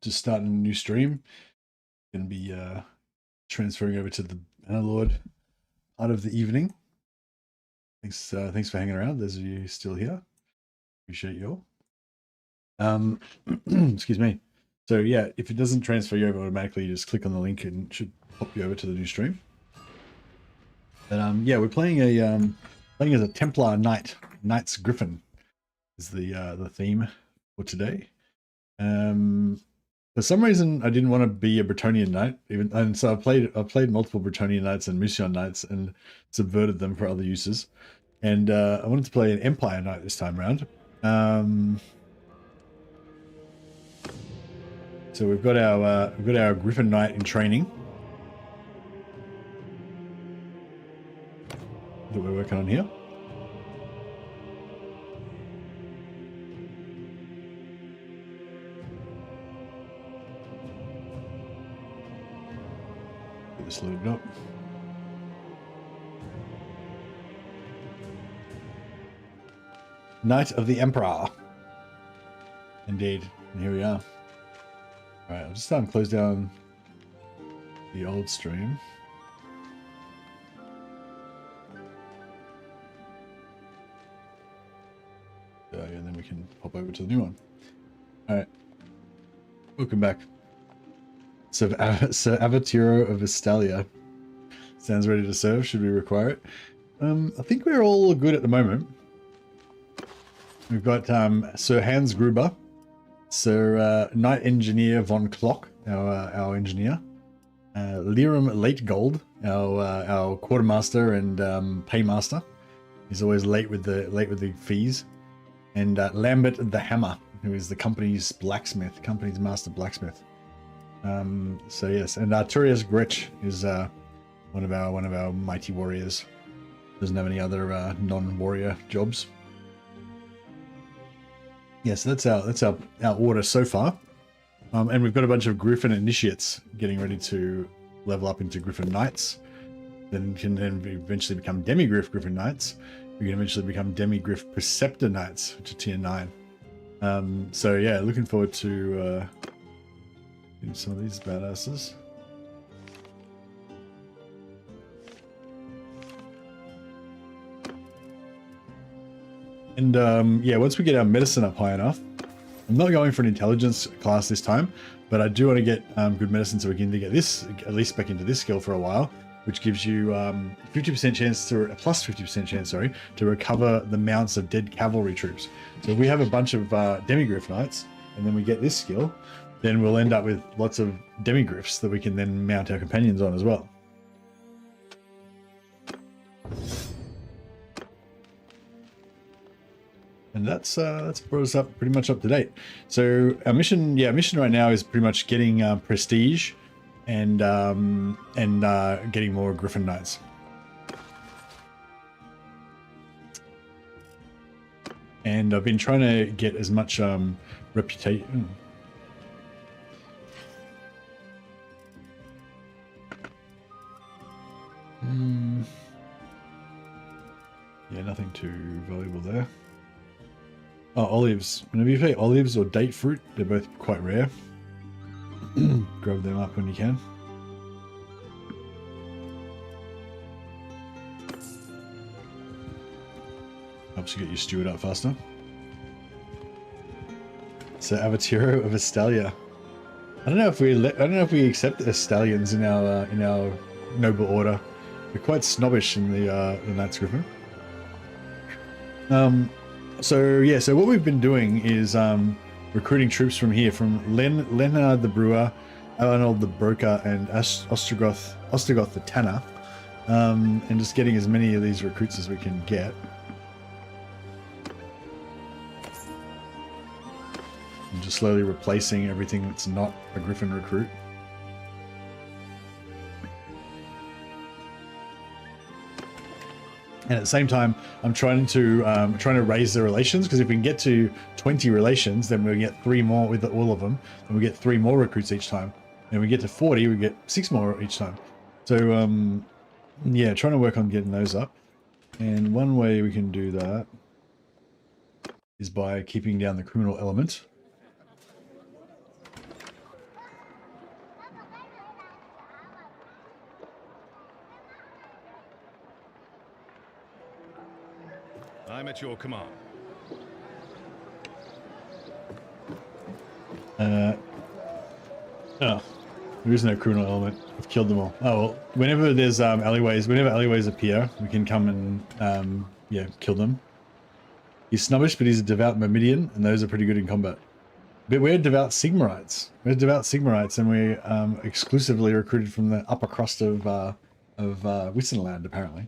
just starting a new stream. Going to be transferring over to the Banner Lord part of the evening. Thanks for hanging around. Those of you still here, appreciate you all. Excuse me. So yeah, if it doesn't transfer you over automatically, you just click on the link and it should pop you over to the new stream. But yeah, we're playing as a Templar Knight. Knight's Griffin is the theme for today. For some reason, I didn't want to be a Bretonnian knight, and so I played multiple Bretonnian knights and Musion knights and subverted them for other uses. And I wanted to play an Empire knight this time around. So we've got our Griffin knight in training that we're working on here. Get this loaded up. Knight of the Emperor. Indeed. And here we are. Alright, I'll just close down the old stream. And then we can pop over to the new one. Alright. Welcome back. Sir Avatiro of Estalia. Stands ready to serve, should we require it. I think we're all good at the moment. We've got Sir Hans Gruber, Sir Knight Engineer von Klock, our engineer, Liram Lategold, our quartermaster and paymaster. He's always late with the fees, and Lambert the Hammer, who is the company's master blacksmith. So yes, and Arturius Gretsch is one of our mighty warriors. Doesn't have any other non-warrior jobs. Yes, yeah, so that's our order so far, and we've got a bunch of Griffin initiates getting ready to level up into Griffin Knights. Then can eventually become Demigriff Griffin Knights. We can eventually become Demigriff Preceptor Knights, which are tier 9. So yeah, looking forward to getting some of these badasses. And yeah, once we get our medicine up high enough, I'm not going for an intelligence class this time, but I do want to get good medicine so we can get this at least back into this skill for a while, which gives you 50% chance to plus 50% chance, sorry, to recover the mounts of dead cavalry troops. So if we have a bunch of Demigriff knights and then we get this skill, then we'll end up with lots of Demigriffs that we can then mount our companions on as well. And that's brought us up pretty much up to date. So our mission right now is pretty much getting prestige and getting more Griffin Knights. And I've been trying to get as much reputation. Yeah, nothing too valuable there. Oh, olives. Whenever you play olives or date fruit, they're both quite rare. Grab them up when you can. Helps you get your steward up faster. So Avatiro of Estalia. I don't know if we accept Estalians in our noble order. We're quite snobbish in the Knights Griffin. So yeah, so what we've been doing is recruiting troops from here, from Leonard the Brewer, Arnold the Broker, and Ostrogoth the Tanner, and just getting as many of these recruits as we can get. And just slowly replacing everything that's not a Griffin recruit. And at the same time, I'm trying to raise the relations, because if we can get to 20 relations, then we'll get 3 more with all of them, and we get 3 more recruits each time. And we get to 40, we get 6 more each time. So yeah, trying to work on getting those up. And one way we can do that is by keeping down the criminal element. I'm at your command. Oh, there is no criminal element. I've killed them all. Oh well, whenever there's whenever alleyways appear, we can come and yeah, kill them. He's snobbish, but he's a devout Myrmidian, and those are pretty good in combat. But we're devout Sigmarites. We're devout Sigmarites, and we exclusively recruited from the upper crust of Wissenland, apparently.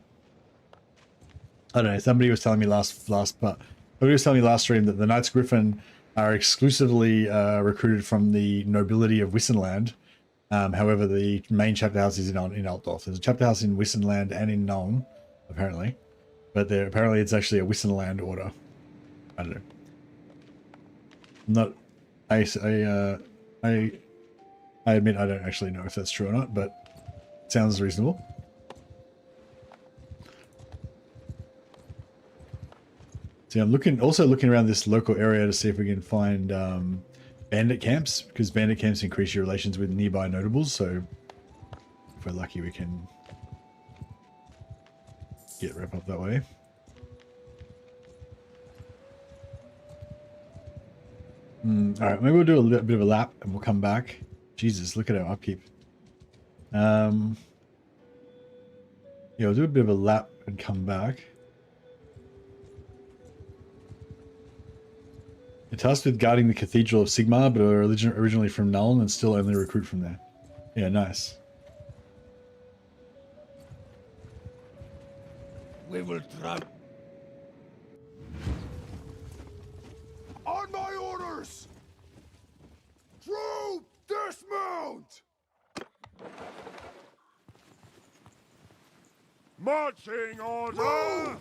I don't know. Somebody was telling me last stream that the Knights Griffin are exclusively recruited from the nobility of Wissenland. However, the main chapter house is in Altdorf. There's a chapter house in Wissenland and in Nuln, apparently, but apparently it's actually a Wissenland order. I don't know. Not, I admit I don't actually know if that's true or not, but it sounds reasonable. So I'm also looking around this local area to see if we can find bandit camps, because bandit camps increase your relations with nearby notables. So if we're lucky, we can get wrapped up that way. All right, maybe we'll do a little bit of a lap and we'll come back. Jesus, look at our upkeep. Yeah, we'll do a bit of a lap and come back. They're tasked with guarding the Cathedral of Sigmar, but are originally from Nuln and still only recruit from there. Yeah, nice. We will try. On my orders! Troop, dismount! Marching order!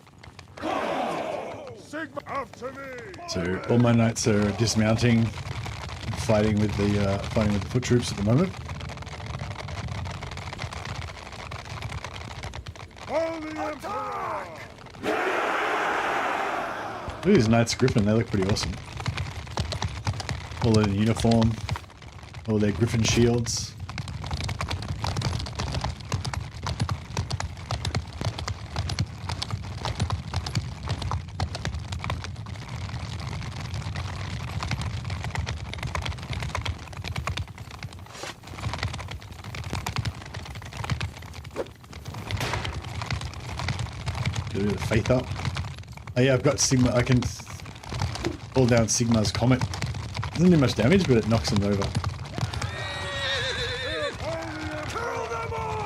Sigma, after me! So all my knights are dismounting, fighting with the foot troops at the moment. Attack! Look at these Knights Griffin, they look pretty awesome. All in uniform, all their Griffin shields. Get a bit of faith up. Oh yeah, I've got Sigma. I can pull down Sigma's Comet. Doesn't do much damage, but it knocks them over. Kill them all!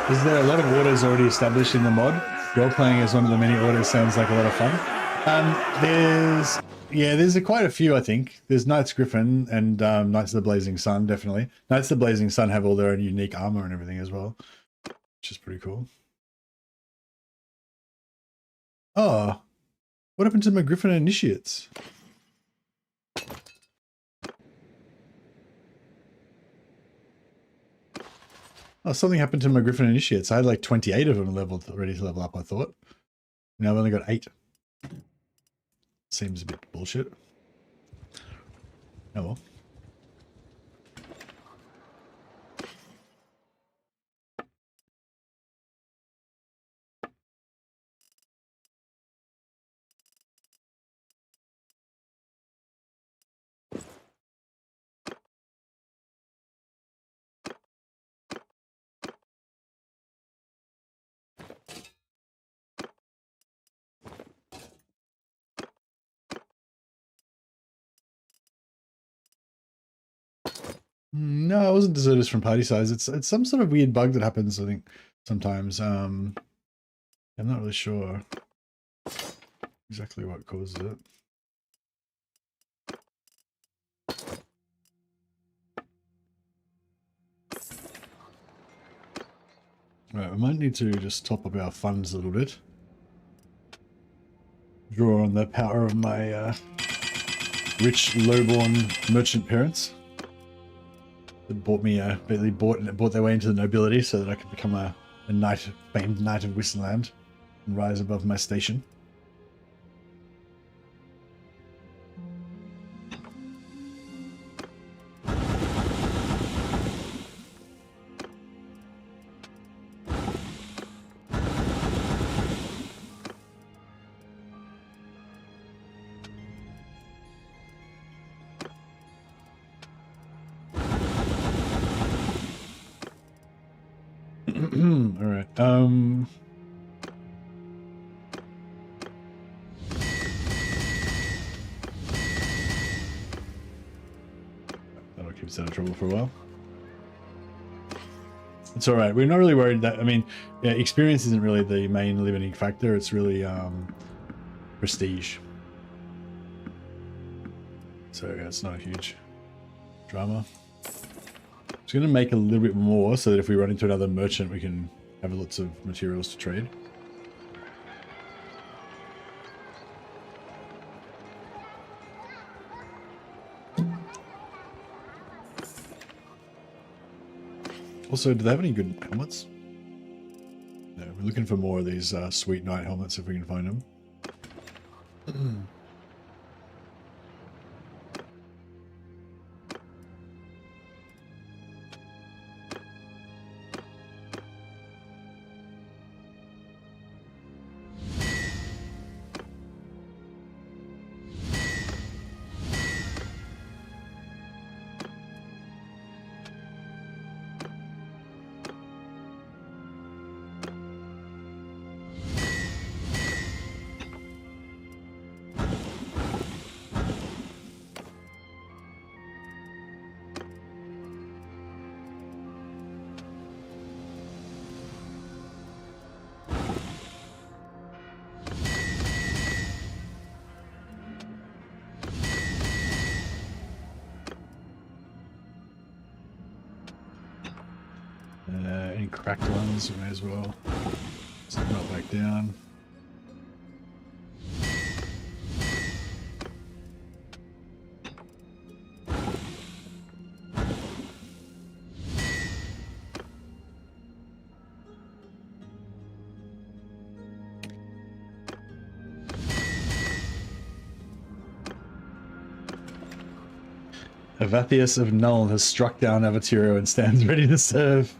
Is there a lot of orders already established in the mod? Role-playing as one of the many orders sounds like a lot of fun. There's quite a few, I think. There's Knights Griffin and Knights of the Blazing Sun, definitely. Knights of the Blazing Sun have all their own unique armor and everything as well, which is pretty cool. Oh, what happened to my Griffin Initiates? Oh, something happened to my Griffin Initiates. I had like 28 of them ready to level up, I thought. Now I've only got 8. Seems a bit bullshit. Oh well. No, it wasn't deserters from party size. It's some sort of weird bug that happens, I think, sometimes. I'm not really sure exactly what causes it. Right, we might need to just top up our funds a little bit. Draw on the power of my rich, lowborn merchant parents that bought me, basically bought their way into the nobility so that I could become a knight, famed knight of Wissenland, and rise above my station. All right. That'll keep us out of trouble for a while. It's all right. We're not really worried that. I mean, yeah, experience isn't really the main limiting factor. It's really prestige. So yeah, it's not a huge drama. Just going to make a little bit more so that if we run into another merchant, we can have lots of materials to trade. Also, do they have any good helmets? No, we're looking for more of these sweet knight helmets if we can find them. Any cracked ones, we may as well set them up back down. Avathius of Null has struck down Avatiro and stands ready to serve.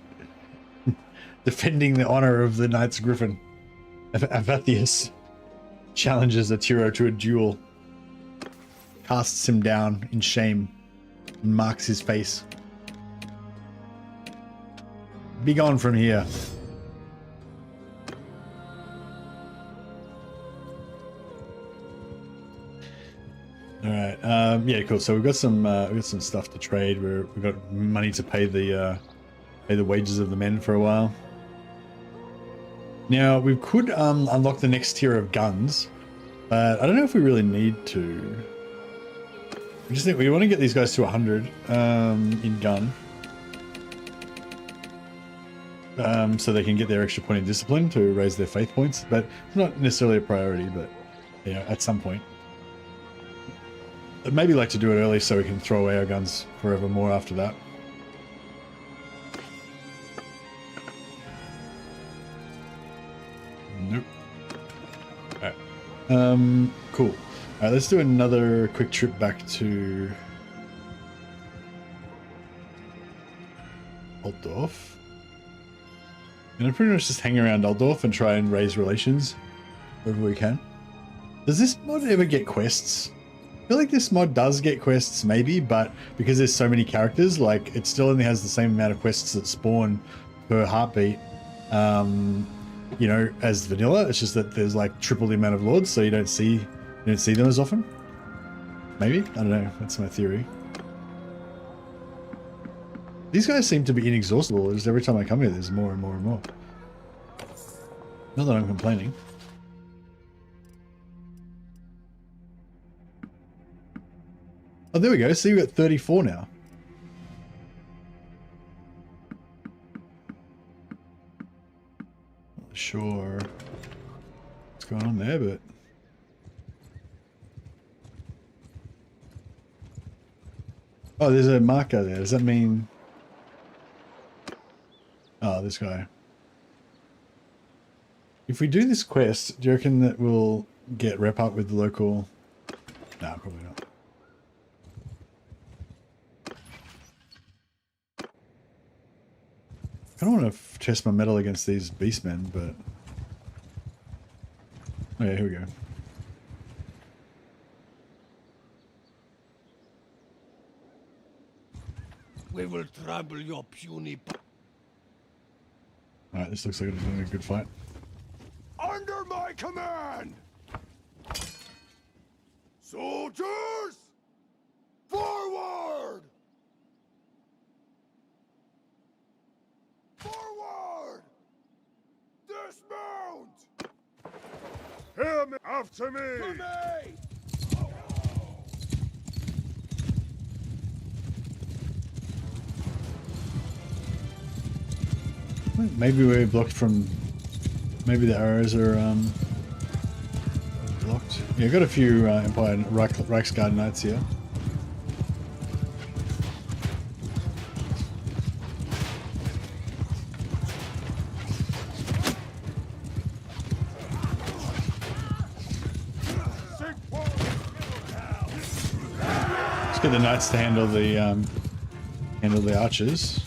Defending the honor of the Knight's Griffin. Avathius challenges Atiro to a duel. Casts him down in shame and marks his face. Be gone from here. All right. Yeah, cool. So we've got some stuff to trade. We've got money to pay the wages of the men for a while. Now we could unlock the next tier of guns, but I don't know if we really need to. We just think we want to get these guys to 100 in gun, so they can get their extra point in discipline to raise their faith points. But it's not necessarily a priority. But you know, at some point. I'd maybe like to do it early so we can throw away our guns forevermore after that. Nope. Alright. Cool. Alright, let's do another quick trip back to Altdorf. And I'm pretty much just hang around Altdorf and try and raise relations wherever we can. Does this mod ever get quests? I feel like this mod does get quests, maybe, but because there's so many characters, like, it still only has the same amount of quests that spawn per heartbeat, you know, as vanilla. It's just that there's like triple the amount of lords, so you don't see them as often. Maybe? I don't know. That's my theory. These guys seem to be inexhaustible. Just every time I come here, there's more and more and more. Not that I'm complaining. Oh, there we go. See, we've got 34 now. Not sure what's going on there, but Oh, there's a marker there. Does that mean... Oh, this guy. If we do this quest, do you reckon that we'll get rep up with the local... No, probably not. I don't want to test my metal against these beastmen, but... Oh yeah, here we go. We will trouble your puny... Alright, this looks like it's going to be a good fight. Under my command! Soldiers! Forward! Forward! Dismount! Hear me! After me! To me! Maybe we're blocked from... Maybe the arrows are blocked. Yeah, got a few Empire Reichsguard knights here. Let's get the knights to handle the archers.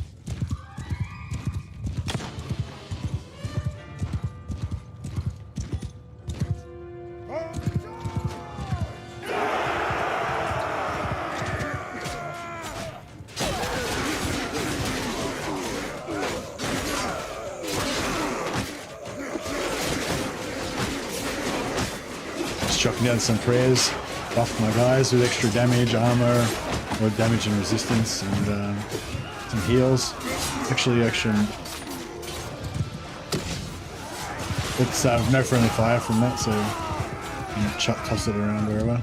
Chucking down some prayers, buff my guys with extra damage, armor, or damage and resistance, and some heals. Actually, it's no friendly fire from that, so you know, toss it around wherever.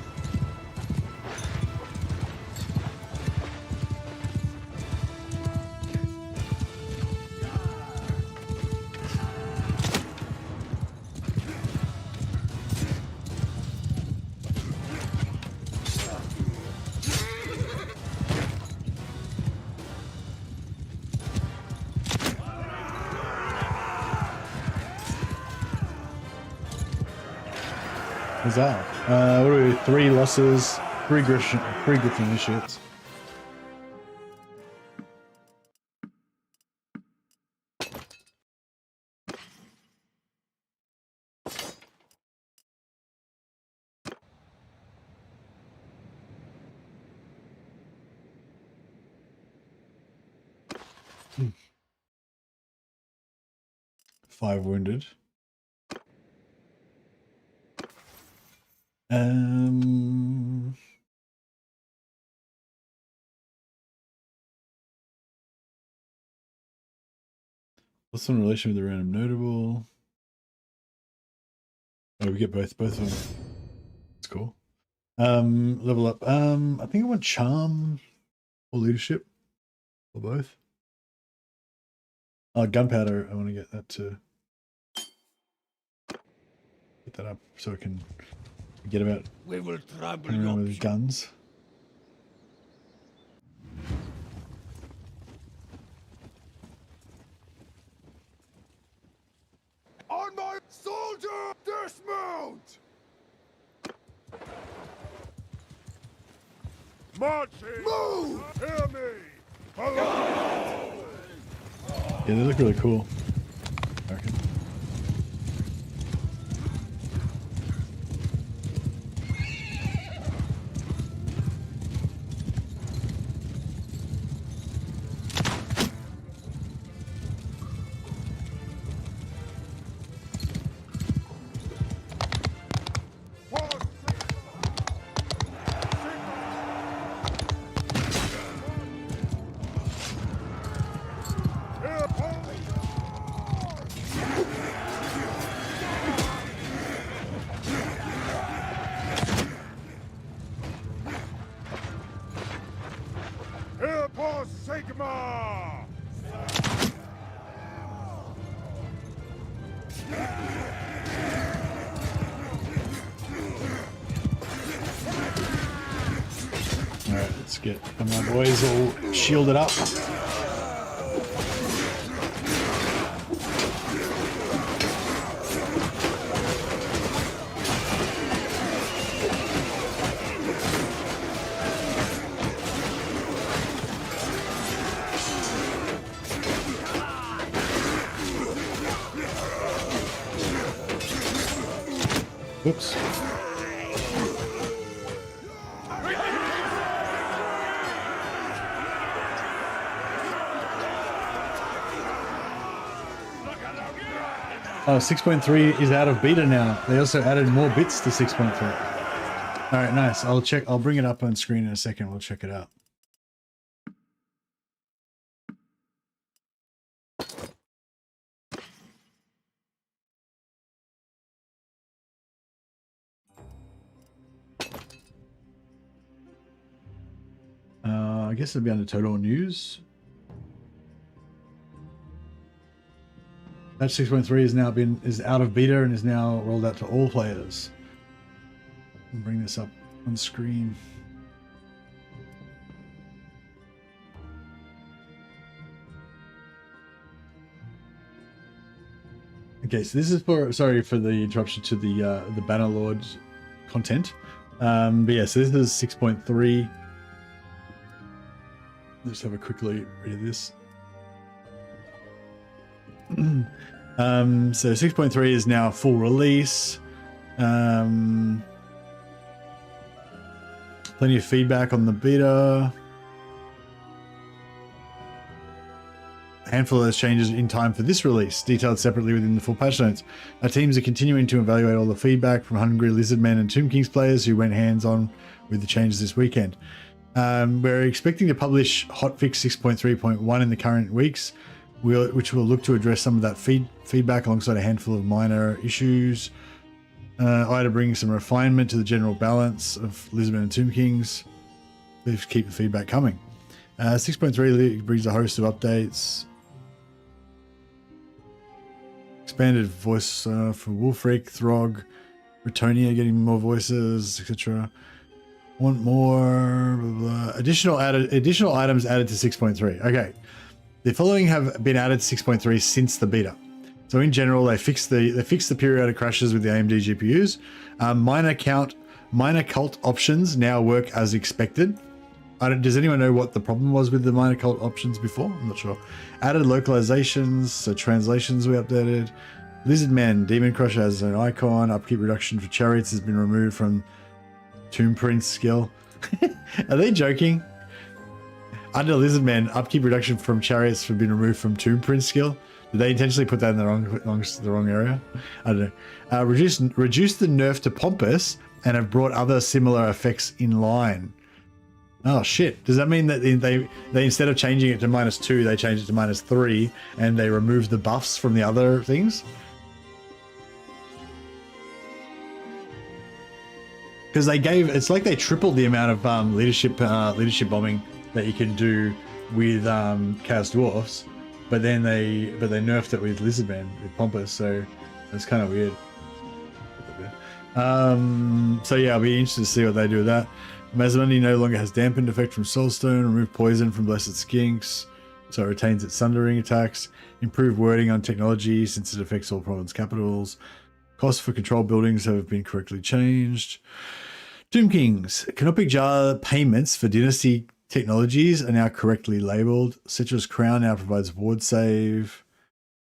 What's that? What are we? 3 losses, 3 Griffin initiates. Hmm. 5 wounded. What's in relation with the random notable? Oh, we get both of them. That's cool. Level up. I think I want charm or leadership or both. Oh, gunpowder. I want to get that to get that up so I can forget about We will trouble running around your with guns. On my soldier! Dismount! Marching! Move! Hear me! Follow! Yeah, they look really cool, I reckon. Sigma! Get my boys all shielded up. Oops. Oh, 6.3 is out of beta now. They also added more bits to 6.3. All right, nice. I'll bring it up on screen in a second. We'll check it out. I guess it'll be under total news. Patch 6.3 is out of beta and is now rolled out to all players. I'll bring this up on screen. Okay, so this is sorry for the interruption to the Bannerlord content. But yeah, so this is 6.3. Let's have a quick read of this. So 6.3 is now full release. Plenty of feedback on the beta. A handful of those changes in time for this release, detailed separately within the full patch notes. Our teams are continuing to evaluate all the feedback from Hungry Lizardmen and Tomb Kings players who went hands-on with the changes this weekend. We're expecting to publish hotfix 6.3.1 in the current weeks, which will look to address some of that feedback alongside a handful of minor issues. I had to bring some refinement to the general balance of Lizardmen and Tomb Kings. Please keep the feedback coming. 6.3 brings a host of updates. Expanded voice for Wolfric, Throg, Bretonia getting more voices, etc. Want more, blah, blah. Additional items added to 6.3. Okay. The following have been added to 6.3 since the beta. So in general, they fixed the periodic crashes with the AMD GPUs. Minor cult options now work as expected. Does anyone know what the problem was with the minor cult options before? I'm not sure. Added localizations, so translations we updated. Lizardman, Demon Crusher has an icon. Upkeep reduction for chariots has been removed from Tomb Prince skill. Are they joking? Under Lizardman, upkeep reduction from chariots have been removed from Tomb Prince skill. Did they intentionally put that in the wrong area? I don't know. Reduce the nerf to Pompous and have brought other similar effects in line. Oh shit! Does that mean that they instead of changing it to -2, they changed it to -3 and they removed the buffs from the other things? Because it's like they tripled the amount of leadership bombing that you can do with Chaos Dwarfs, but then they nerfed it with Lizardman with Pompous, so it's kind of weird. So yeah, I'll be interested to see what they do with that. Mazamundi no longer has dampened effect from Soulstone. Remove poison from Blessed Skinks, so it retains its sundering attacks. Improve wording on technology since it affects all province capitals. Costs for control buildings have been correctly changed. Tomb Kings. Canopic Jar payments for Dynasty technologies are now correctly labeled. Citrus Crown now provides ward save.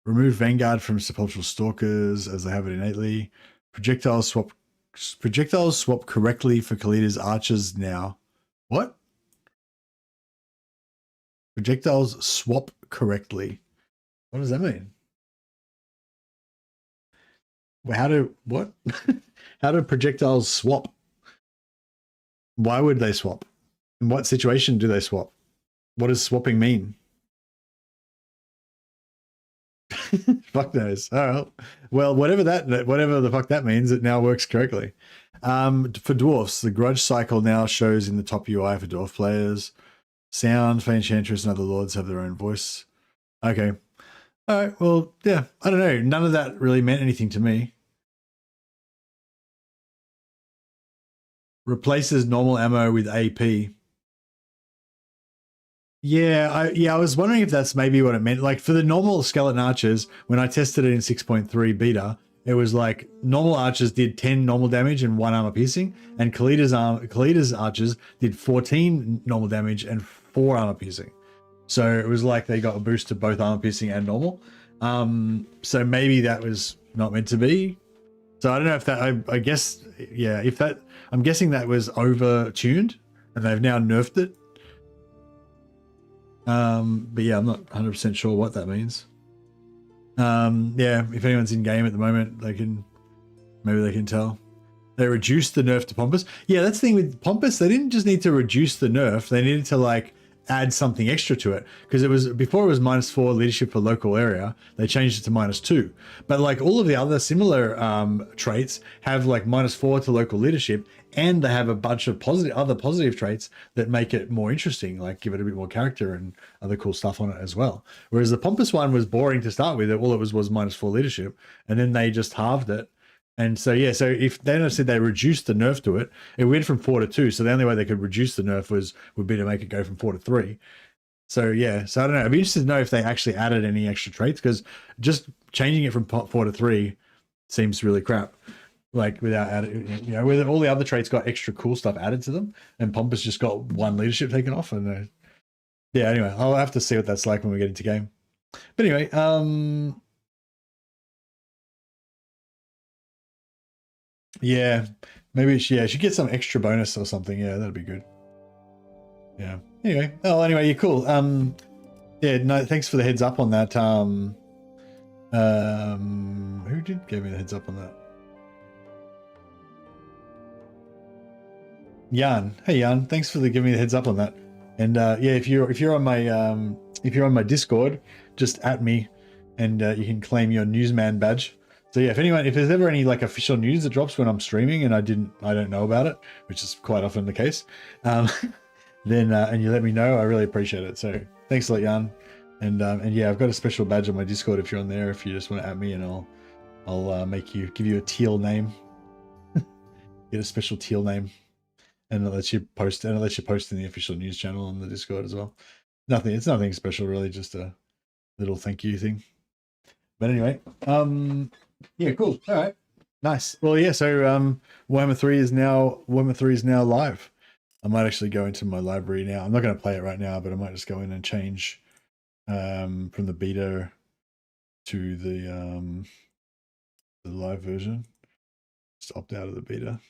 Remove Vanguard from Sepulchral Stalkers as they have it innately. Projectiles swap correctly for Kalida's archers now. What? Projectiles swap correctly. What does that mean? Well, what? How do projectiles swap? Why would they swap? In what situation do they swap? What does swapping mean? Fuck knows. All right. Well, whatever the fuck that means, it now works correctly. For dwarfs, the grudge cycle now shows in the top UI for dwarf players. Sound, for Enchantress, and other lords have their own voice. Okay. All right. Well, yeah. I don't know. None of that really meant anything to me. Replaces normal ammo with AP. I was wondering if that's maybe what it meant. Like for the normal skeleton archers, when I tested it in 6.3 beta, it was like normal archers did 10 normal damage and 1 armor piercing, and Khalid's archers did 14 normal damage and 4 armor piercing. So it was like they got a boost to both armor piercing and normal. So maybe that was not meant to be. So I don't know if that, I guess, yeah, if that, I'm guessing that was over tuned and they've now nerfed it. But yeah, I'm not 100% sure what that means. Yeah, if anyone's in game at the moment, maybe they can tell. They reduced the nerf to Pompous. Yeah, that's the thing with Pompous. They didn't just need to reduce the nerf. They needed to like add something extra to it, because it was before it was -4 leadership per local area. They changed it to -2. But like all of the other similar traits have like -4 to local leadership, and they have a bunch of other positive traits that make it more interesting, like give it a bit more character and other cool stuff on it as well. Whereas the Pompous one was boring to start with. All it was -4 leadership, and then they just halved it. And so, yeah, so if they said they reduced the nerf to it, it went from 4 to 2. So the only way they could reduce the nerf would be to make it go from 4 to 3. So, yeah, so I don't know. I'd be interested to know if they actually added any extra traits, because just changing it from 4 to 3 seems really crap. Like without adding, you know, where all the other traits got extra cool stuff added to them, and Pompous just got 1 leadership taken off. And yeah, anyway, I'll have to see what that's like when we get into game. But anyway, yeah, maybe she should get some extra bonus or something. Yeah, that'd be good. Yeah. Anyway, yeah, cool. Yeah, no, thanks for the heads up on that. Who gave me the heads up on that? Jan. Hey Jan, thanks for giving me the heads up on that. And yeah, if you're on my Discord, just at me, and you can claim your newsman badge. So yeah, if there's ever any like official news that drops when I'm streaming and I don't know about it, which is quite often the case, then and you let me know, I really appreciate it. So thanks a lot, Jan. And yeah, I've got a special badge on my Discord if you're on there. If you just want to at me, and I'll give you a teal name, get a special teal name. And it lets you post, in the official news channel on the Discord as well. It's nothing special really, just a little thank you thing. But anyway, yeah, cool. All right, nice. Well, yeah. So Warhammer 3 is now live. I might actually go into my library now. I'm not going to play it right now, but I might just go in and change from the beta to the live version. Just opt out of the beta.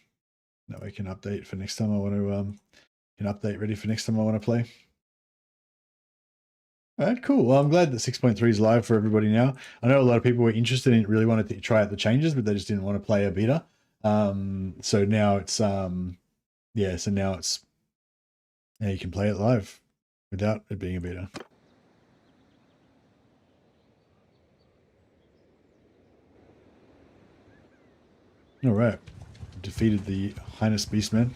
That way I can update for next time I want to ready for next time I want to play. All right, cool. Well, I'm glad that 6.3 is live for everybody now. I know a lot of people were interested in really wanted to try out the changes, but they just didn't want to play a beta. So now it's yeah, so now you can play it live without it being a beta. All right. Defeated the Highness Beastmen.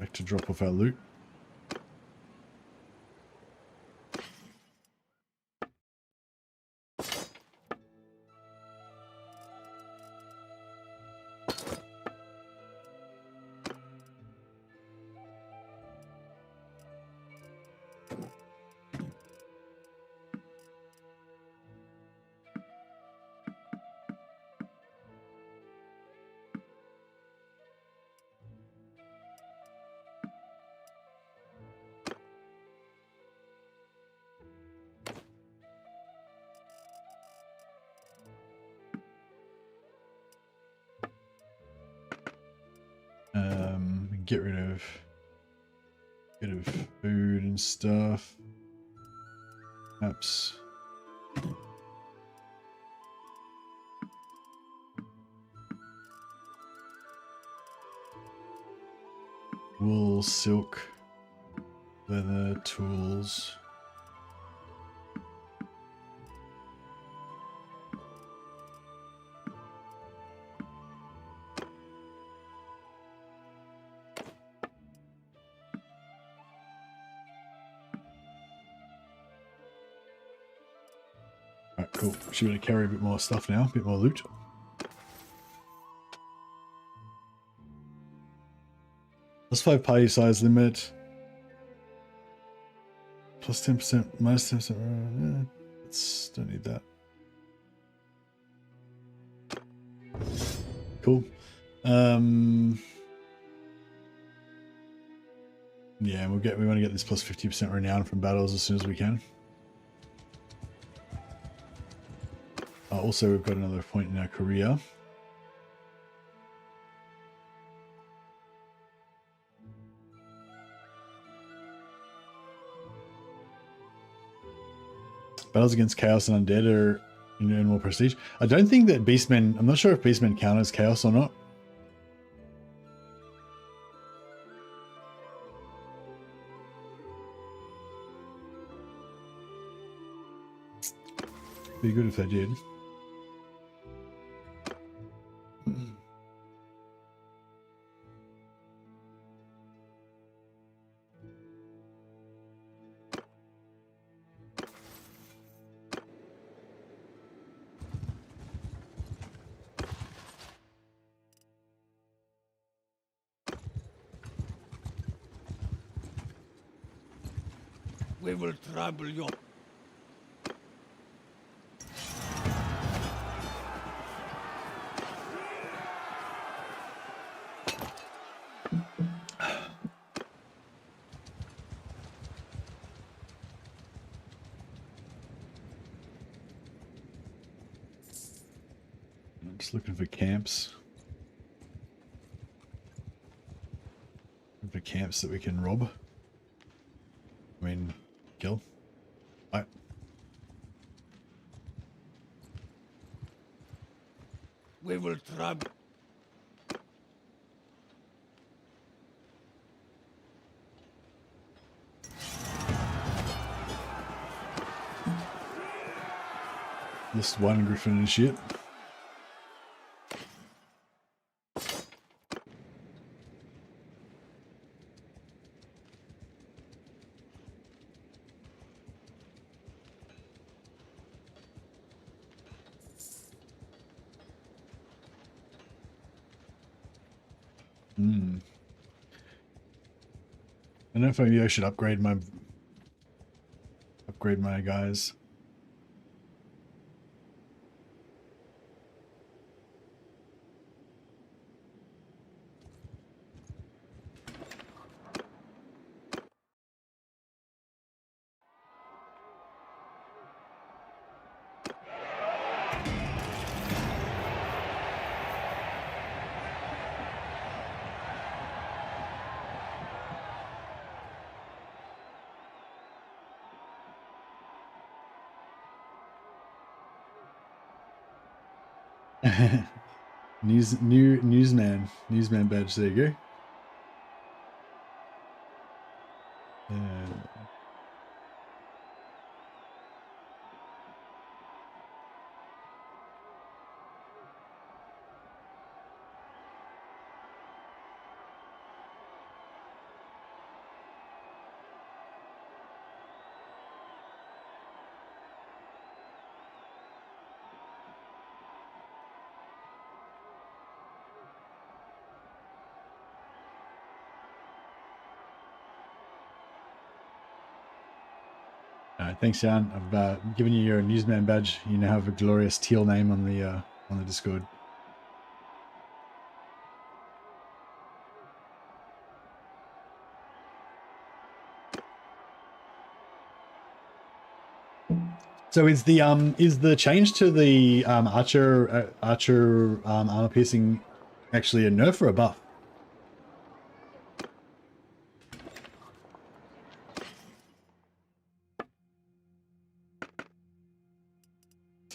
Back to drop off our loot. Get rid of a bit of food and stuff. Perhaps. Wool, silk, leather, tools. Alright, cool. Should be able to carry a bit more stuff now, a bit more loot. +5 party size limit. Plus 10%, minus 10%. Yeah, don't need that. Cool. Yeah, we want to get this plus 50% renown from battles as soon as we can. Also, we've got another point in our career. Battles against Chaos and Undead are in more prestige. I don't think that Beastmen... I'm not sure if Beastmen count as Chaos or not. Be good if they did. We will trample your... I'm just looking for camps. Looking for camps that we can rob. I mean, kill. Right. We will trample... List 1 Griffin Initiate. I don't know if maybe I should upgrade my guys. Newsman badge. There you go. Thanks, Jan. I've given you your newsman badge. You now have a glorious teal name on the Discord. So is the change to the archer armor piercing actually a nerf or a buff?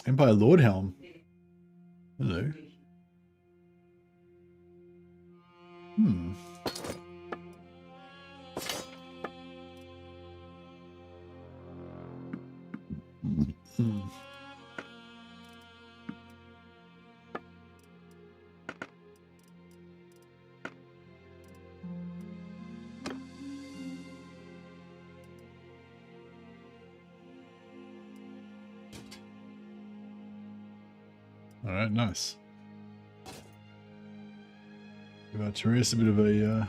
Empire Lord Helm. Hello. All right, nice. Give our Therese a bit of a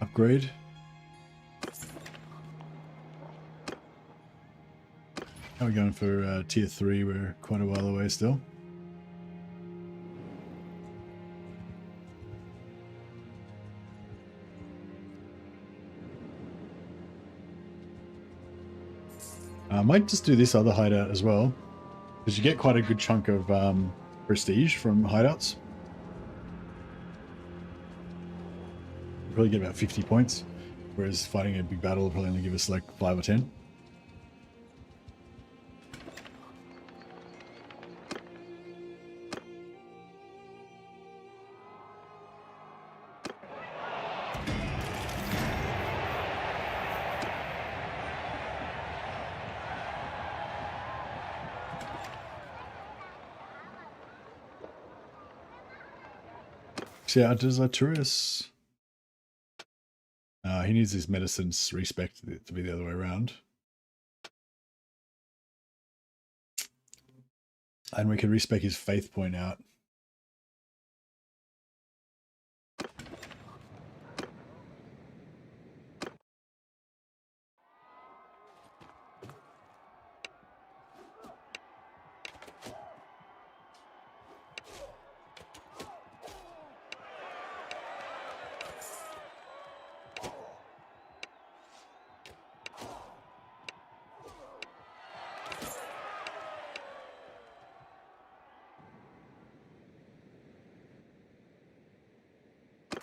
upgrade. How are we going for tier 3? We're quite a while away still. I might just do this other hideout as well, because you get quite a good chunk of prestige from hideouts. You probably get about 50 points, whereas fighting a big battle will probably only give us like 5 or 10. So yeah, does Arturus? He needs his medicine's respec to be the other way around. And we could respec his faith point out.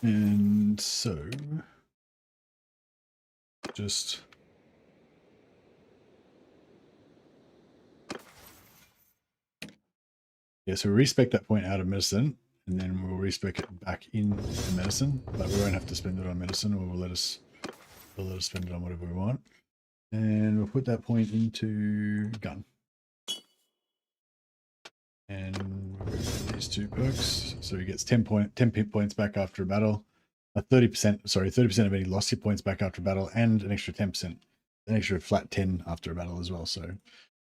And so, just yeah, so we respec that point out of medicine, and then we'll respec it back in the medicine, but we won't have to spend it on medicine, or we'll let us spend it on whatever we want. And we'll put that point into gun. And we'll remove these 2 perks. So he gets 10 pip points back after a battle. 30% of any lost hit points back after a battle, and an extra 10%, an extra flat 10 after a battle as well. So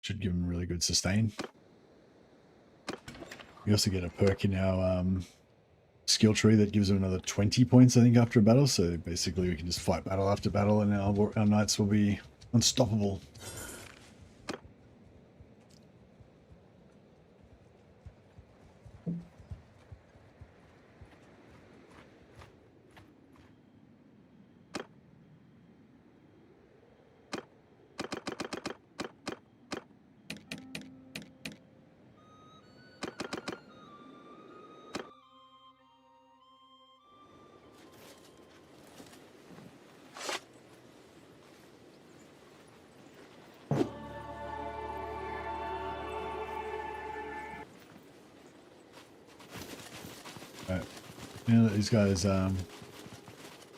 should give him really good sustain. We also get a perk in our skill tree that gives him another 20 points, I think, after a battle. So basically we can just fight battle after battle, and our knights will be unstoppable. Right. Now that these guys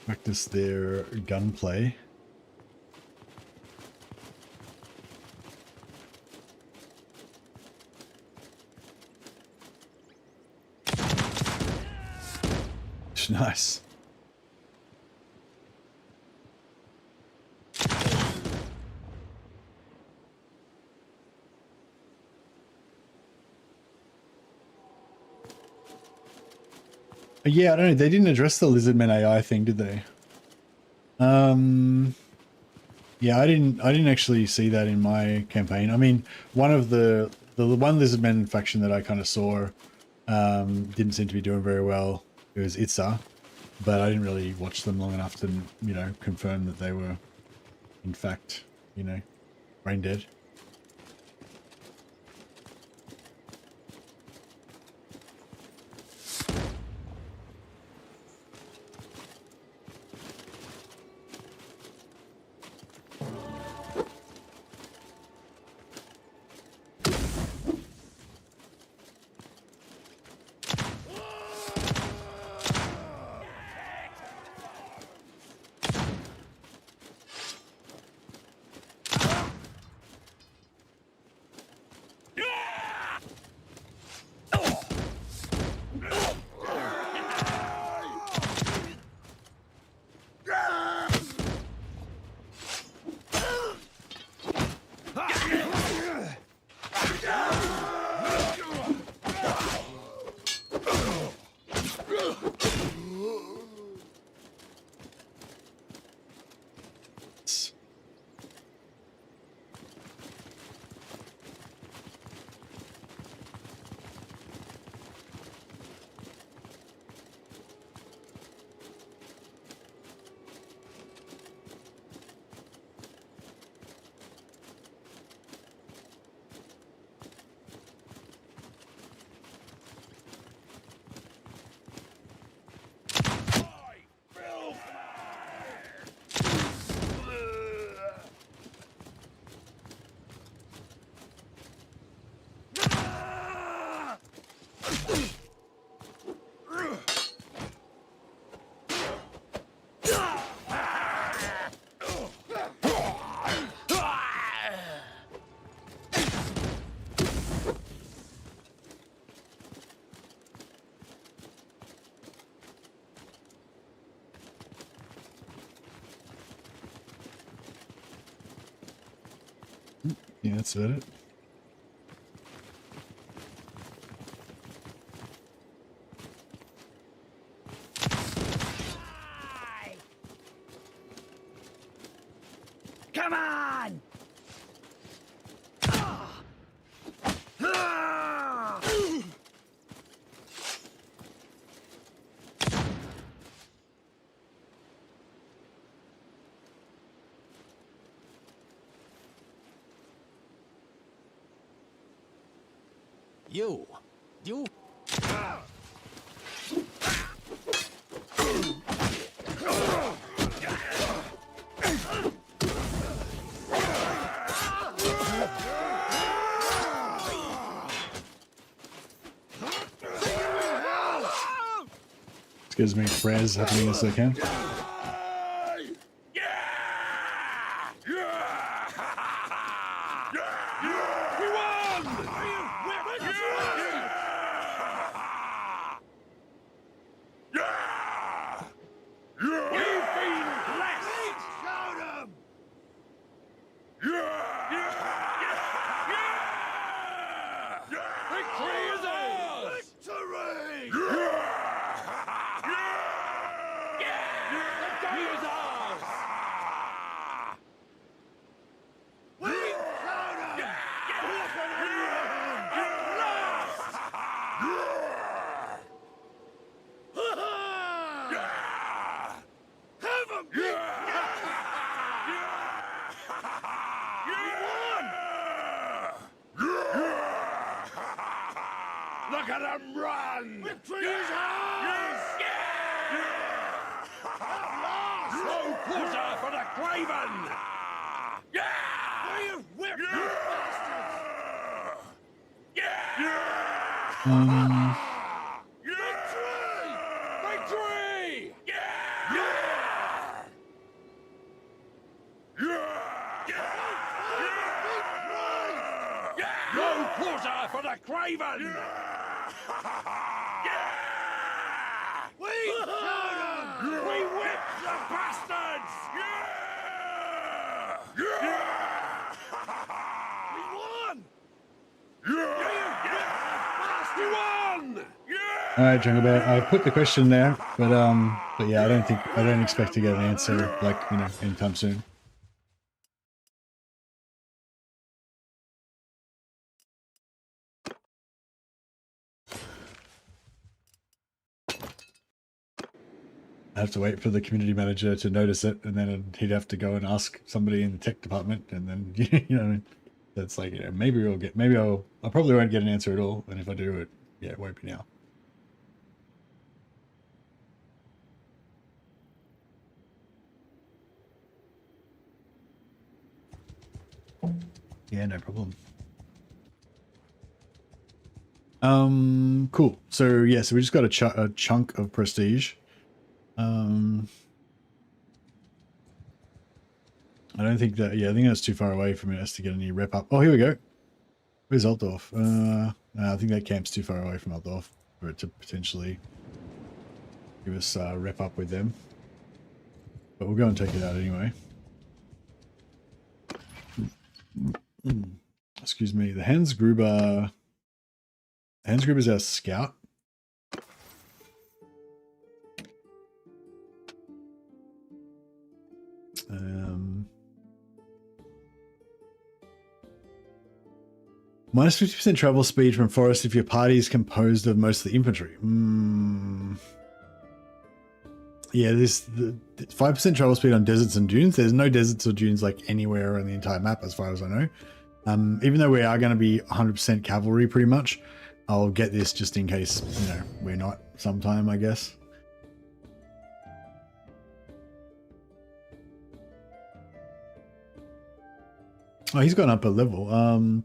practice their gunplay, nice. Yeah, I don't know. They didn't address the Lizardmen AI thing, did they? Yeah, I didn't actually see that in my campaign. I mean, one of the one Lizardmen faction that I kind of saw didn't seem to be doing very well. It was Itza, but I didn't really watch them long enough to, you know, confirm that they were, in fact, you know, brain dead. Yeah, that's about it. Come on! You. Let's get as many prayers happening as I can. Look at them run! Victory is ours! No quarter for the craven! We've whipped you bastards! Victory! Victory! No quarter for the craven! We showed them! We whipped the bastards! We won! We won! All right, Jungle Bear. I put the question there, but yeah, I don't expect to get an answer like anytime soon. I have to wait for the community manager to notice it, and then he'd have to go and ask somebody in the tech department, and then you know what I mean? That's like, maybe I probably won't get an answer at all, and if I do, it won't be now. Yeah, no problem. Cool. So yeah, so we just got a chunk of prestige. I don't think that, I think that's too far away from us to get any rep up. Oh, here we go. Where's Altdorf? No, I think that camp's too far away from Altdorf for it to potentially give us rep up with them. But we'll go and take it out anyway. Excuse me. The Hansgruber is our scout. Minus 50% travel speed from forest if your party is composed of mostly infantry. Yeah, there's the 5% travel speed on deserts and dunes. There's no deserts or dunes like anywhere on the entire map as far as I know. Even though we are going to be 100% cavalry pretty much, I'll get this just in case, we're not sometime, I guess. Oh, he's gone up a level.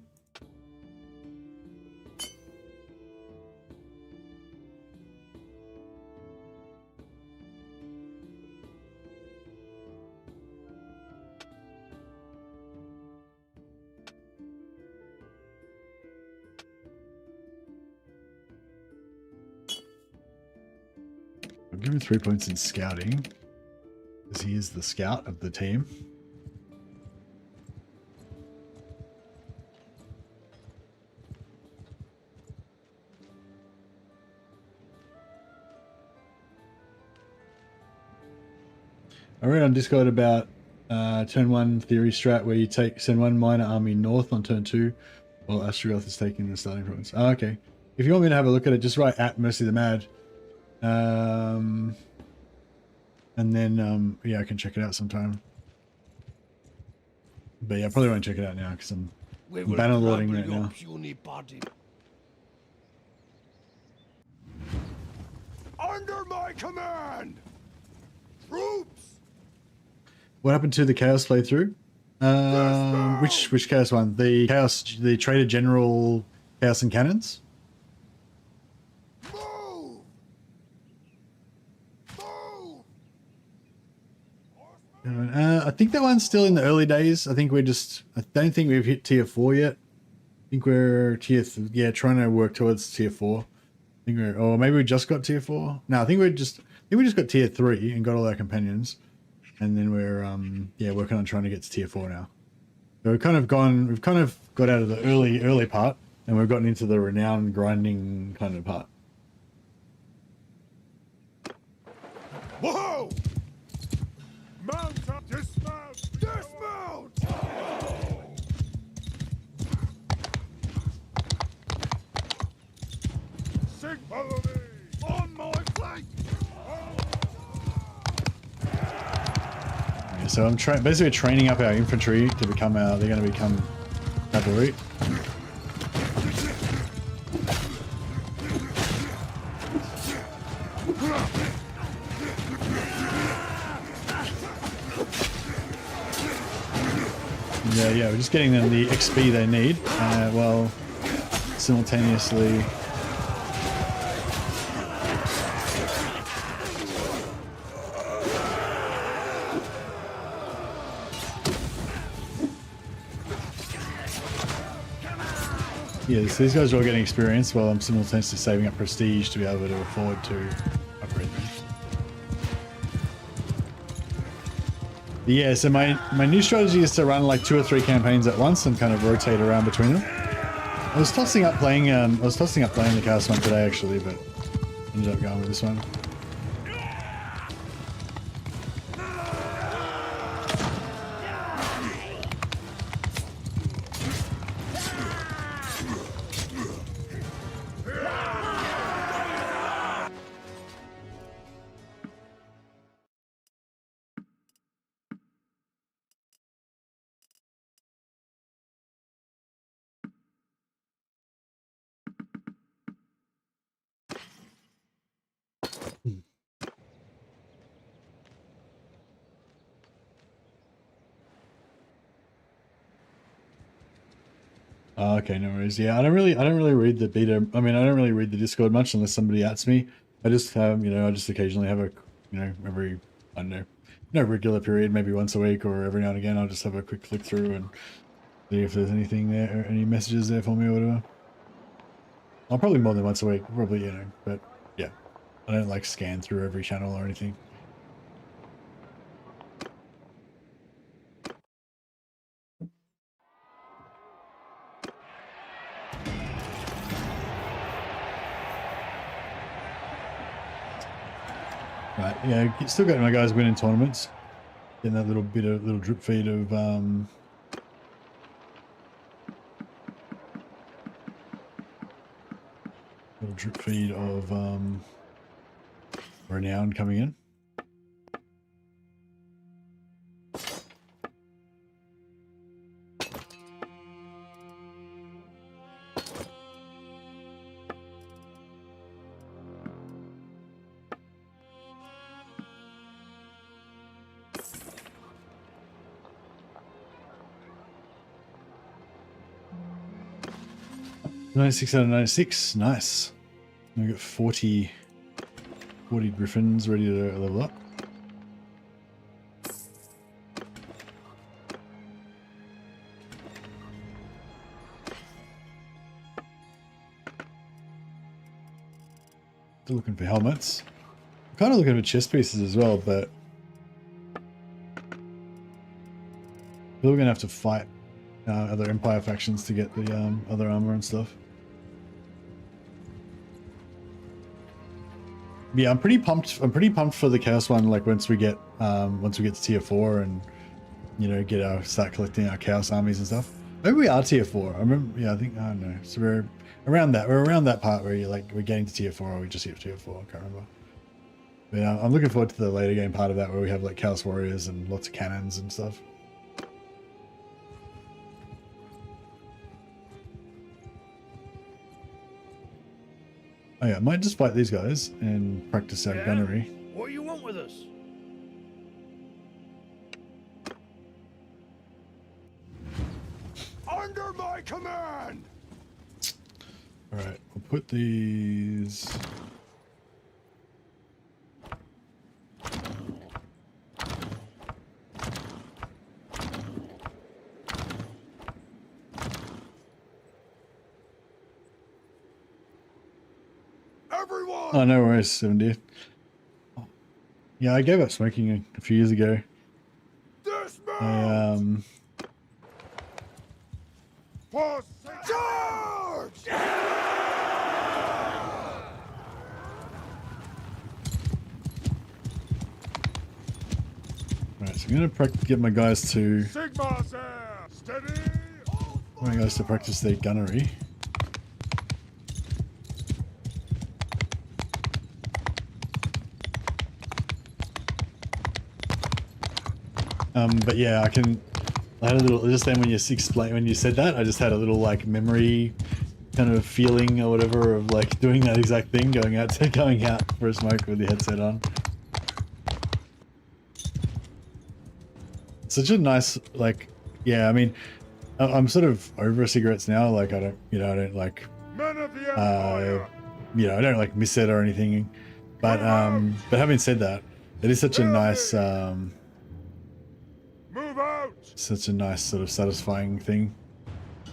I'll give him 3 points in scouting, because he is the scout of the team. I read on Discord about turn 1 theory strat where you send 1 minor army north on turn 2 while Astragoth is taking the starting province. Oh, okay. If you want me to have a look at it, just write at Mercy the Mad. And then, yeah, I can check it out sometime. But yeah, I probably won't check it out now because I'm banner lording right now. Under my command! Troops! What happened to the Chaos playthrough? Which Chaos one? The Trader General Chaos and Cannons? Move! Move! I think that one's still in the early days. I don't think we've hit tier 4 yet. I think we're trying to work towards tier 4. I think or maybe we just got tier 4. No, I think we just got tier 3 and got all our companions. And then we're working on trying to get to tier 4 now. So we've kind of got out of the early part and we've gotten into the renown grinding kind of part. Whoa! Mount up! Dismount! Dismount! Sing, follow me! On my flank! Yeah, so I'm basically training up our infantry to become they're going to become cavalry. Yeah, we're just getting them the XP they need, while simultaneously yeah, so these guys are all getting experience while I'm simultaneously saving up prestige to be able to afford to upgrade them. Yeah, so my new strategy is to run like 2 or 3 campaigns at once and kind of rotate around between them. I was tossing up playing the Chaos one today actually, but ended up going with this one. Oh, okay, no worries. Yeah, I don't really read the beta. I mean, I don't really read the Discord much unless somebody asks me. I just have, I just occasionally have a, every, I don't know, no regular period, maybe once a week or every now and again, I'll just have a quick flick through and see if there's anything there or any messages there for me or whatever. I'll probably more than once a week, probably, but yeah, I don't like scan through every channel or anything. Right, yeah, still got my guys winning tournaments. Getting that little drip feed of renown coming in. $96 out of 96, nice. We got 40 griffins ready to level up. Still looking for helmets. I'm kind of looking for chest pieces as well, but we're going to have to fight other Empire factions to get the other armor and stuff. Yeah, I'm pretty pumped. I'm pretty pumped for the chaos one. Like once we get to tier 4 and you know start collecting our chaos armies and stuff. Maybe we are tier 4. I remember. Yeah, I think. I don't know. So we're around that. We're around that part where we're getting to tier 4, or we just hit tier 4. I can't remember. But I'm looking forward to the later game part of that where we have like chaos warriors and lots of cannons and stuff. Oh yeah, I might just fight these guys and practice our gunnery. What you want with us? Under my command! Alright, we'll put these... Everyone! Oh, no worries, 70. Yeah, I gave up smoking a few years ago. Dismount! Charge! Right, so I'm gonna get my guys to Sigma's air! Steady! practice their gunnery. But yeah, I had a little, just then when you said that, I just had a little like memory kind of feeling or whatever of like doing that exact thing, going out for a smoke with the headset on. Such a nice, like, yeah, I mean, I'm sort of over cigarettes now. Like I don't like, Men of the Empire! I don't like miss it or anything. But having said that, it is such a nice, Move out! such a nice sort of satisfying thing.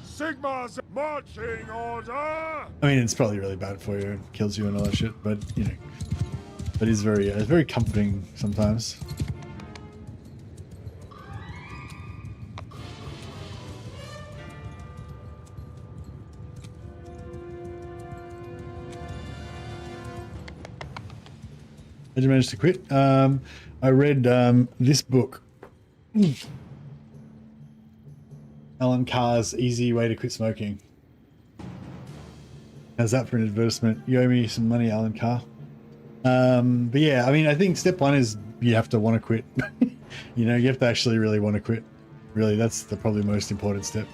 Sigma's marching order! I mean, it's probably really bad for you and kills you and all that shit, but you know, but it's very comforting sometimes. Did you manage to quit? I read this book. Alan Carr's Easy Way to Quit Smoking. How's that for an advertisement? You owe me some money, Alan Carr. But yeah, I mean, I think step one is you have to want to quit. You know, you have to actually really want to quit. Really, that's the probably most important step.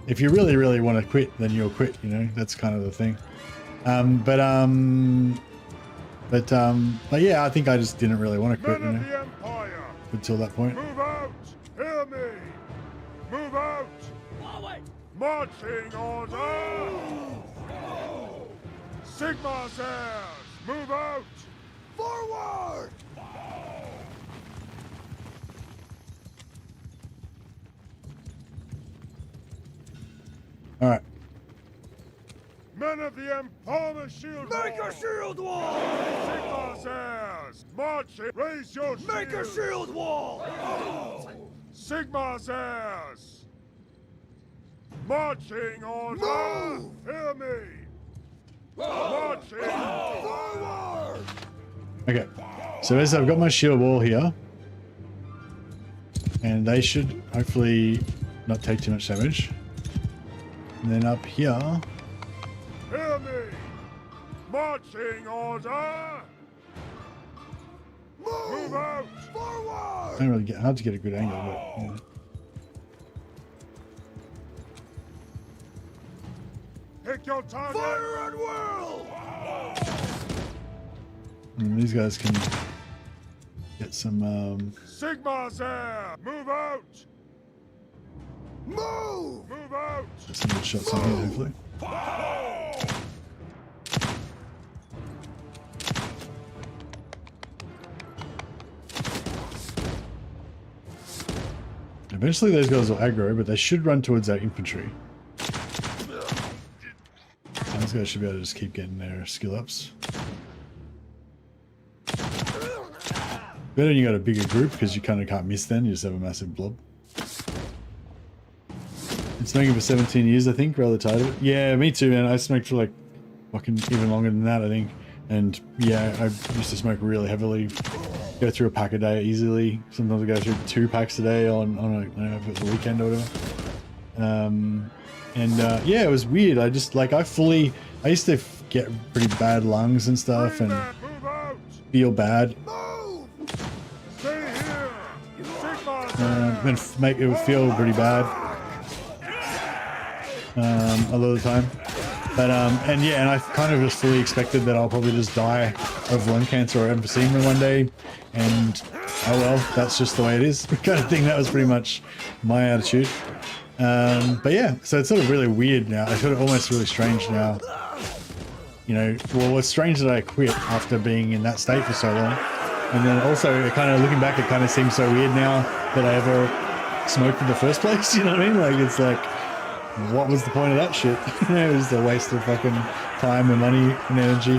If you really, really want to quit, then you'll quit, you know, that's kind of the thing. But yeah, I think I just didn't really want to quit, you Men of know, the Empire! until that point. Move out! Hear me! Move out! Marching order! Sigma's heirs! Move out! Forward! All right. Men of the Empire, shield wall! Make a shield wall! Sigma's heirs! Marching! Raise your shield! Make a shield wall! Sigma's heirs! Marching order! Move! Hear me! Marching forward! Okay. So as I've got my shield wall here, and they should hopefully not take too much damage. And then up here, Hear me! Marching order! Move out! Forward! I don't really get hard to get a good angle, but you know. Pick your target! Fire and whirl! And these guys can get some Sigma's air! Move out! Move! Move out! some good shots on here, hopefully. Eventually those guys will aggro, but they should run towards our infantry. Those guys should be able to just keep getting their skill ups. Better when you got a bigger group because you kind of can't miss then, you just have a massive blob. Been smoking for 17 years, I think, rather tired of it. Yeah, me too, man. I smoked for like fucking even longer than that, I think. And yeah, I used to smoke really heavily, go through a pack a day easily. Sometimes I go through 2 packs a day on a, I don't know if it was a weekend or whatever. Yeah, it was weird. I just like, I used to get pretty bad lungs and stuff and Move out! feel bad. Stay here! Sigma And it would feel pretty bad a lot of the time. But and I kind of just fully expected that I'll probably just die of lung cancer or emphysema one day, and oh well, that's just the way it is, kind of thing. That was pretty much my attitude. But yeah, so it's sort of really weird now. It's sort of almost really strange now. You know, well, it's strange that I quit after being in that state for so long, and then also it kind of looking back, it kind of seems so weird now that I ever smoked in the first place. You know what I mean? Like, it's like, what was the point of that shit? It was a waste of fucking time and money and energy.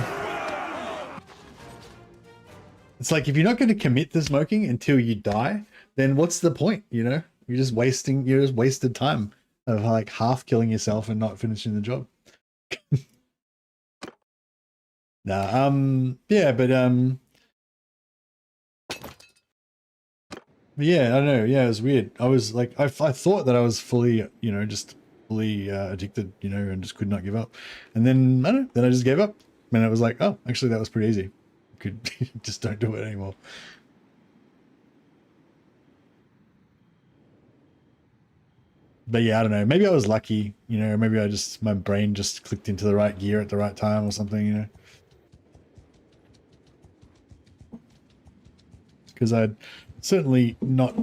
It's like, if you're not going to commit to smoking until you die, then what's the point? You know, you're just wasted time of like half killing yourself and not finishing the job. Nah, yeah, but yeah, I don't know. Yeah, it was weird. I was like, I thought that I was fully, you know, just fully addicted, you know, and just could not give up. And then I don't know, then I just gave up, and it was like, oh, actually that was pretty easy. Could just don't do it anymore. But yeah, I don't know, maybe I was lucky, you know, maybe my brain just clicked into the right gear at the right time or something, you know, because I'd certainly not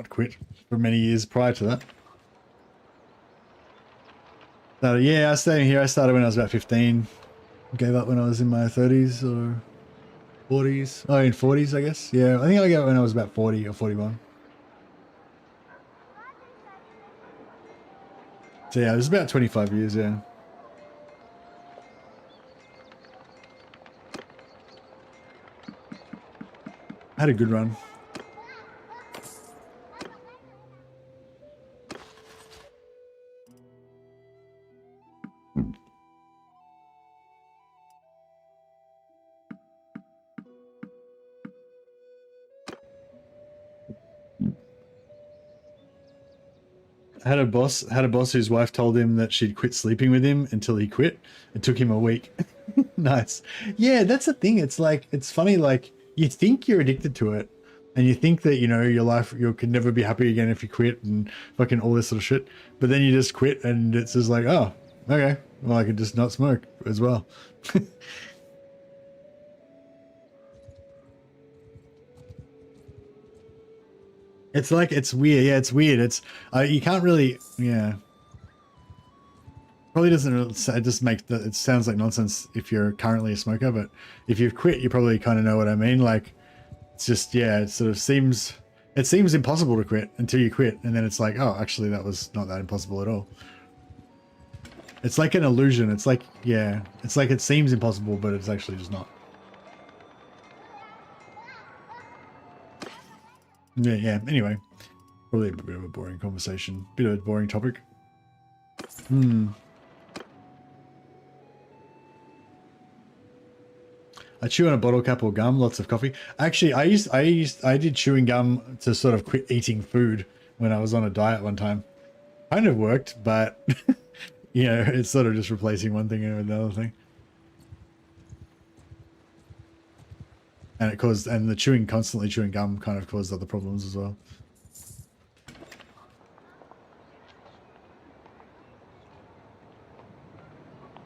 quit for many years prior to that. So yeah, I started when I was about 15. Gave up when I was in my 30s or 40s. Oh, in 40s, I guess. Yeah, I think I gave up when I was about 40 or 41. So yeah, it was about 25 years, yeah. I had a good run. I had a boss whose wife told him that she'd quit sleeping with him until he quit. It took him a week. Nice. Yeah, that's the thing. It's like, it's funny, like, you think you're addicted to it, and you think that, you know, your life, you could never be happy again if you quit and fucking all this sort of shit. But then you just quit, and it's just like, oh, okay, well, I could just not smoke as well. It's like, it's weird. Yeah, it's weird. It's, you can't really, yeah. Probably doesn't, it just makes, it sounds like nonsense if you're currently a smoker, but if you've quit, you probably kind of know what I mean. Like, it's just, yeah, it sort of seems, it seems impossible to quit until you quit. And then it's like, oh, actually that was not that impossible at all. It's like an illusion. It's like, yeah, it's like it seems impossible, but it's actually just not. Yeah, anyway, probably a bit of a boring conversation, bit of a boring topic. I chew on a bottle cap or gum, lots of coffee. Actually, I did chewing gum to sort of quit eating food when I was on a diet one time. Kind of worked, but you know, it's sort of just replacing one thing with another thing. And it caused, and the constantly chewing gum kind of caused other problems as well.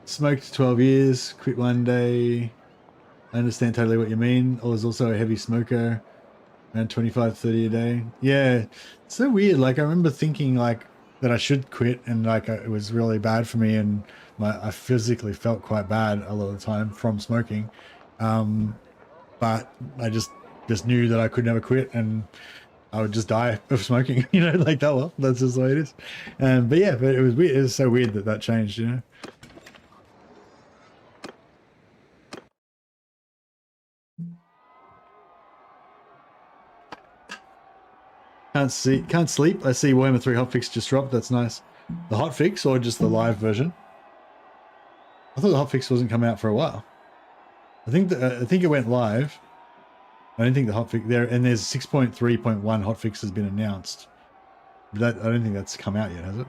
Smoked 12 years, quit one day. I understand totally what you mean. I was also a heavy smoker, around 25, 30 a day. Yeah, it's so weird. Like, I remember thinking like that I should quit, and like it was really bad for me, and I physically felt quite bad a lot of the time from smoking. But I just knew that I could never quit, and I would just die of smoking, you know, like that. Well, that's just the way it is. But yeah, but it was weird. It was so weird that changed, you know. Can't sleep. I see Warhammer 3 hotfix just dropped. That's nice. The hotfix or just the live version? I thought the hotfix wasn't coming out for a while. I think it went live. I don't think the hotfix there, and there's 6.3.1 hotfix has been announced. But that, I don't think that's come out yet, has it?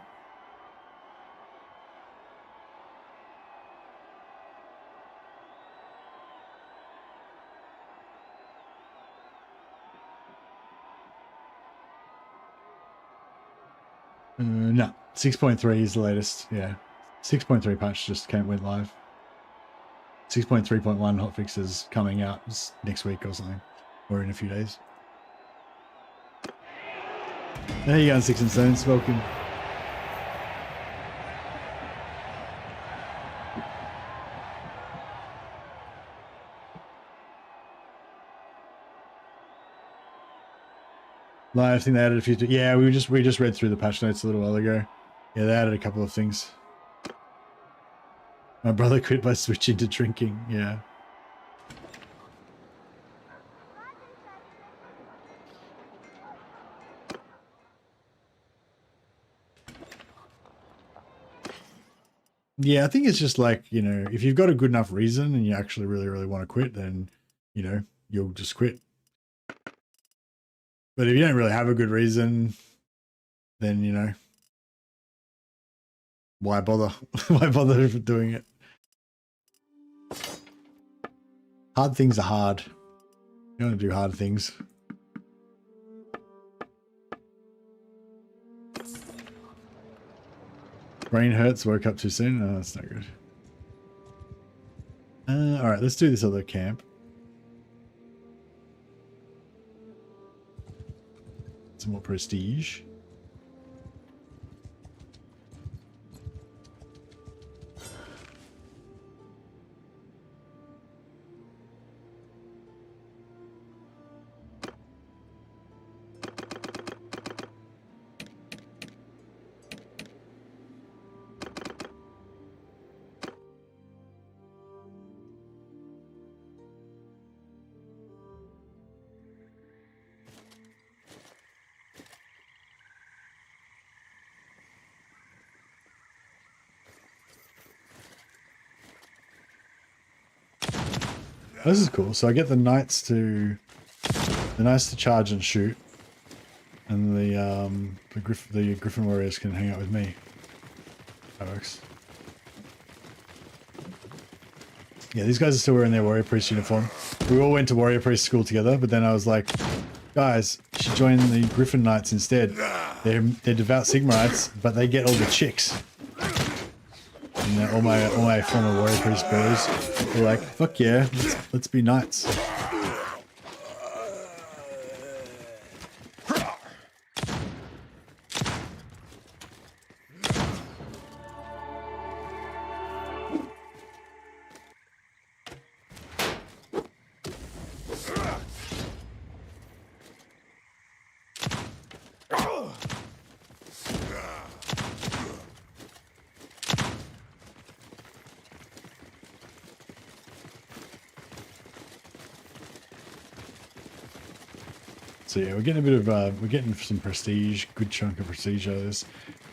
No, 6.3 is the latest. Yeah, 6.3 patch just went live. 6.3.1 hotfix is coming out next week or something, or in a few days. There you go, Six and Stones. Welcome. Live, I think they added a few. Yeah, we just read through the patch notes a little while ago. Yeah, they added a couple of things. My brother quit by switching to drinking. Yeah. Yeah, I think it's just like, you know, if you've got a good enough reason and you actually really, really want to quit, then, you know, you'll just quit. But if you don't really have a good reason, then, you know, why bother? Why bother doing it? Hard things are hard. You want to do hard things. Brain hurts, woke up too soon. Oh, that's not good. All right, let's do this other camp. Some more prestige. This is cool. So I get the knights to charge and shoot, and the Griffin warriors can hang out with me. That works. Yeah, these guys are still wearing their warrior priest uniform. We all went to warrior priest school together, but then I was like, guys, you should join the Griffin Knights instead. They're devout Sigmarites, but they get all the chicks. And all my former warrior priest bros were like, fuck yeah, let's be knights. So yeah, we're getting a bit of we're getting some prestige, good chunk of prestige out of this,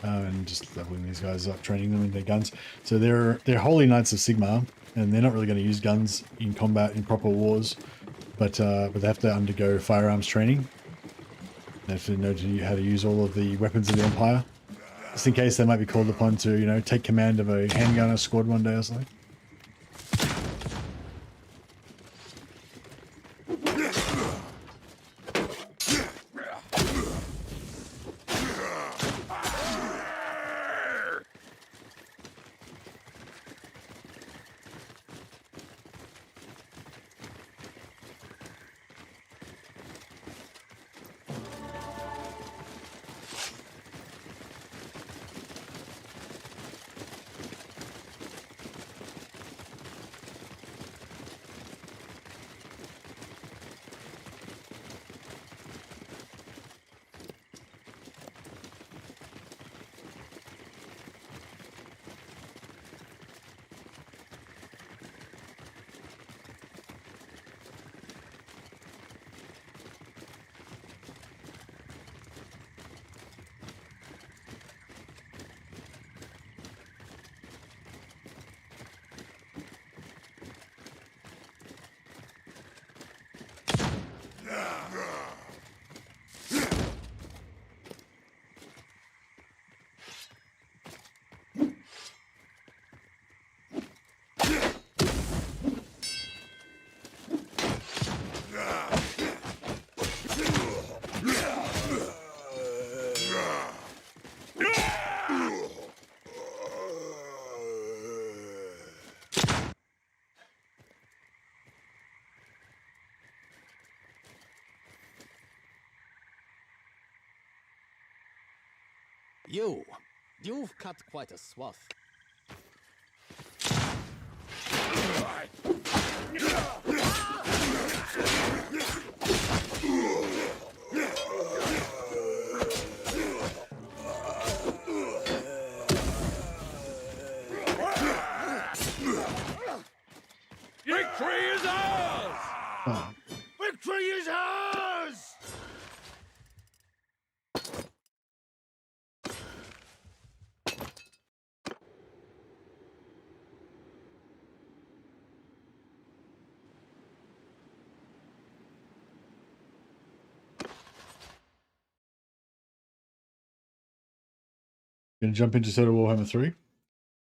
and just leveling these guys up, training them with their guns. So they're holy knights of Sigmar, and they're not really going to use guns in combat in proper wars, but they have to undergo firearms training. They have to know how to use all of the weapons of the Empire, just in case they might be called upon to, you know, take command of a handgunner squad one day or something. You've cut quite a swath. Victory is ours! Oh, Victory is ours! gonna jump into Total Warhammer 3.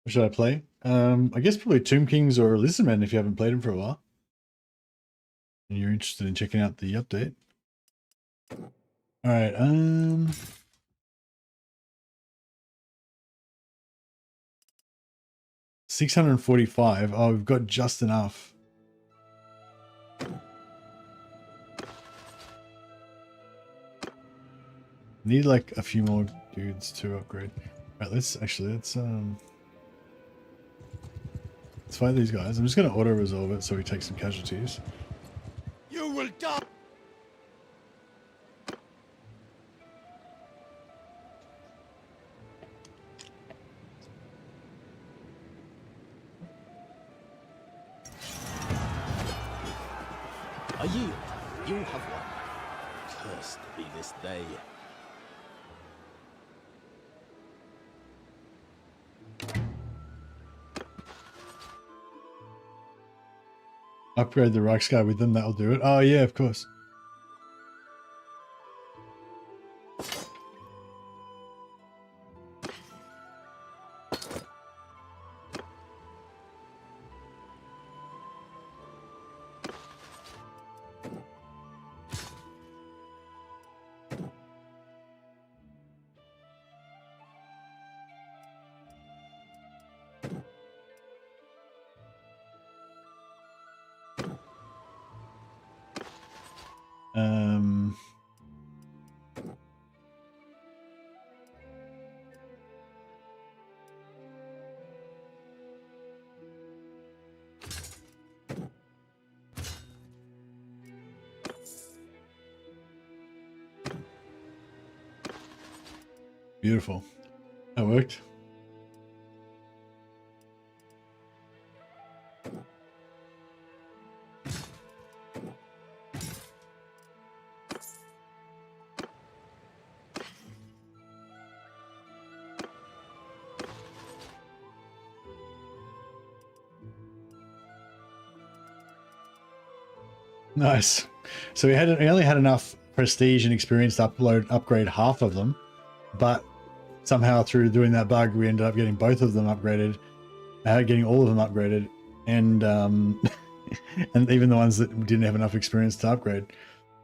What should I play? I guess probably Tomb Kings or Lizardmen if you haven't played them for a while. And you're interested in checking out the update. Alright, 645. Oh, we've got just enough. Need like a few more dudes to upgrade. Alright, let's fight these guys. I'm just gonna auto resolve it so we take some casualties. You will die! A yield. You have won. Cursed be this day. Upgrade the Reichsguard with them, that'll do it. Oh yeah, of course. Beautiful. That worked. Nice. So we only had enough prestige and experience to upgrade half of them, but somehow through doing that bug, we ended up getting both of them upgraded, getting all of them upgraded, and and even the ones that didn't have enough experience to upgrade.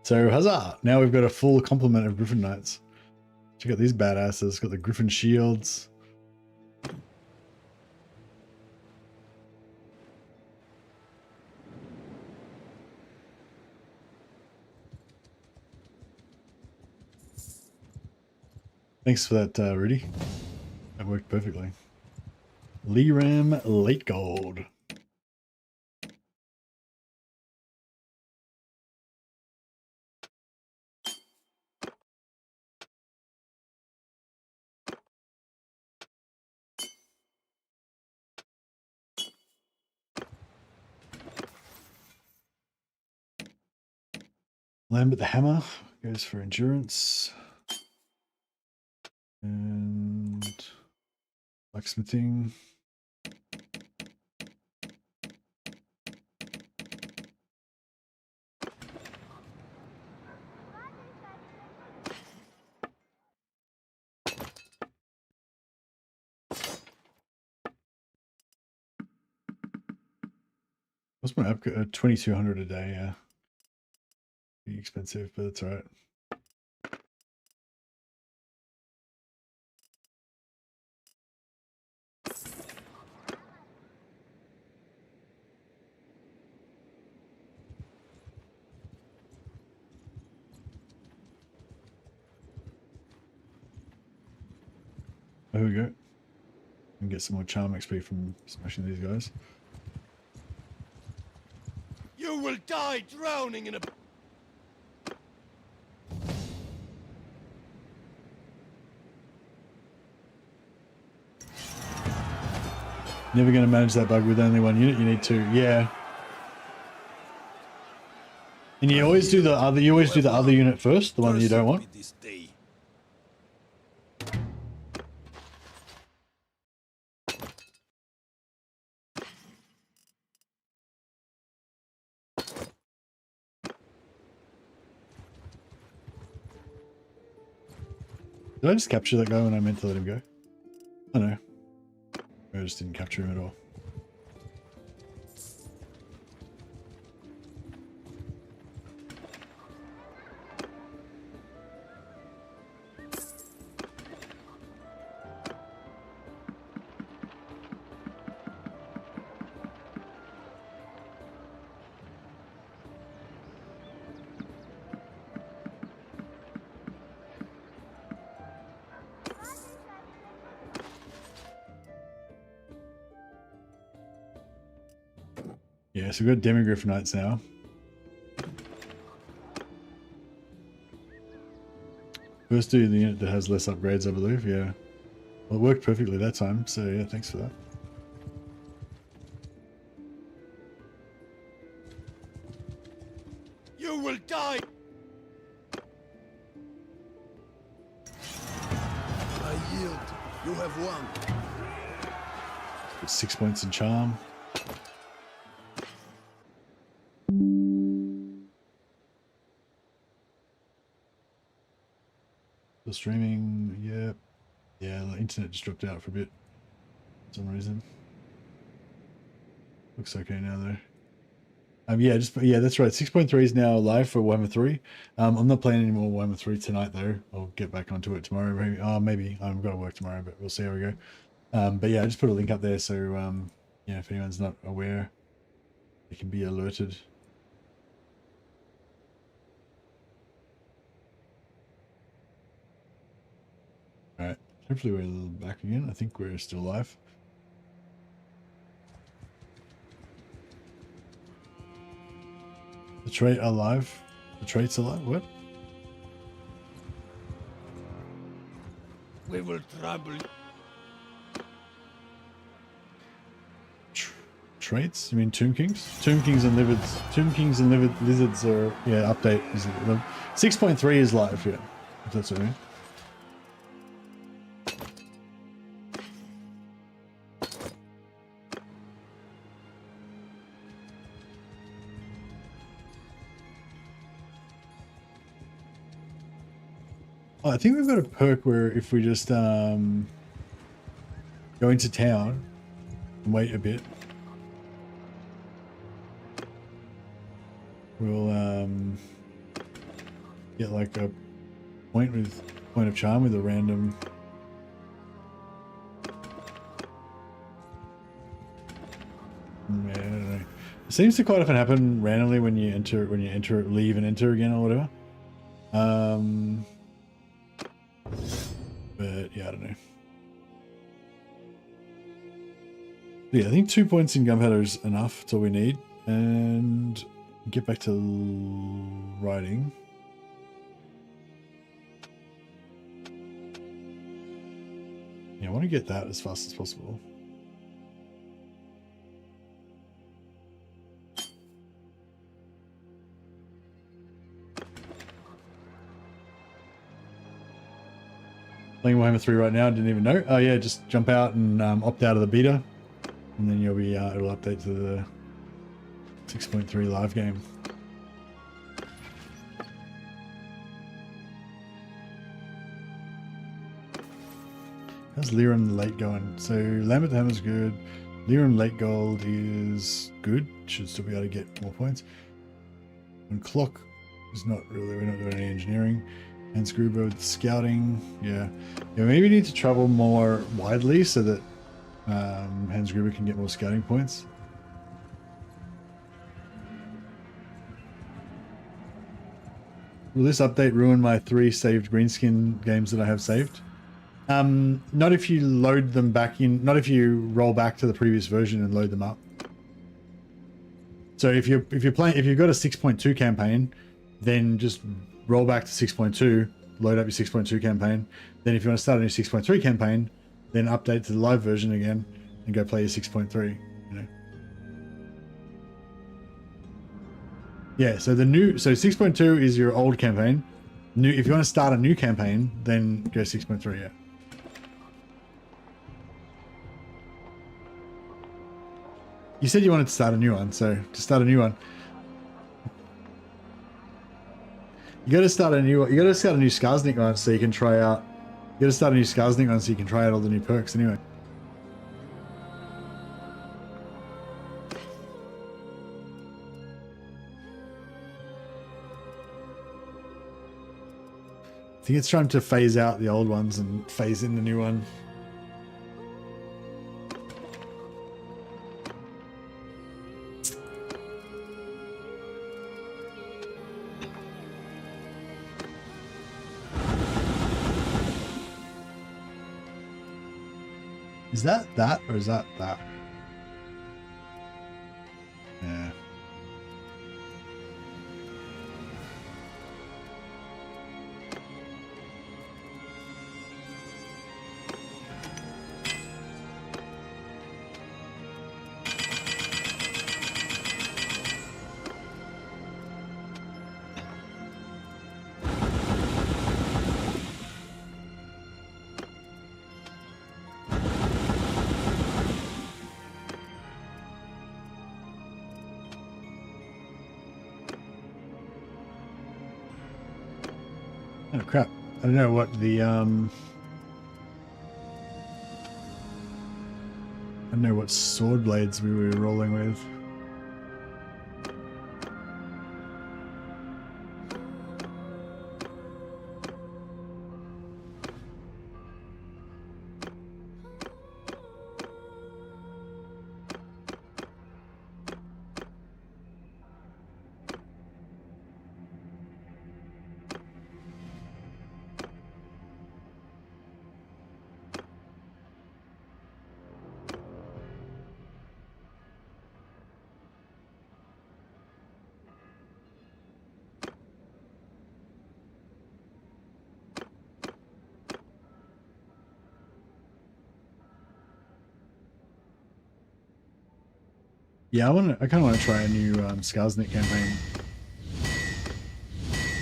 So huzzah! Now we've got a full complement of Griffin Knights. Check out these badasses. Got the Griffin shields. Thanks for that, Rudy. That worked perfectly. Liram Late Gold. Lambert the Hammer goes for endurance. And blacksmithing. What's my upgrade? 2,200 a day, yeah. Pretty expensive, but that's all right. Oh, here we go. And get some more charm XP from smashing these guys. You will die drowning in a... Never going to manage that bug with only one unit. You need two. Yeah. And you always do the other. You always do the other unit first, the one that you don't want. This day. Did I just capture that guy when I meant to let him go? Oh no. I just didn't capture him at all. Yeah, so we've got Demigriff Knights now. First do the unit that has less upgrades, I believe, yeah. Well, it worked perfectly that time, so yeah, thanks for that. You will die. I yield. You have won. Got 6 points in charm. Still streaming, yep. Yeah, the internet just dropped out for a bit for some reason. Looks okay now though. Yeah, that's right. 6.3 is now live for Warhammer 3. I'm not playing any more Warhammer 3 tonight though. I'll get back onto it tomorrow. Maybe. Maybe I'm gonna work tomorrow, but we'll see how we go. But yeah, I just put a link up there so yeah, if anyone's not aware, they can be alerted. All right. Hopefully we're back again. I think we're still live. The trait alive. The trait's alive. What? We will trouble. Traits? You mean Tomb Kings? Tomb Kings and Lizards. Tomb Kings and Lizards are, yeah, update is 6.3 is live, yeah. If that's what I mean. Oh, I think we've got a perk where if we just go into town and wait a bit, we'll get like a point of charm with a random. Yeah, I don't know. It seems to quite often happen randomly when you leave and enter again or whatever. But yeah, I don't know. Yeah, I think 2 points in gunpowder is enough. That's all we need. And get back to riding. Yeah, I want to get that as fast as possible. Playing Warhammer 3 right now, didn't even know. Oh yeah, just jump out and opt out of the beta, and then you'll be it'll update to the 6.3 live game. How's Liram late going? So Lambert the Hammer's good. Liram late gold is good. Should still be able to get more points. And Clock is not really. We're not doing any engineering. And Screwbo with scouting, yeah. Maybe we need to travel more widely so that Hans Gruber can get more scouting points. Will this update ruin my 3 saved greenskin games that I have saved? Not if you load them back in. Not if you roll back to the previous version and load them up. So if you've got a 6.2 campaign, then just roll back to 6.2, load up your 6.2 campaign. Then if you want to start a new 6.3 campaign, then update to the live version again and go play your 6.3. You know. Yeah. So 6.2 is your old campaign. If you want to start a new campaign, then go 6.3. Yeah. You said you wanted to start a new one, so to start a new one, you got to start a new Skarsnik one so you can try out. You got to start a new Skarsnik one so you can try out all the new perks. Anyway. I think it's trying to phase out the old ones and phase in the new one. Is that or is that? Yeah. Oh crap. I don't know what the I don't know what sword blades we were rolling with. Yeah, I kind of want to try a new Skarsnik campaign.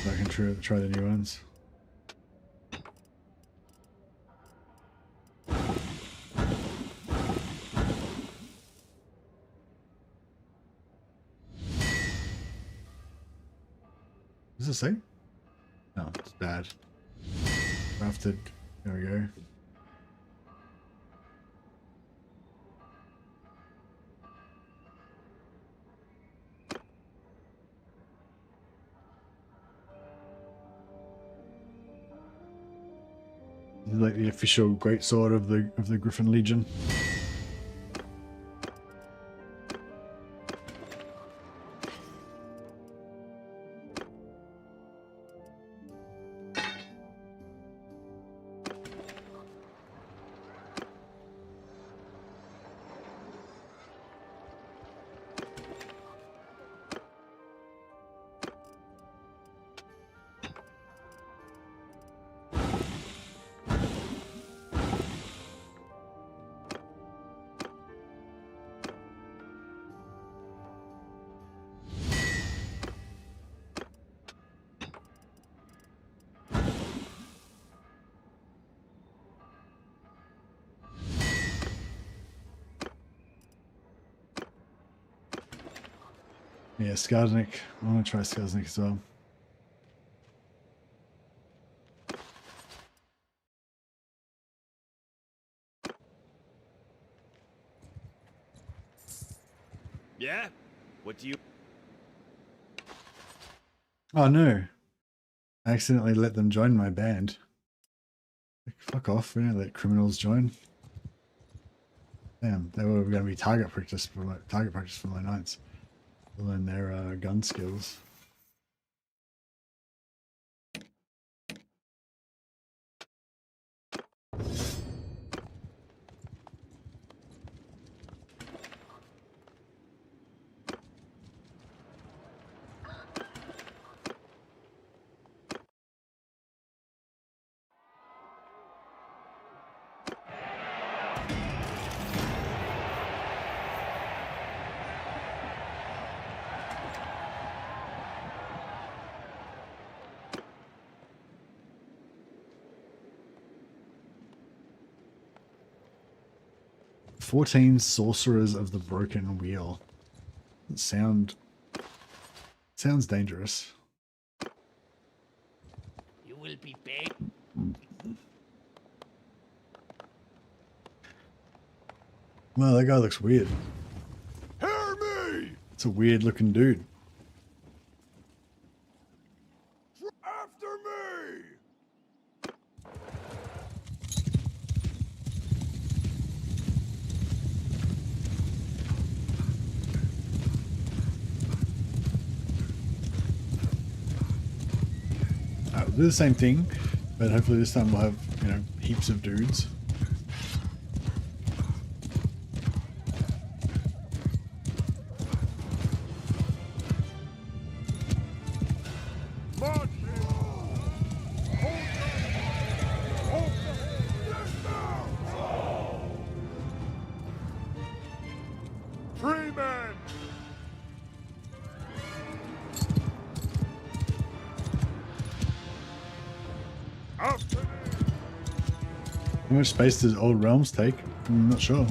So I can try the new ones. Does it say? No, it's bad. Crafted. There we go. This is like the official greatsword of the Griffin Legion. Yeah, Skarsnik. I want to try Skarsnik as well. Yeah? What do you... Oh no. I accidentally let them join my band. Like, fuck off, we don't let criminals join. Damn, they were going to be target practice for my knights. To learn their gun skills. 14 sorcerers of the broken wheel. Sounds dangerous. You will be paid. Well, that guy looks weird. Hear me! It's a weird looking dude. After me! We'll do the same thing, but hopefully this time we'll have, you know, heaps of dudes. March! Hold Three men! After me! How much space does Old Realms take? I'm not sure.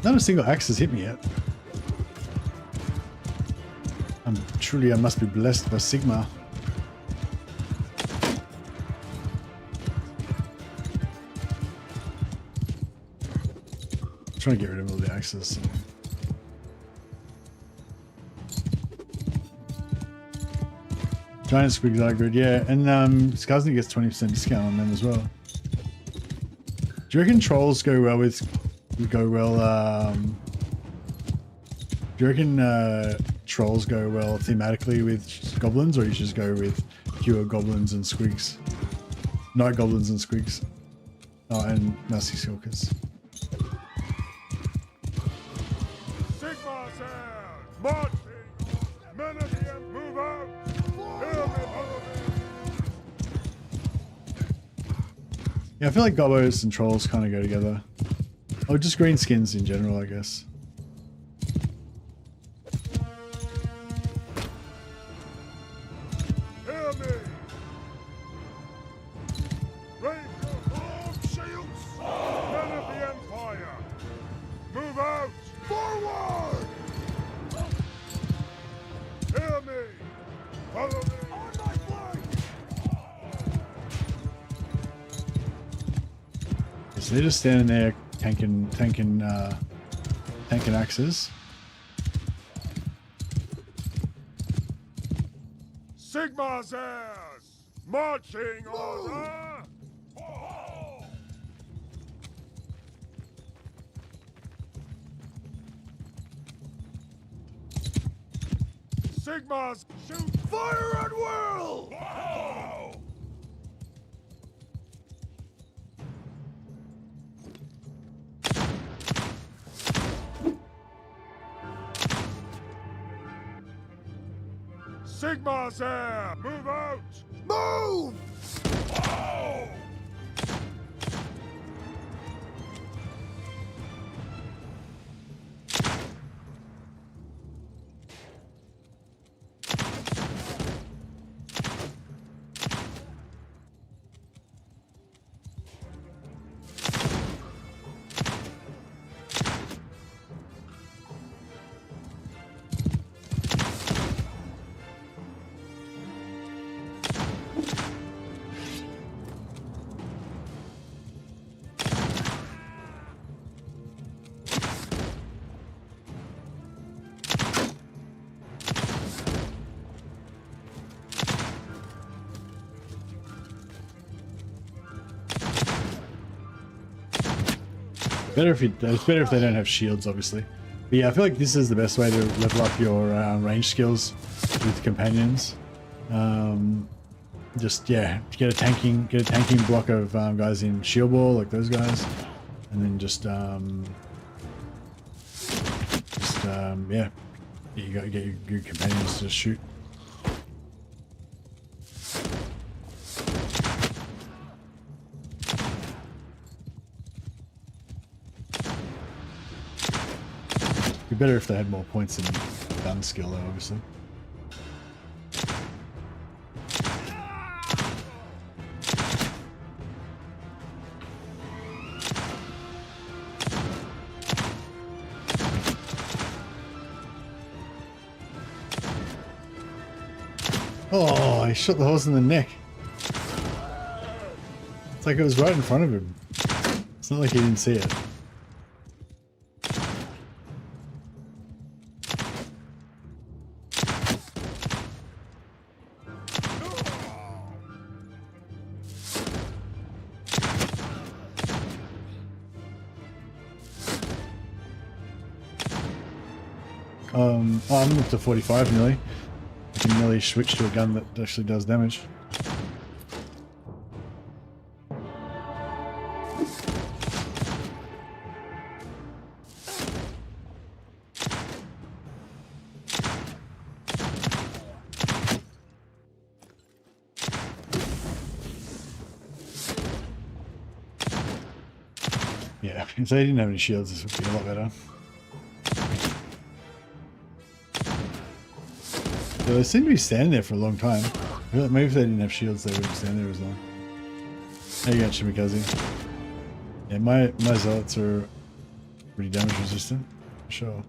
Not a single axe has hit me yet. I must be blessed by Sigma. I'm trying to get rid of all the axes. Giant squigs are good, yeah, and Skarsnik gets 20% discount on them as well. Do you reckon trolls go well with? Do you reckon trolls go well thematically with goblins, or you just go with pure goblins and squigs? Night goblins and squigs. Oh, and nasty skulkers. Sigma's here! Marching! Men of the end, move out! Hear me, follow me! Yeah, I feel like gobbos and trolls kind of go together. Or just green skins in general, I guess. Hear me! Raise your arm shields! Men of the Empire! Move out! Forward! Hear me! Follow me! On my flank! So they're just standing there tanking axes. Sigma's heirs! Marching order! Sigma's shoot fire at will! Sigma's heir! Move out! Move! Oh! It's better if they don't have shields, obviously. But yeah, I feel like this is the best way to level up your range skills with companions. Just yeah, get a tanking block of guys in shield wall like those guys, and then just yeah, you got to get your good companions to shoot. better if they had more points in gun skill, though, obviously. Oh, I shot the horse in the neck. It's like it was right in front of him. It's not like he didn't see it. I'm up to 45 nearly. I can nearly switch to a gun that actually does damage. Yeah, if they didn't have any shields, this would be a lot better. Yeah, they seem to be standing there for a long time. I feel like maybe if they didn't have shields, they wouldn't stand there as long. How you going, Shimikaze? Yeah, my zealots are pretty damage resistant, for sure.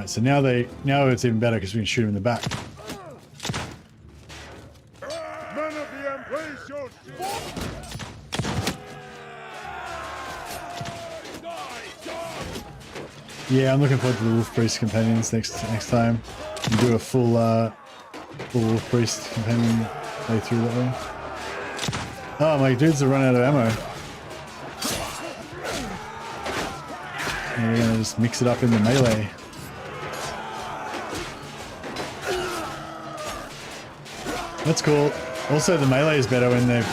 So now it's even better because we can shoot him in the back. Men of the embrace your Yeah, I'm looking forward to the Wolf Priest companions next time. You do a full Wolf Priest companion playthrough that way. Oh, my dudes have run out of ammo. And we're gonna just mix it up in the melee. That's cool. Also, the melee is better when they're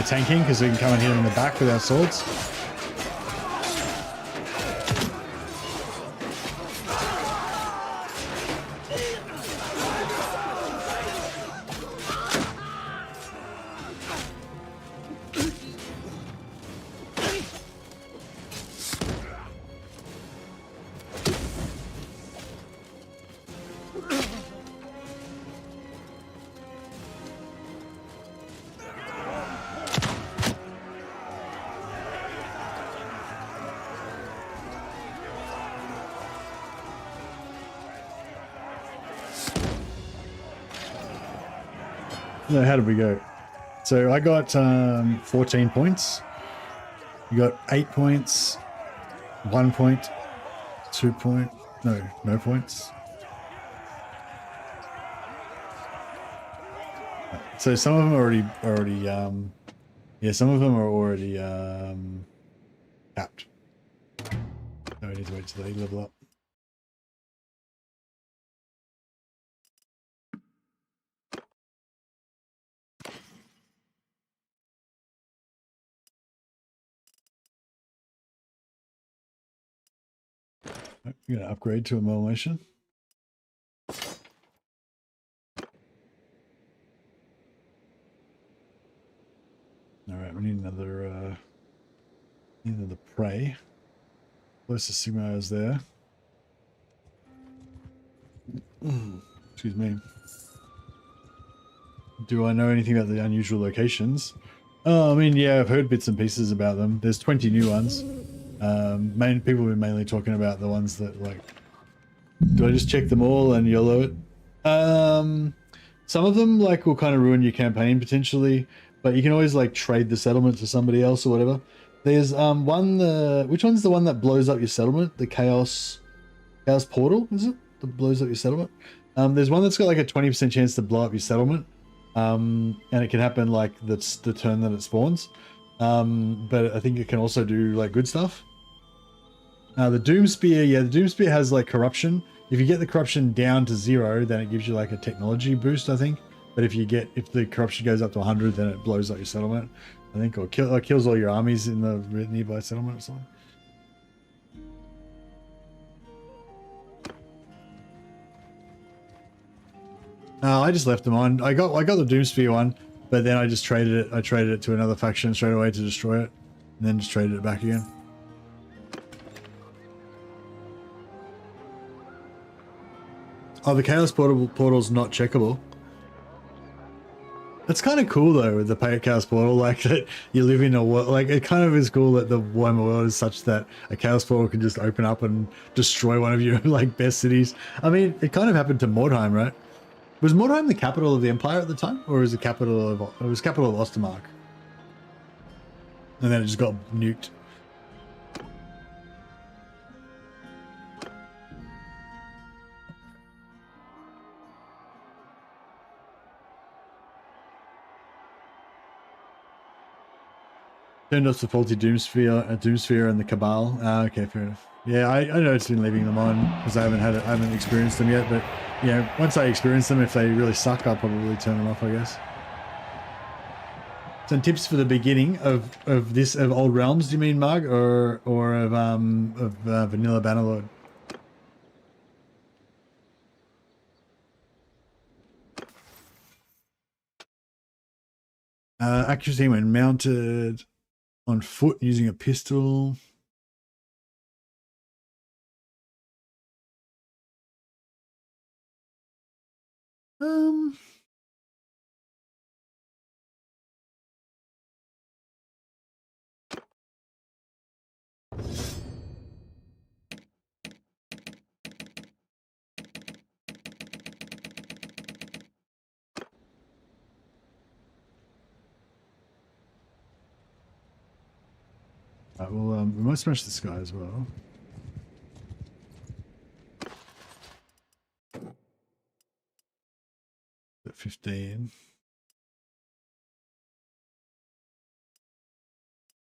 tanking because we can come and hit them in the back with our swords. No, how did we go? So I got 14 points. You got 8 points, 1 point, 2 point, no points. So some of them are already yeah, some of them are already capped. No, we need to wait till they level up. We're going to upgrade to a melmation. All right, we need another prey. Closest Sigma is there. Excuse me. Do I know anything about the unusual locations? Oh, I mean, yeah, I've heard bits and pieces about them. There's 20 new ones. People have been mainly talking about the ones that, like, do I just check them all and YOLO it? Some of them, like, will kind of ruin your campaign potentially, but you can always, like, trade the settlement to somebody else or whatever. There's which one's the one that blows up your settlement? The Chaos Portal, is it? That blows up your settlement? There's one that's got like a 20% chance to blow up your settlement. And it can happen like that's the turn that it spawns. But I think it can also do like good stuff. The Doom Spear, yeah, the Doom Spear has like corruption. If you get the corruption down to 0, then it gives you like a technology boost, I think. But if the corruption goes up to 100, then it blows up your settlement, I think, or kills all your armies in the nearby settlement or something. No, I just left them on. I got the Doomsphere one, but then I just traded it. I traded it to another faction straight away to destroy it, and then just traded it back again. Oh, the Chaos portal's not checkable. That's kind of cool though, with the Chaos portal, like that you live in a world, like it kind of is cool that the Warhammer world is such that a Chaos portal can just open up and destroy one of your like best cities. I mean, it kind of happened to Mordheim, right? Was Mordheim the capital of the Empire at the time, or was it capital of Ostermark? And then it just got nuked. Turned off the faulty Doomsphere and the Cabal. Okay, fair enough. Yeah, I know it's been leaving them on because I haven't experienced them yet. But yeah, once I experience them, if they really suck, I'll probably turn them off, I guess. Some tips for the beginning of Old Realms, do you mean, Marg, or of Vanilla Bannerlord? Accuracy when mounted on foot using a pistol. Right, well, we might smash this guy as well. At 15.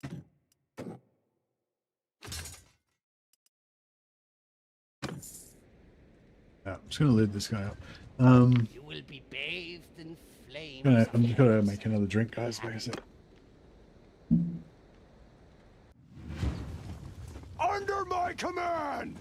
Yeah, I'm just gonna leave this guy up. You will be bathed in flames. I'm just gonna make another drink, guys. Like I said. Under my command!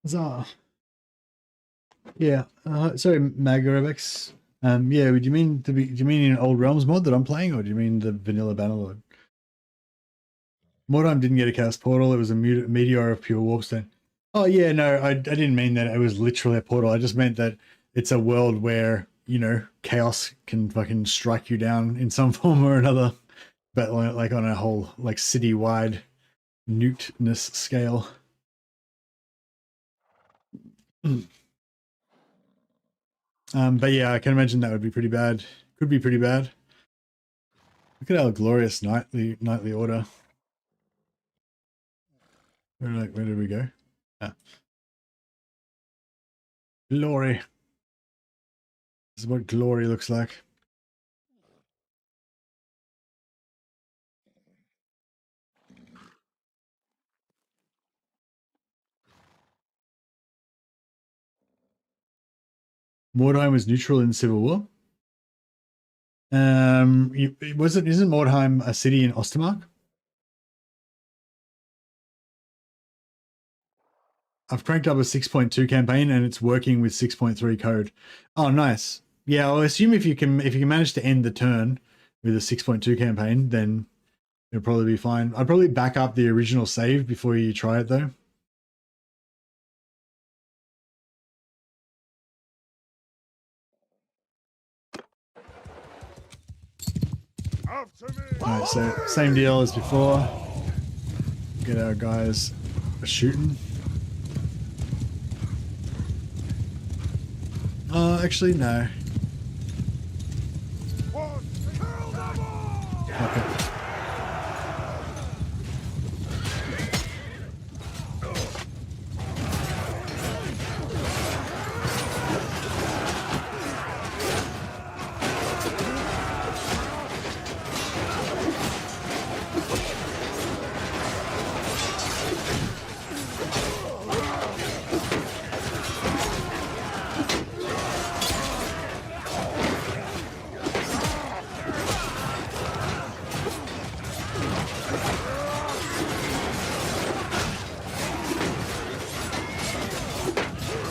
Huzzah. Yeah. Sorry, Magarebex. Yeah. Do you mean in Old Realms mod that I'm playing, or do you mean the Vanilla Bannerlord? Mordheim didn't get a cast portal. It was a meteor of pure warpstone. Oh yeah, no, I didn't mean that it was literally a portal. I just meant that it's a world where, you know, chaos can fucking strike you down in some form or another, but like on a whole like city-wide nukedness scale. But yeah, I can imagine that would be pretty bad. Could be pretty bad. Look at our glorious nightly order. Where did we go? Ah. Glory. This is what glory looks like. Mordheim was neutral in Civil War. Isn't Mordheim a city in Ostermark? I've cranked up a 6.2 campaign and it's working with 6.3 code. Oh, nice. Yeah, I'll assume if you can manage to end the turn with a 6.2 campaign, then It'll probably be fine. I'd probably back up the original save before you try it though. After me. Alright, so same deal as before. Get our guys shooting. Actually, no. What? Kill them all! Okay.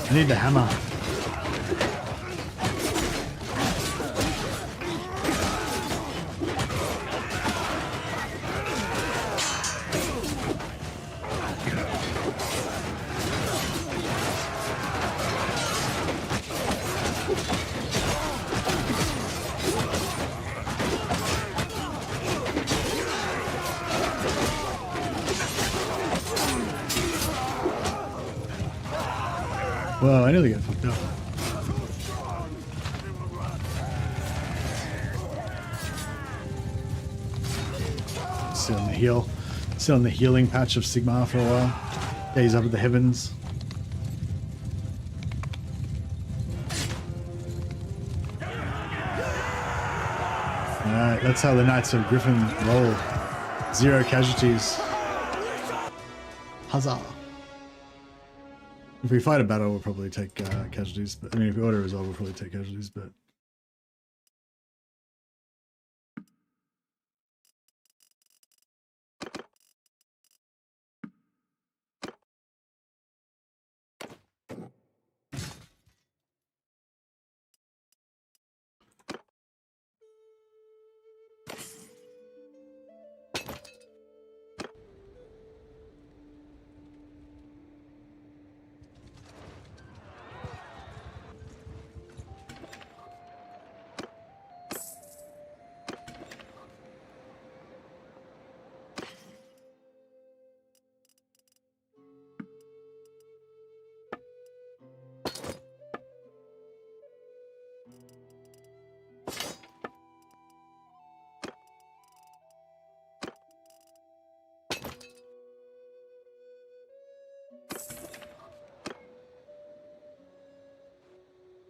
I need the hammer. Whoa, I nearly got fucked up. Sit on the heal. Sit on the healing patch of Sigmar for a while. Gaze up at the heavens. Alright, that's how the Knights of Griffin roll. 0 casualties. Huzzah. If we fight a battle, we'll probably take casualties. But I mean, if we order as well, we'll probably take casualties. But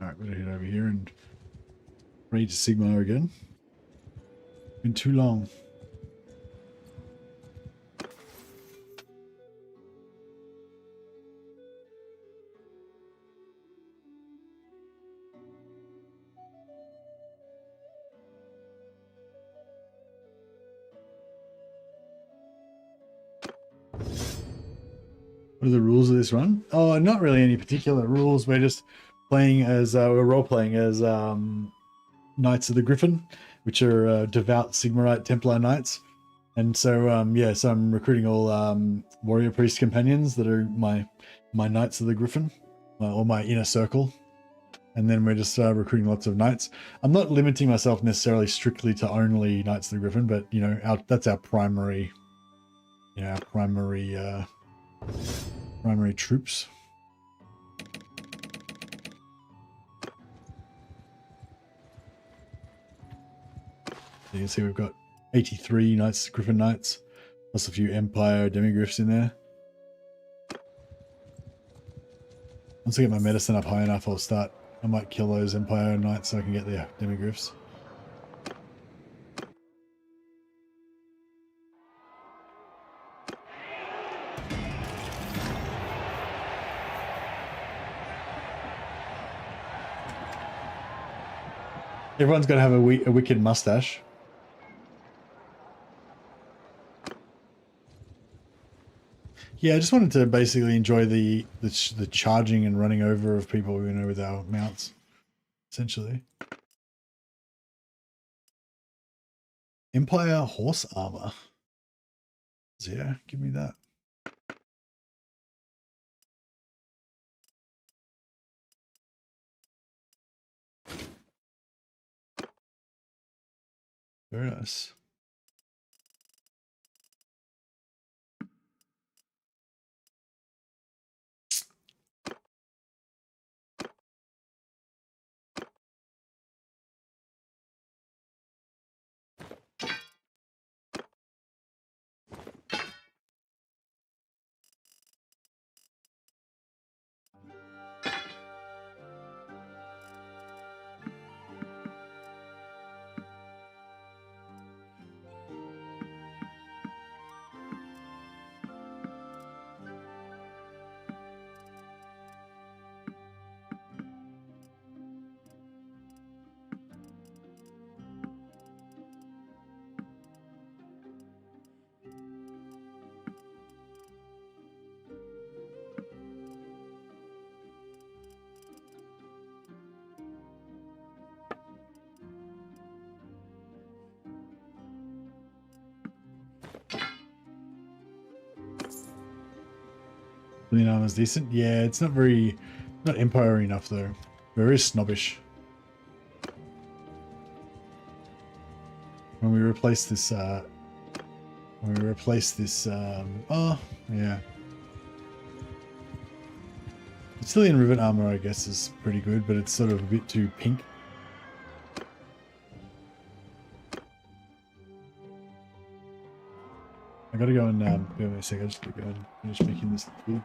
alright, we're gonna head over here and raid Sigmar again. Been too long. What are the rules of this run? Oh, not really any particular rules. We're just playing as we're role playing as Knights of the Griffin, which are devout Sigmarite Templar knights. And so yeah, so I'm recruiting all warrior priest companions that are my Knights of the Griffin, or my inner circle. And then we're just recruiting lots of knights. I'm not limiting myself necessarily strictly to only Knights of the Griffin, but you know, that's our primary, our primary troops. You can see we've got 83 Knights, Griffin Knights, plus a few Empire demigriffs in there. Once I get my medicine up high enough, I might kill those Empire Knights so I can get the demigriffs. Everyone's got to have a wicked mustache. Yeah, I just wanted to basically enjoy the charging and running over of people, you know, with our mounts, essentially. Empire horse armor. So yeah, give me that. Very nice. Clean armor's decent. Yeah, it's not very, not empire enough though. Very snobbish. When we replace this, oh yeah. Brazilian rivet armor, I guess, is pretty good, but it's sort of a bit too pink. I gotta go and wait a second. I just gotta go and finish making this food.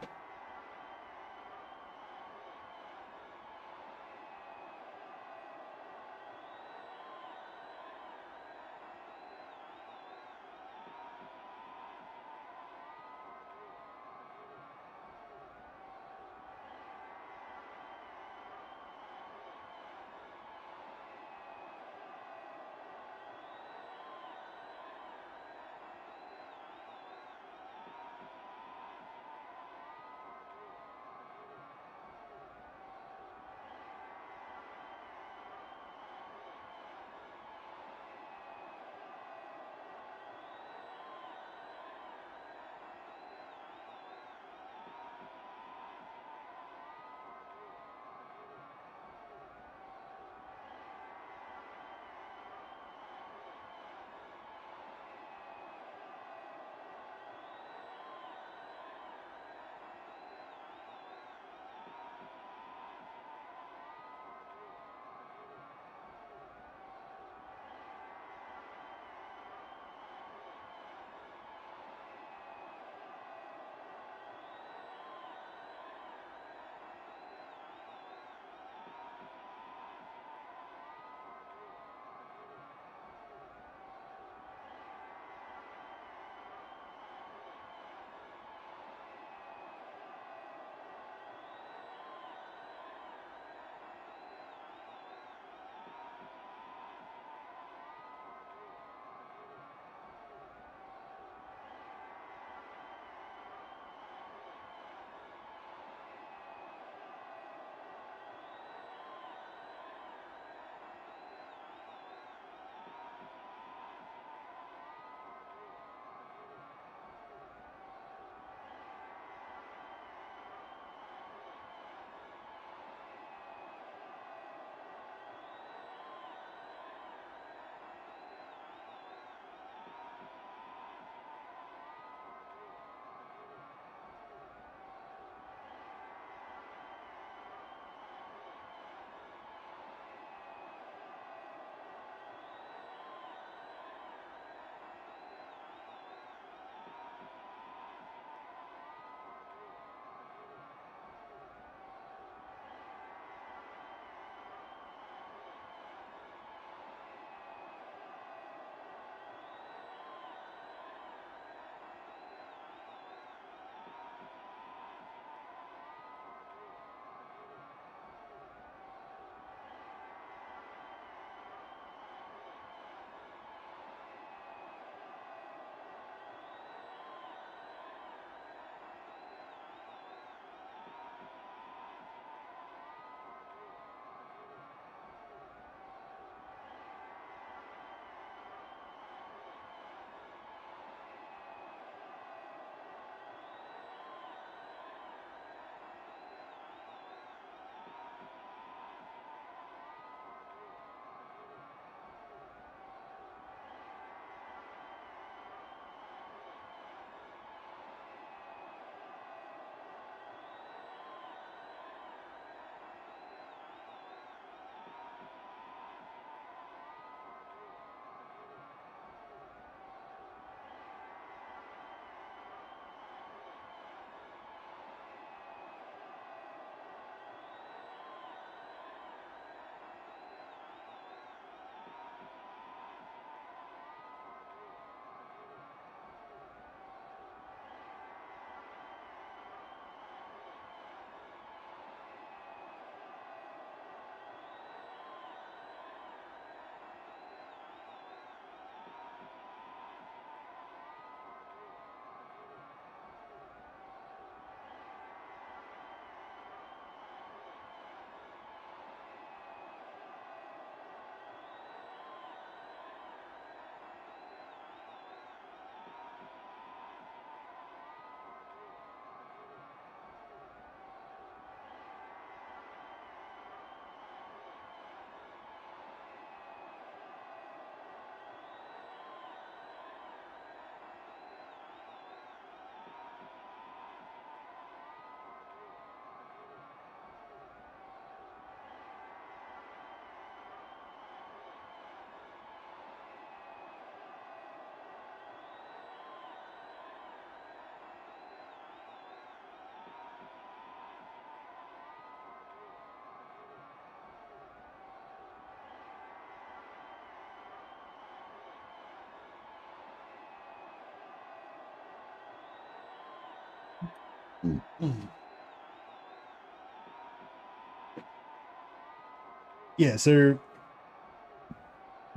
Yeah, so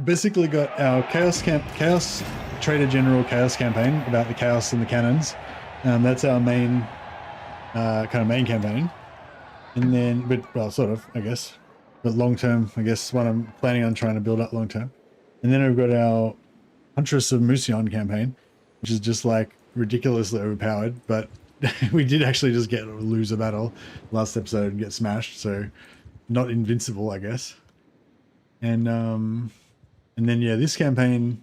basically got our Chaos Trader General Chaos campaign about the Chaos and the cannons. That's our main kind of main campaign. And then, but well, sort of, I guess. But long term, I guess what I'm planning on trying to build up long term. And then we've got our Huntress of Musion campaign, which is just like ridiculously overpowered, but we did actually just lose a battle last episode and get smashed, so not invincible, I guess. And then yeah, this campaign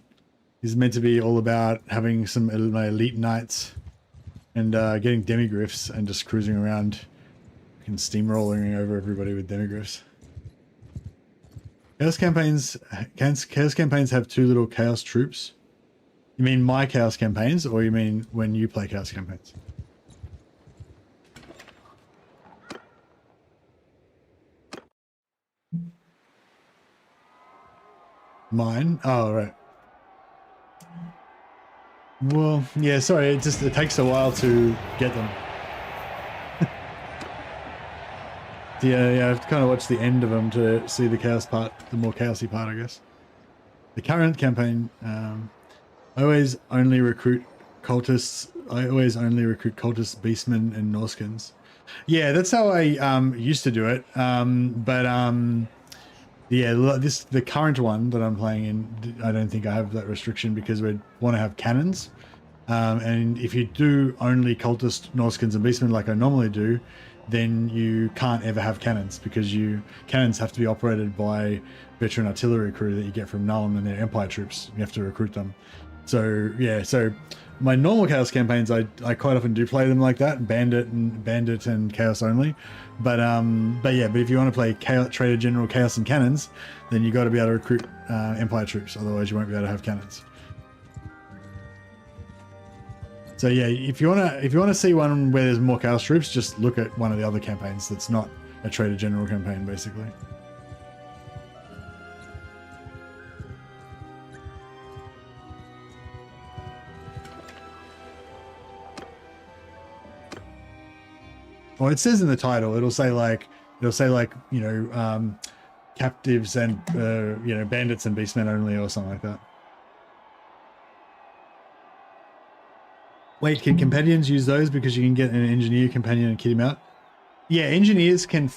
is meant to be all about having some my elite knights and getting demigriffs and just cruising around and steamrolling over everybody with demigriffs. Chaos campaigns have two little chaos troops. You mean my chaos campaigns, or you mean when you play chaos campaigns? Mine? Oh, right. Well, yeah, sorry, it takes a while to get them. Yeah, I have to kind of watch the end of them to see the chaos part, the more chaosy part, I guess. The current campaign, I always only recruit cultists, beastmen, and Norskins. Yeah, that's how I used to do it. Yeah, the current one that I'm playing in, I don't think I have that restriction because we want to have cannons. And if you do only cultist, Norskins, and beastmen like I normally do, then you can't ever have cannons because cannons have to be operated by veteran artillery crew that you get from Nuln and their Empire troops. You have to recruit them. So yeah, so my normal Chaos campaigns, I quite often do play them like that, Bandit and Chaos only. But if you want to play Trader General Chaos and Cannons, then you got to be able to recruit Empire troops. Otherwise, you won't be able to have cannons. So yeah, if you wanna see one where there's more Chaos troops, just look at one of the other campaigns that's not a Trader General campaign, basically. Well, it says in the title, it'll say like captives and bandits and beastmen only or something like that. Wait, can companions use those because you can get an engineer companion and kit him out? Yeah, engineers can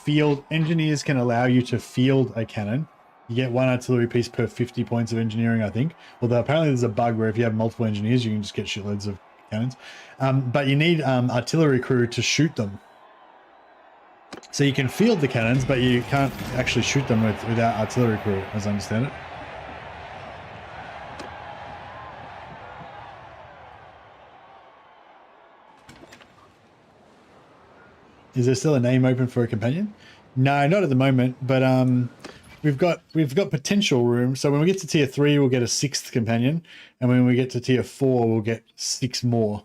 allow you to field a cannon. You get one artillery piece per 50 points of engineering, I think. Although apparently there's a bug where if you have multiple engineers, you can just get shitloads of cannons. But you need artillery crew to shoot them. So you can field the cannons, but you can't actually shoot them without artillery crew, as I understand it. Is there still a name open for a companion? No, not at the moment, but we've got potential room. So when we get to tier 3, we'll get a 6th companion, and when we get to tier 4, we'll get 6 more.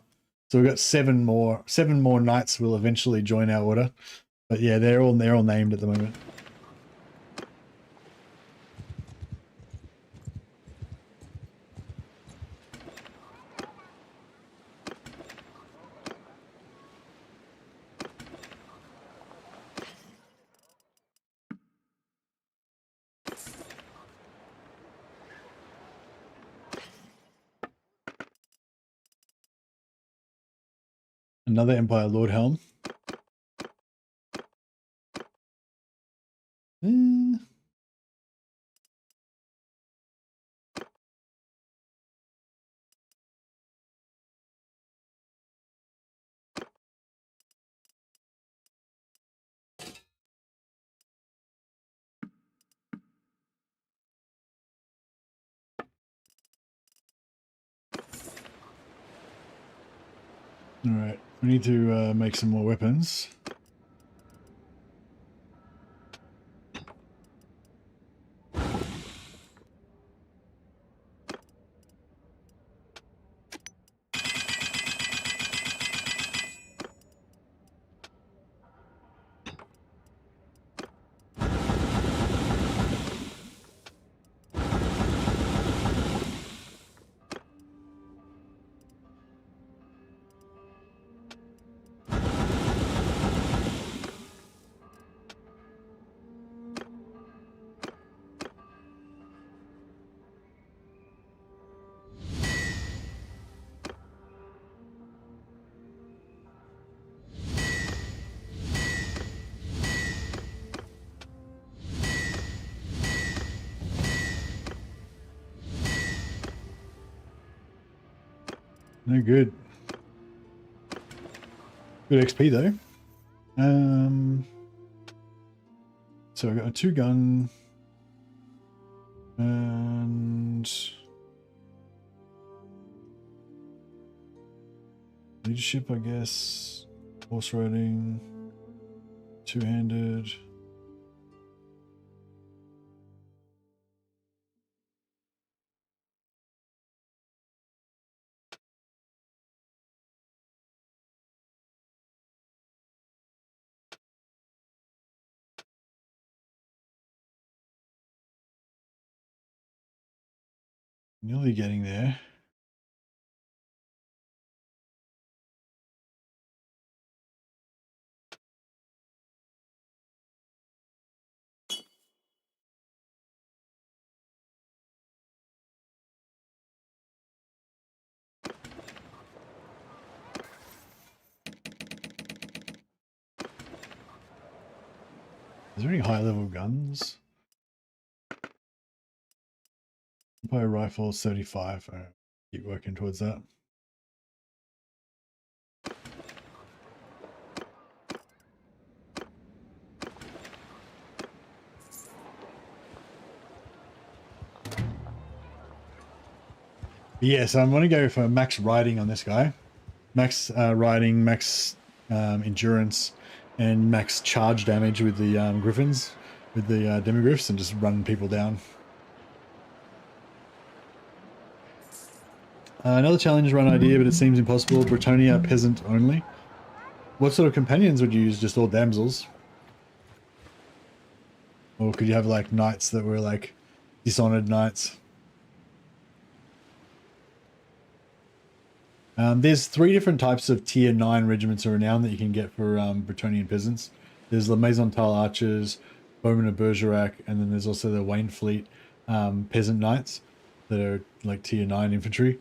So we've got 7 more. 7 more knights will eventually join our order. But yeah, they're all named at the moment. Another Empire Lord Helm. All right, we need to make some more weapons. No good. Good XP though. So I got a 2-gun and leadership, I guess. Horse riding, 2-handed. Nearly getting there. Is there any high level guns? Empire rifle 75. All right, keep working towards that. Yeah, so I'm going to go for max riding on this guy. Max riding, max endurance, and max charge damage with the griffins, with the demigriffs, and just run people down. Another challenge run idea, but it seems impossible. Bretonia peasant only. What sort of companions would you use? Just all damsels? Or could you have like knights that were like dishonored knights? There's 3 different types of tier 9 regiments of renown that you can get for Bretonian peasants. There's the Maisontal archers, Bowmen of Bergerac, and then there's also the Wainfleet peasant knights that are like tier 9 infantry.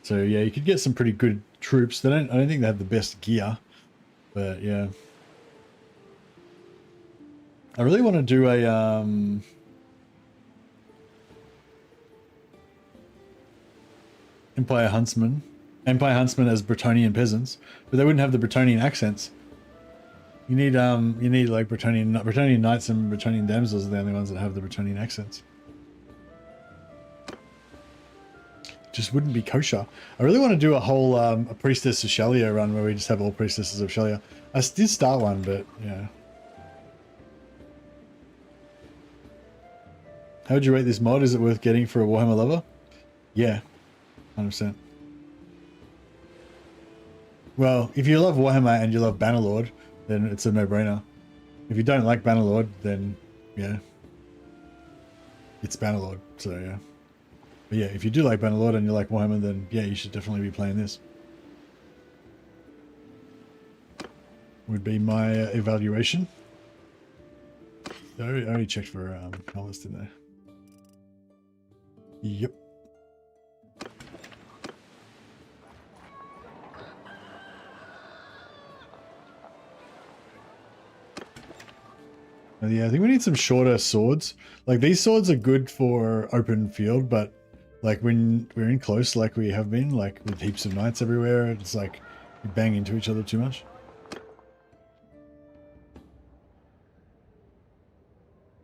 So yeah, you could get some pretty good troops. I don't think they have the best gear, but yeah. I really want to do a Empire Huntsman as Bretonian peasants, but they wouldn't have the Bretonian accents. You need like Bretonian knights and Bretonian damsels are the only ones that have the Bretonian accents. Just wouldn't be kosher. I really want to do a whole a Priestess of Shelia run where we just have all Priestesses of Shelia. I did start one, but yeah. How would you rate this mod? Is it worth getting for a Warhammer lover? Yeah, 100%. Well, if you love Warhammer and you love Bannerlord, then it's a no-brainer. If you don't like Bannerlord, then yeah, it's Bannerlord. So yeah. But yeah, if you do like Bannerlord and you like Warhammer, then yeah, you should definitely be playing this. Would be my evaluation. I already checked for colors, didn't I? Yep. Yeah, I think we need some shorter swords. Like these swords are good for open field, but like when we're in close, like we have been, like with heaps of knights everywhere, it's like we bang into each other too much.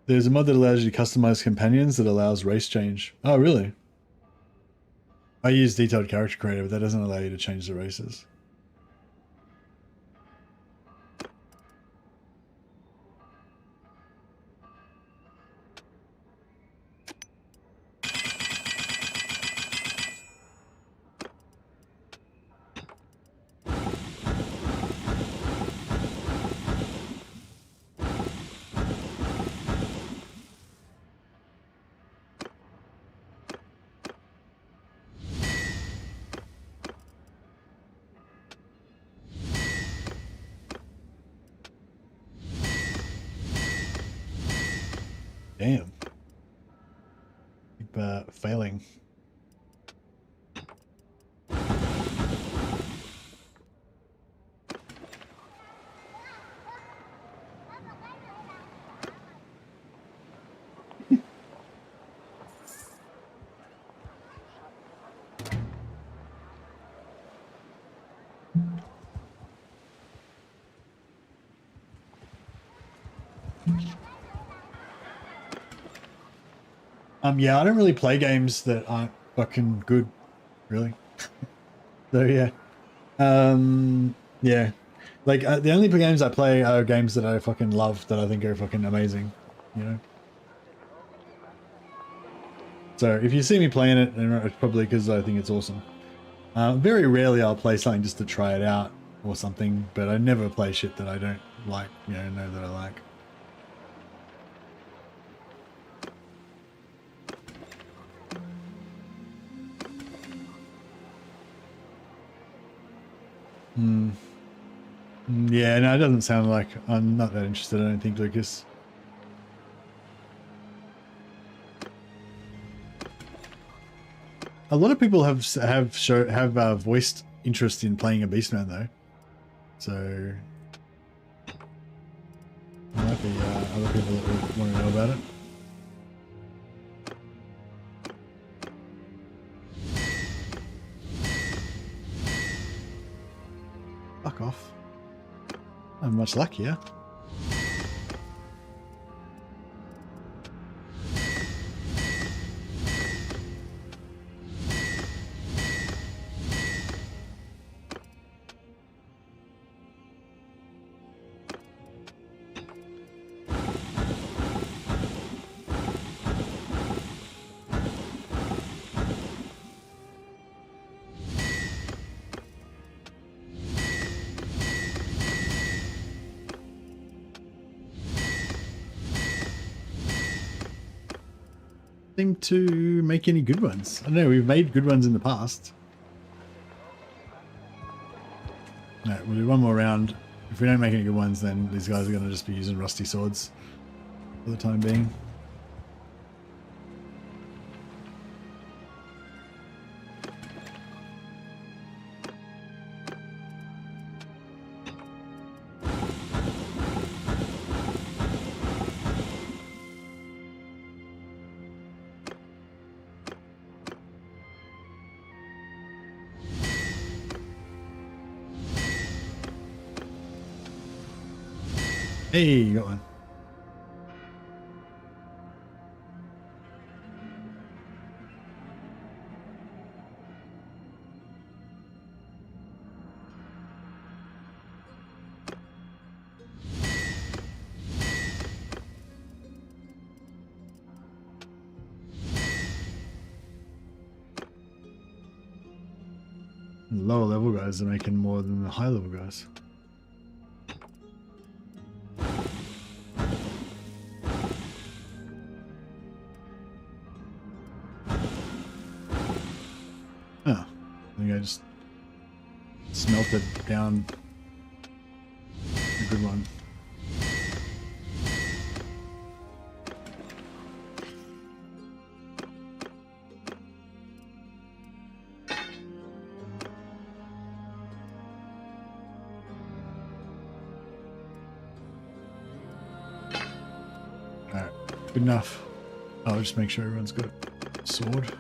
There's a mod that allows you to customize companions that allows race change. Oh, really? I use detailed character creator, but that doesn't allow you to change the races. Damn. Keep failing. Yeah, I don't really play games that aren't fucking good, really. So yeah. Yeah. Like the only games I play are games that I fucking love, that I think are fucking amazing, you know? So if you see me playing it, then it's probably because I think it's awesome. Very rarely I'll play something just to try it out or something, but I never play shit that I don't like, you know that I like. Yeah, no, it doesn't sound like I'm not that interested, I don't think, Lucas. A lot of people have voiced interest in playing a Beastman though, so there might be other people that would want to know about it. Fuck off! I'm much luckier. Seem to make any good ones. I don't know, we've made good ones in the past. No, we'll do one more round. If we don't make any good ones, then these guys are going to just be using rusty swords for the time being. Hey, you got one. The lower level guys are making more than the high level guys. Oh, I think I just smelted down a good one. Alright, good enough. I'll just make sure everyone's got a sword.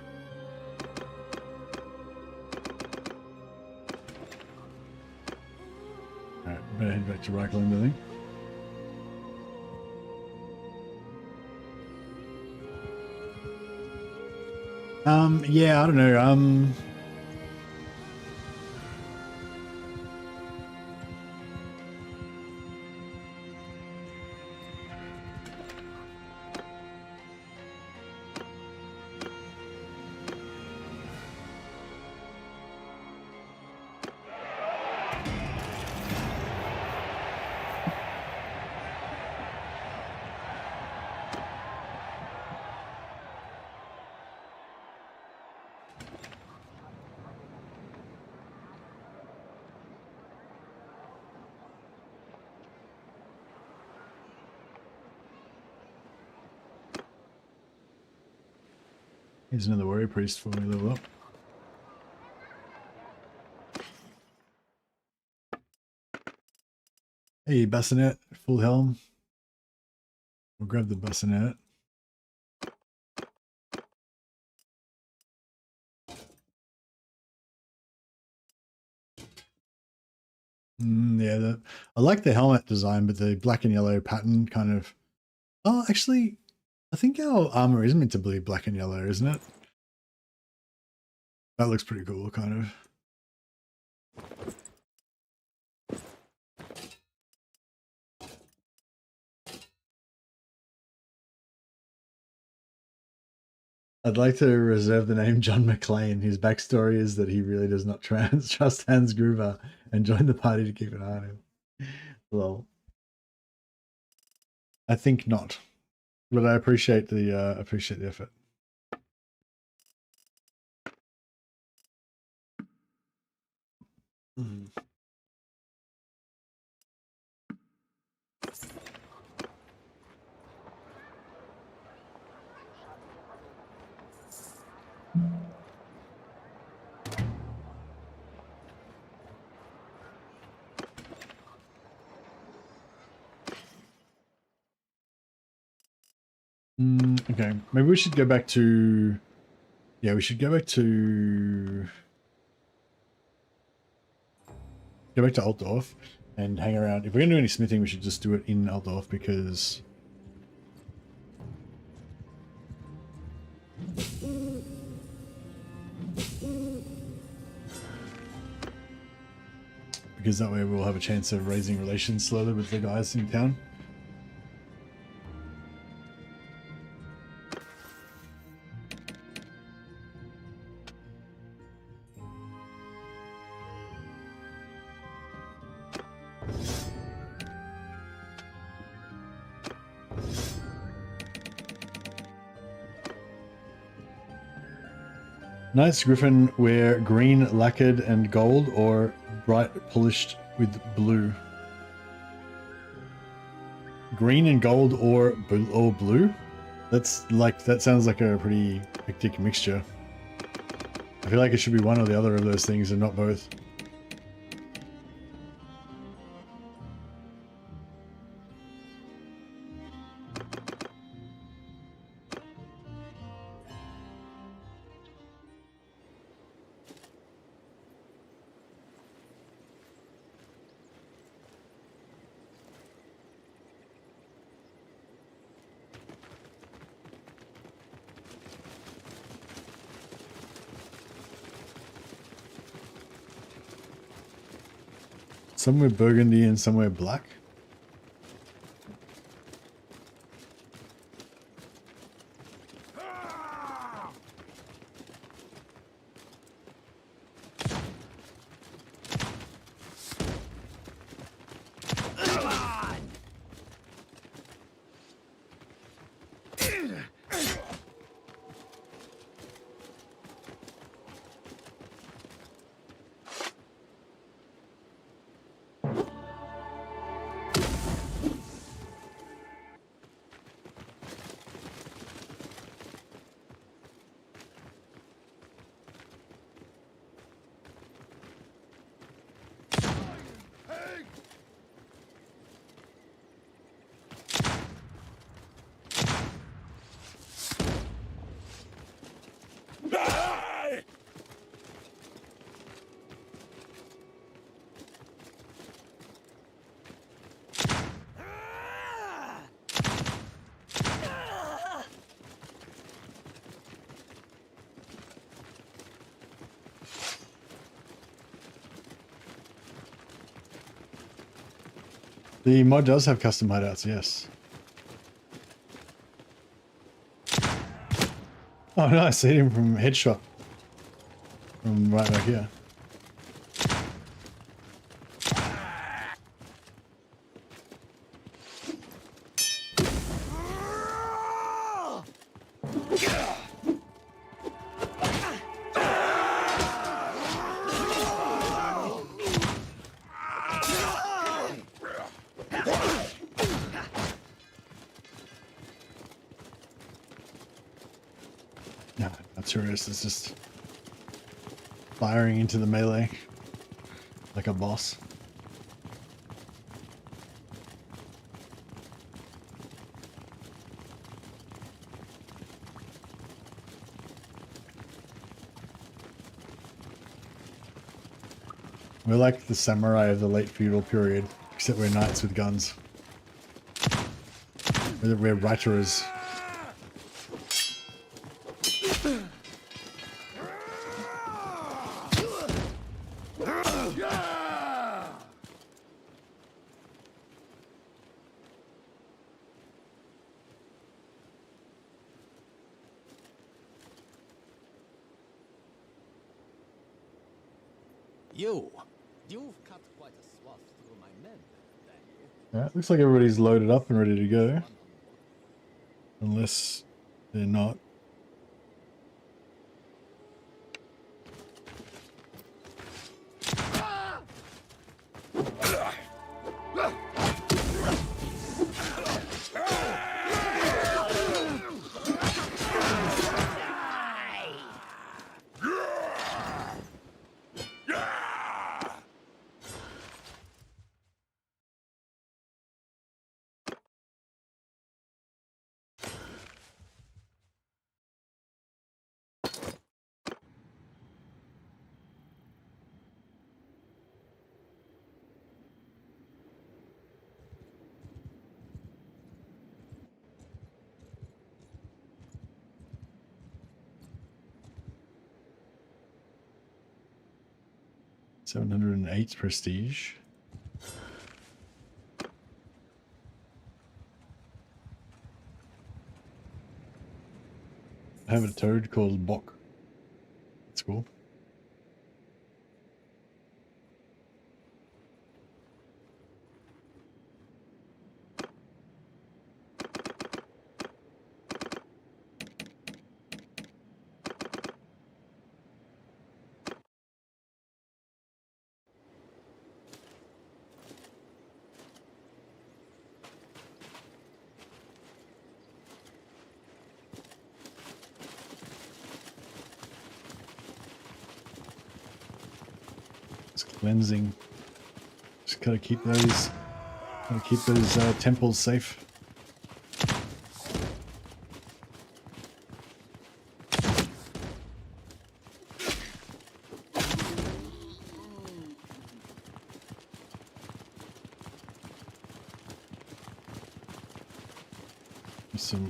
Alright, better head back to Reichland, I think. Yeah, I don't know. Here's another warrior priest for me level up. Hey, bassinet, full helm. We'll grab the bassinet. Yeah, I like the helmet design, but the black and yellow pattern kind of Oh, actually, I think our armor is meant to be black and yellow, isn't it? That looks pretty cool, kind of. I'd like to reserve the name John McClane. His backstory is that he really does not trust Hans Gruber and joined the party to keep an eye on him. Lol. I think not, but I appreciate the effort. Mm. Okay, maybe we should go back to... Yeah, we should go back to... Go back to Altdorf and hang around. If we're going to do any smithing, we should just do it in Altdorf because... Because that way we'll have a chance of raising relations slowly with the guys in town. Knights Griffin wear green lacquered and gold or bright polished with blue. Green and gold or blue? That sounds like a pretty hectic mixture. I feel like it should be one or the other of those things and not both. Somewhere burgundy and somewhere black. The mod does have custom hideouts, yes. Oh no, I see him from headshot. From right back here. No, not serious. It's just firing into the melee like a boss. We're like the samurai of the late feudal period, except we're knights with guns. We're writers. You've cut quite a swath through my men, Daniel. Yeah, looks like everybody's loaded up and ready to go. Unless they're not. $708 prestige. I have a toad called Bok. That's cool. Cleansing. Just gotta keep those temples safe.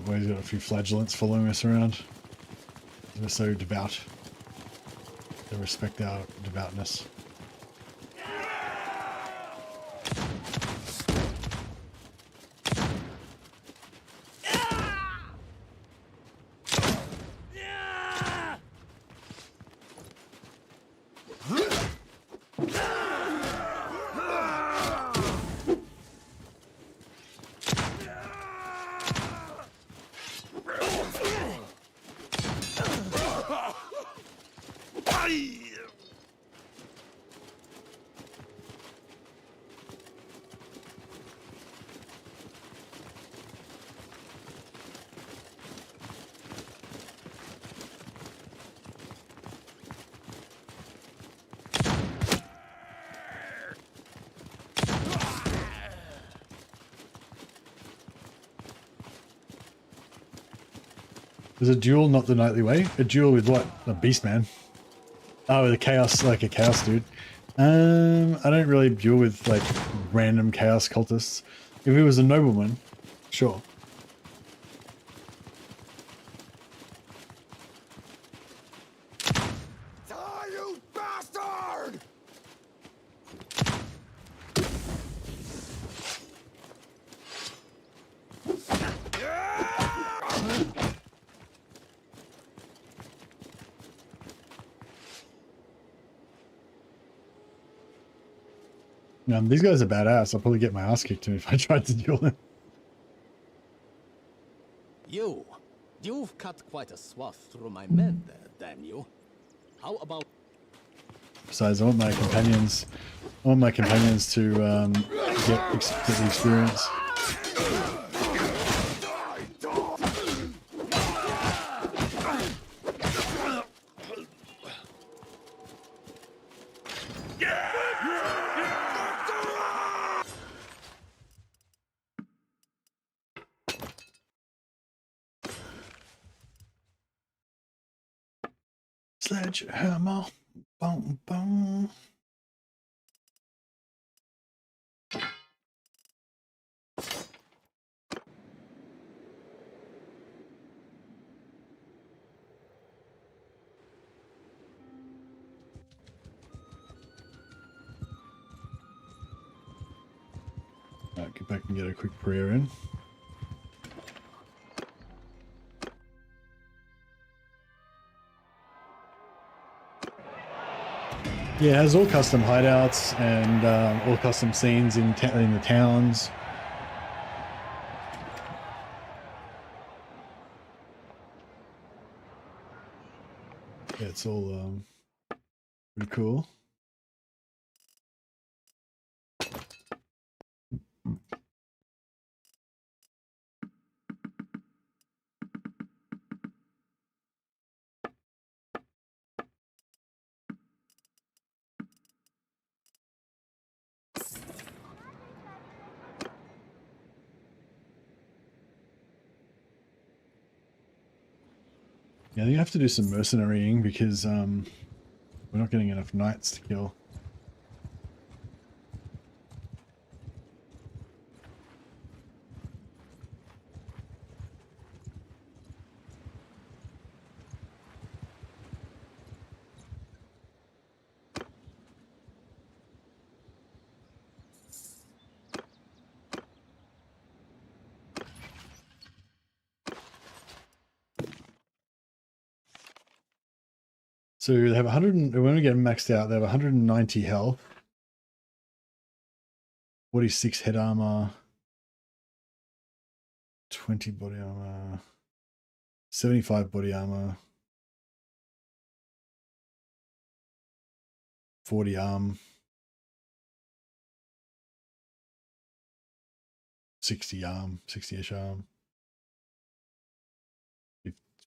We've got a few flagellants following us around. We're so devout. They respect our devoutness. There's a duel, not the nightly way. A duel with what? A beast man. Oh, with a chaos, like a chaos dude. I don't really duel with like random chaos cultists. If he was a nobleman, sure. Die, you bastard! These guys are badass. I'll probably get my ass kicked if I tried to duel them. You've cut quite a swath through my men there, damn you. How about... Besides, I want my companions to get the experience. Sledgehammer. Boom, boom. Get back and get a quick prayer in. Yeah, it has all custom hideouts and all custom scenes in the towns. Yeah, it's all pretty cool. Yeah, I think I have to do some mercenarying because we're not getting enough knights to kill. So they have 100, when we get them maxed out, they have 190 health, 46 head armor, 20 body armor, 75 body armor, 40 arm, 60 arm, 60-ish arm,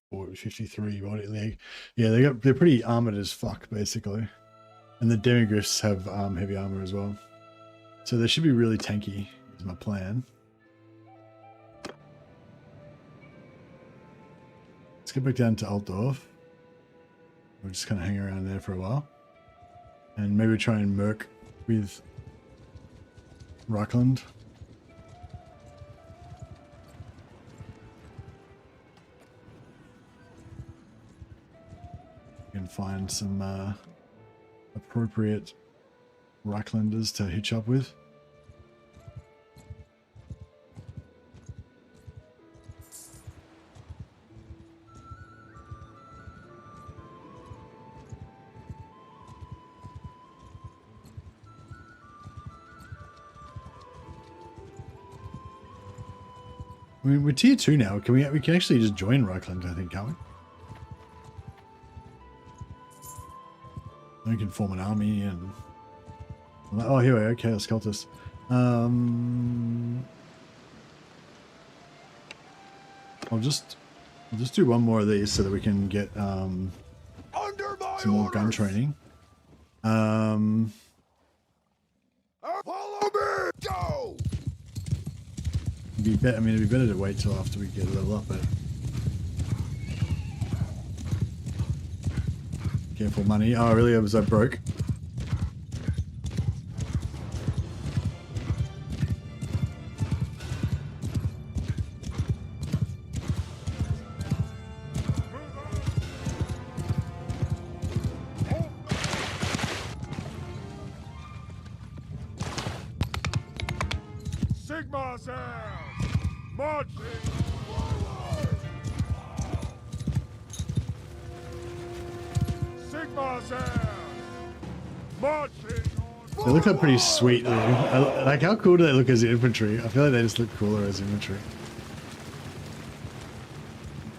53 body leg. Yeah, they're pretty armored as fuck basically, and the demigriffs have heavy armor as well. So they should be really tanky. Is my plan. Let's get back down to Altdorf. We'll just kind of hang around there for a while, and maybe try and merc with Reichland. And find some appropriate Reichlanders to hitch up with. I mean, we're tier 2 now. Can we can actually just join Reichland, I think, can't we? We can form an army and... Oh, here we go. Okay, let's cultist. I'll just do one more of these so that we can get some more gun training. Follow me! Go! It'd be better to wait till after we get a level up, but... Careful, money. Oh, really? Was I broke? Sigma's ass! Marching forward! Sigma's ass! Marching on. They look up pretty sweet though. Like, how cool do they look as infantry? I feel like they just look cooler as infantry.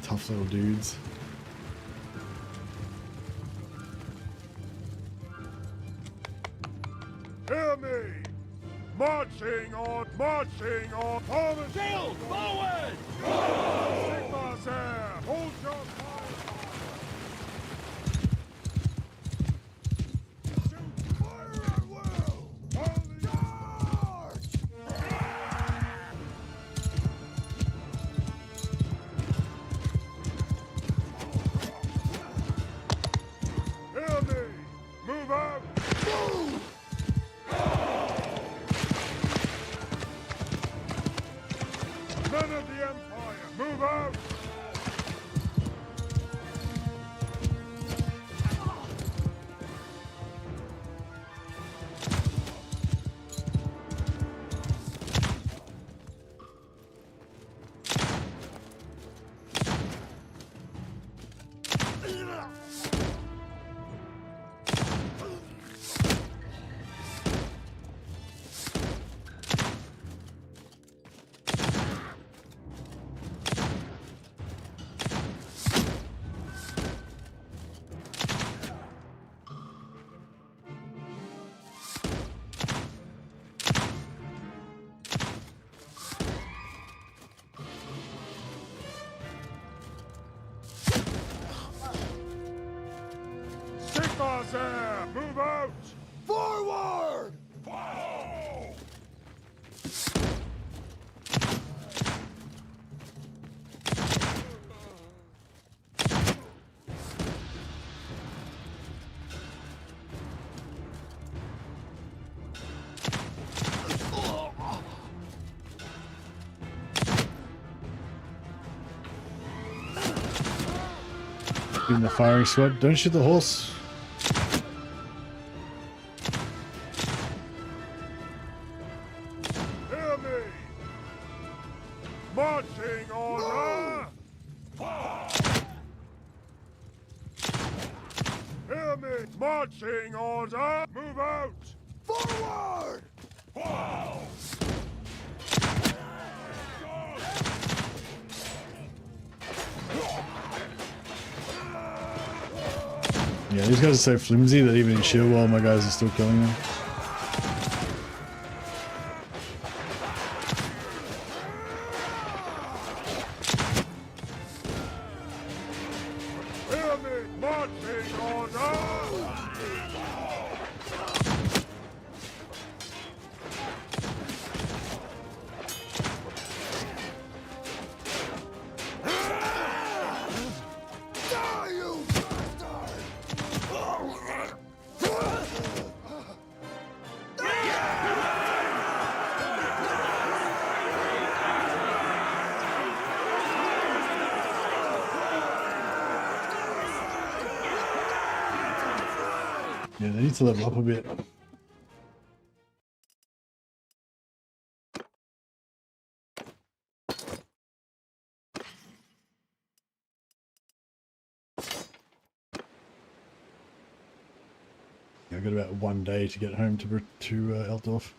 Tough little dudes. Hear me! Marching on! Thomas! Shield forward! Sigma's ass! Hold your fire! Shoot fire at will! Holy charge! Hear me! Move out! Move! Men of the Empire, move out! us there! Move out! Forward! In the firing squad. Don't shoot the horse. Hear me! Marching order! Hear me! Marching order! Move out! Forward! Yeah, these guys are so flimsy that even in shield wall, my guys are still killing them. Hear me! Marching order! Die, you bastard! Yeah, they need to level up a bit. Yeah, I've got about 1 day to get home to Eldorf.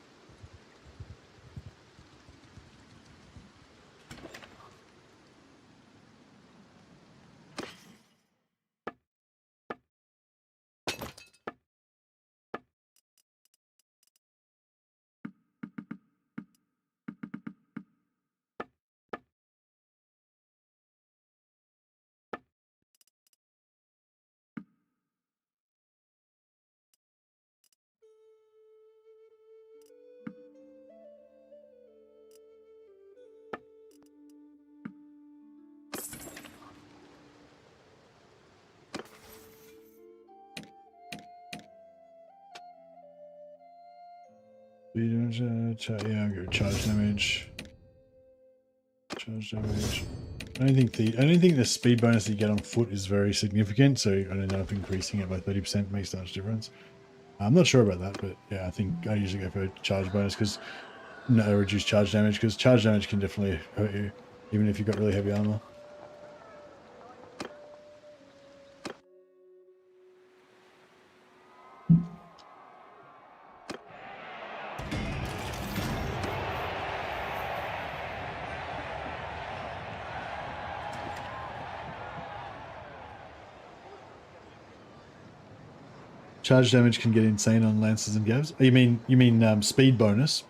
Yeah, I'll go charge damage. Charge damage. I don't think the speed bonus that you get on foot is very significant, so I don't know if increasing it by 30% makes that much difference. I'm not sure about that, but yeah, I think I usually go for charge bonus because no reduced charge damage, because charge damage can definitely hurt you, even if you've got really heavy armor. Charge damage can get insane on lances and gavs. You mean speed bonus?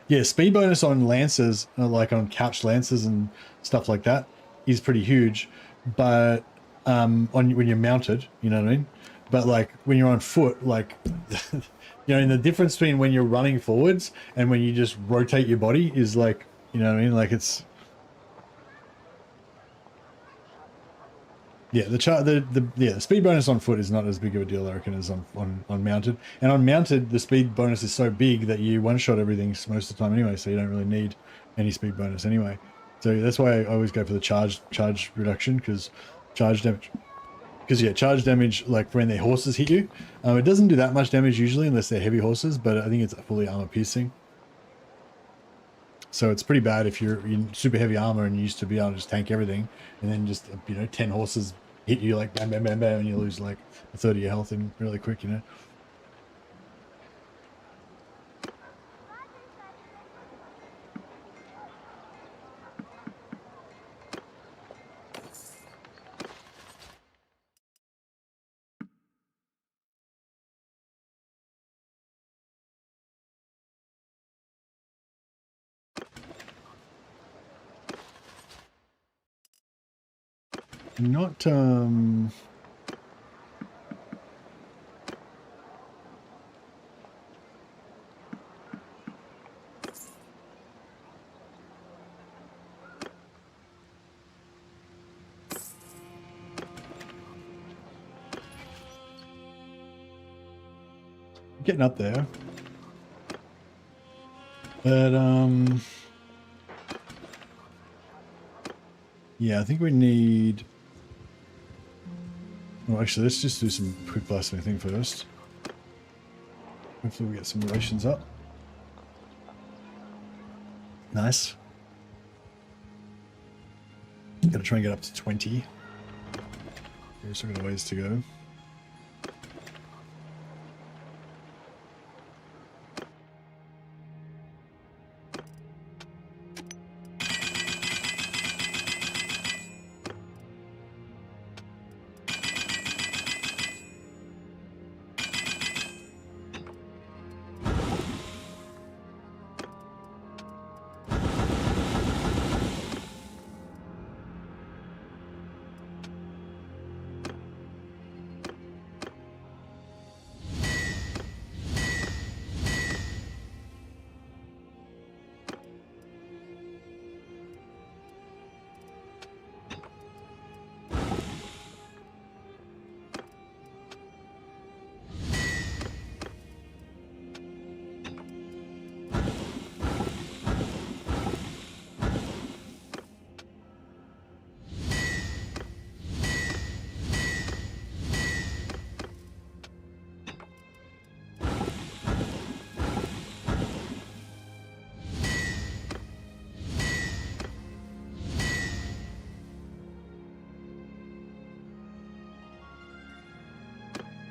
Yeah, speed bonus on lances, like on couch lances and stuff like that, is pretty huge. But when you're mounted, you know what I mean. But like when you're on foot, like you know, and the difference between when you're running forwards and when you just rotate your body is like, you know what I mean. Like it's yeah, the speed bonus on foot is not as big of a deal, I reckon, as on mounted. And on mounted, the speed bonus is so big that you one-shot everything most of the time anyway, so you don't really need any speed bonus anyway. So that's why I always go for the charge reduction, because charge damage. Because yeah, charge damage, like when their horses hit you, it doesn't do that much damage usually unless they're heavy horses, but I think it's fully armor piercing. So it's pretty bad if you're in super heavy armor and you used to be able to just tank everything, and then just, you know, 10 horses hit you like bam, bam, bam, bam, and you lose like a third of your health in really quick, you know. Not Getting up there. But, yeah, I think we need... Well, actually, let's just do some quick blasting thing first. Hopefully we get some relations up. Nice. Gotta try and get up to 20. We've still got a ways to go.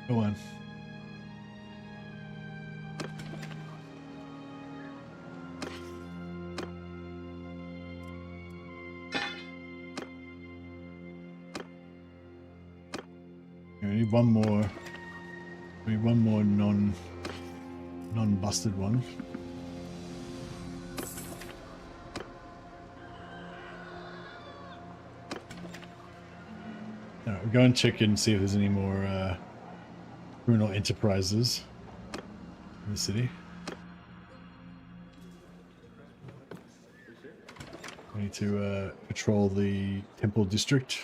Go on. We need one more. We need one more non-busted one. Alright, we'll go and check and see if there's any more criminal enterprises in the city. We need to patrol the Temple District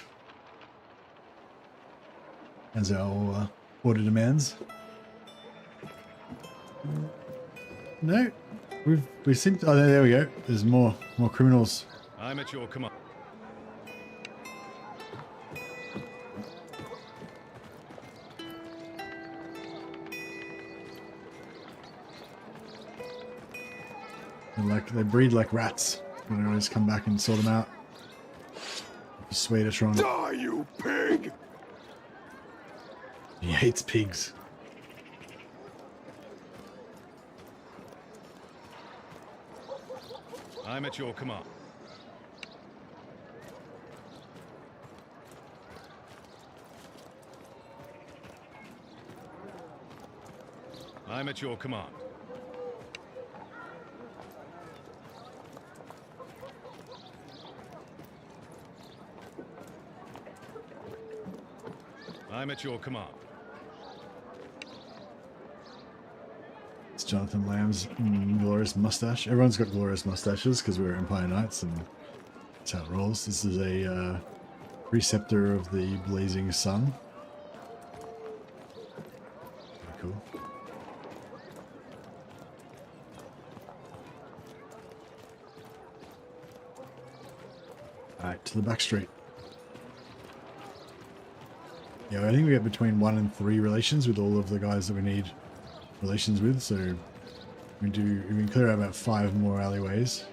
as our order demands. No, we seem to, oh, there we go. There's more criminals. I'm at your command. They breed like rats. We can always come back and sort them out. Persuade us wrong. Die, you pig! He hates pigs. I'm at your command. I'm at your command. I'm at your command. It's Jonathan Lamb's glorious mustache. Everyone's got glorious mustaches because we're Empire Knights and that's how it rolls. This is a preceptor of the blazing sun. Very cool. Alright, to the back street. Yeah, I think we get between 1 and 3 relations with all of the guys that we need relations with, so we can clear out about 5 more alleyways.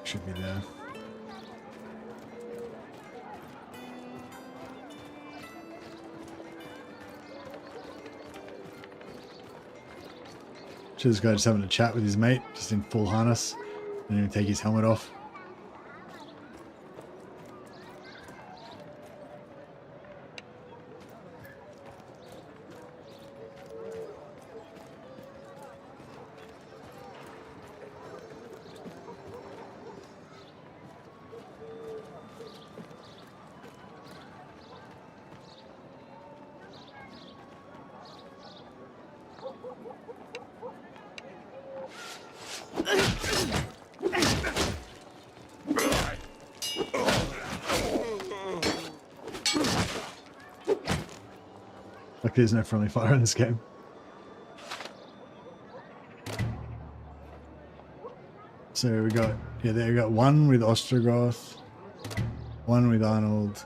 Should be there. So this guy just having a chat with his mate, just in full harness, and then take his helmet off. Like there's no friendly fire in this game. So we got, yeah, there we got one with Ostrogoth, one with Arnold,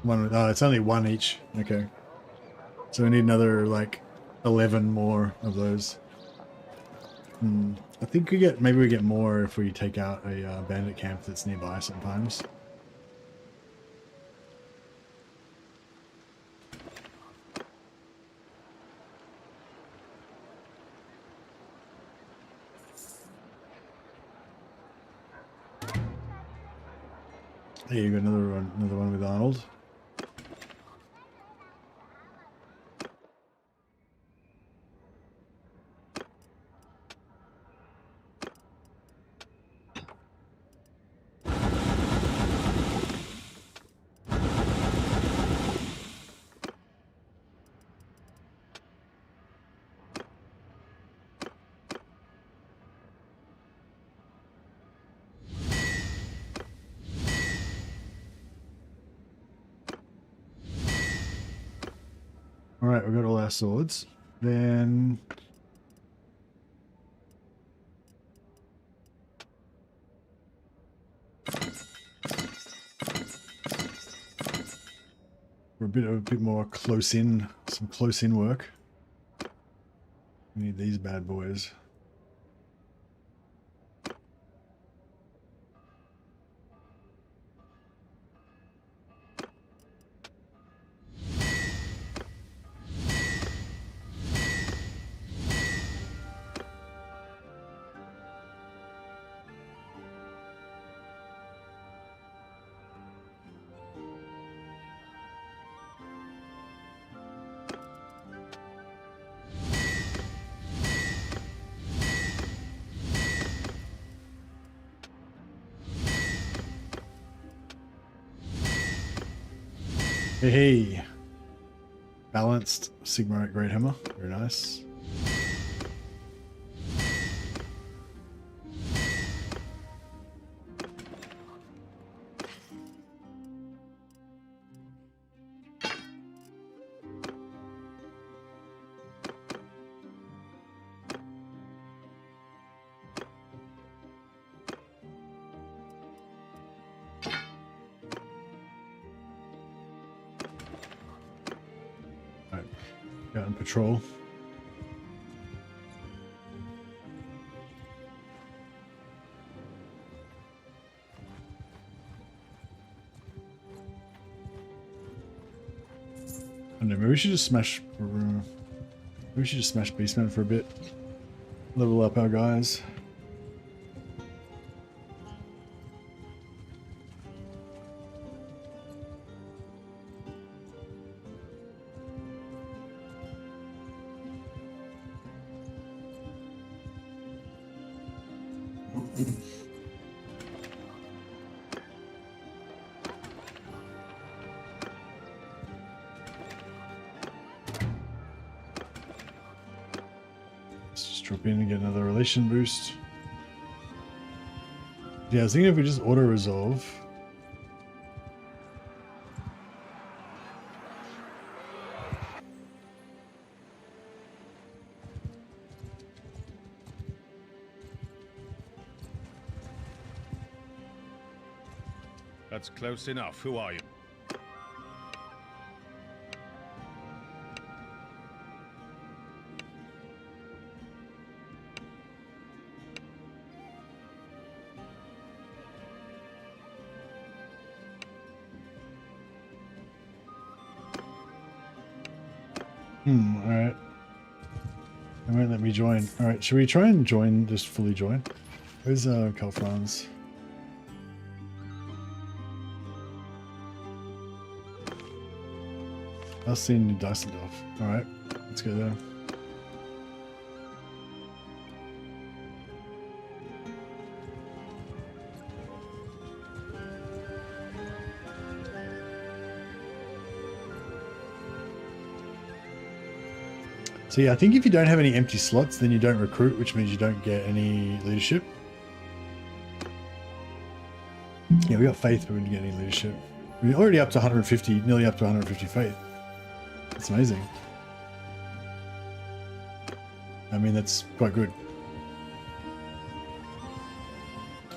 one with, oh, it's only one each. Okay. So we need another like 11 more of those. I think maybe we get more if we take out a bandit camp that's nearby sometimes. There you go, another one with Arnold. Alright, we've got all our swords. Then... we're a bit more close in, some close in work. We need these bad boys. Hey, balanced Sigmarite Great Hammer, very nice. Out on patrol. I don't know, maybe we should just smash Beastmen for a bit. Level up our guys. Let's just drop in and get another relation boost. Yeah, I was thinking if we just auto resolve. That's close enough. Who are you? Alright. They won't let me join. Alright, should we try and join, just fully join? Where's Kalfran's? I've seen Dusseldorf. Alright, let's go there. So yeah, I think if you don't have any empty slots, then you don't recruit, which means you don't get any leadership. Yeah, we got faith, but we didn't get any leadership. We're already up to 150, nearly up to 150 faith. That's amazing. I mean, that's quite good.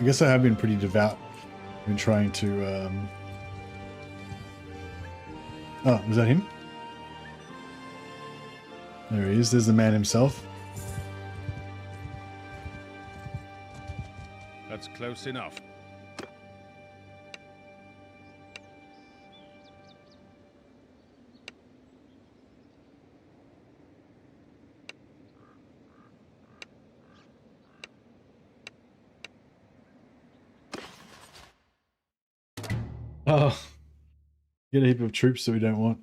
I guess I have been pretty devout. I've been trying to... Oh, was that him? There he is. There's the man himself. That's close enough. Oh, get a heap of troops that we don't want.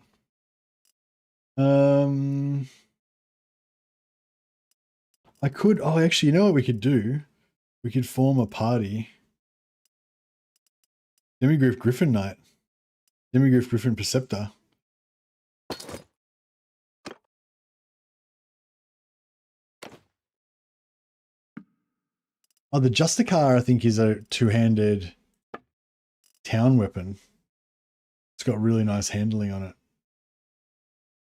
I could. Oh, actually, you know what we could do? We could form a party. Demigriff Griffin Knight. Demigriff Griffin Preceptor. Oh, the Justicar, I think, is a two-handed town weapon. It's got really nice handling on it.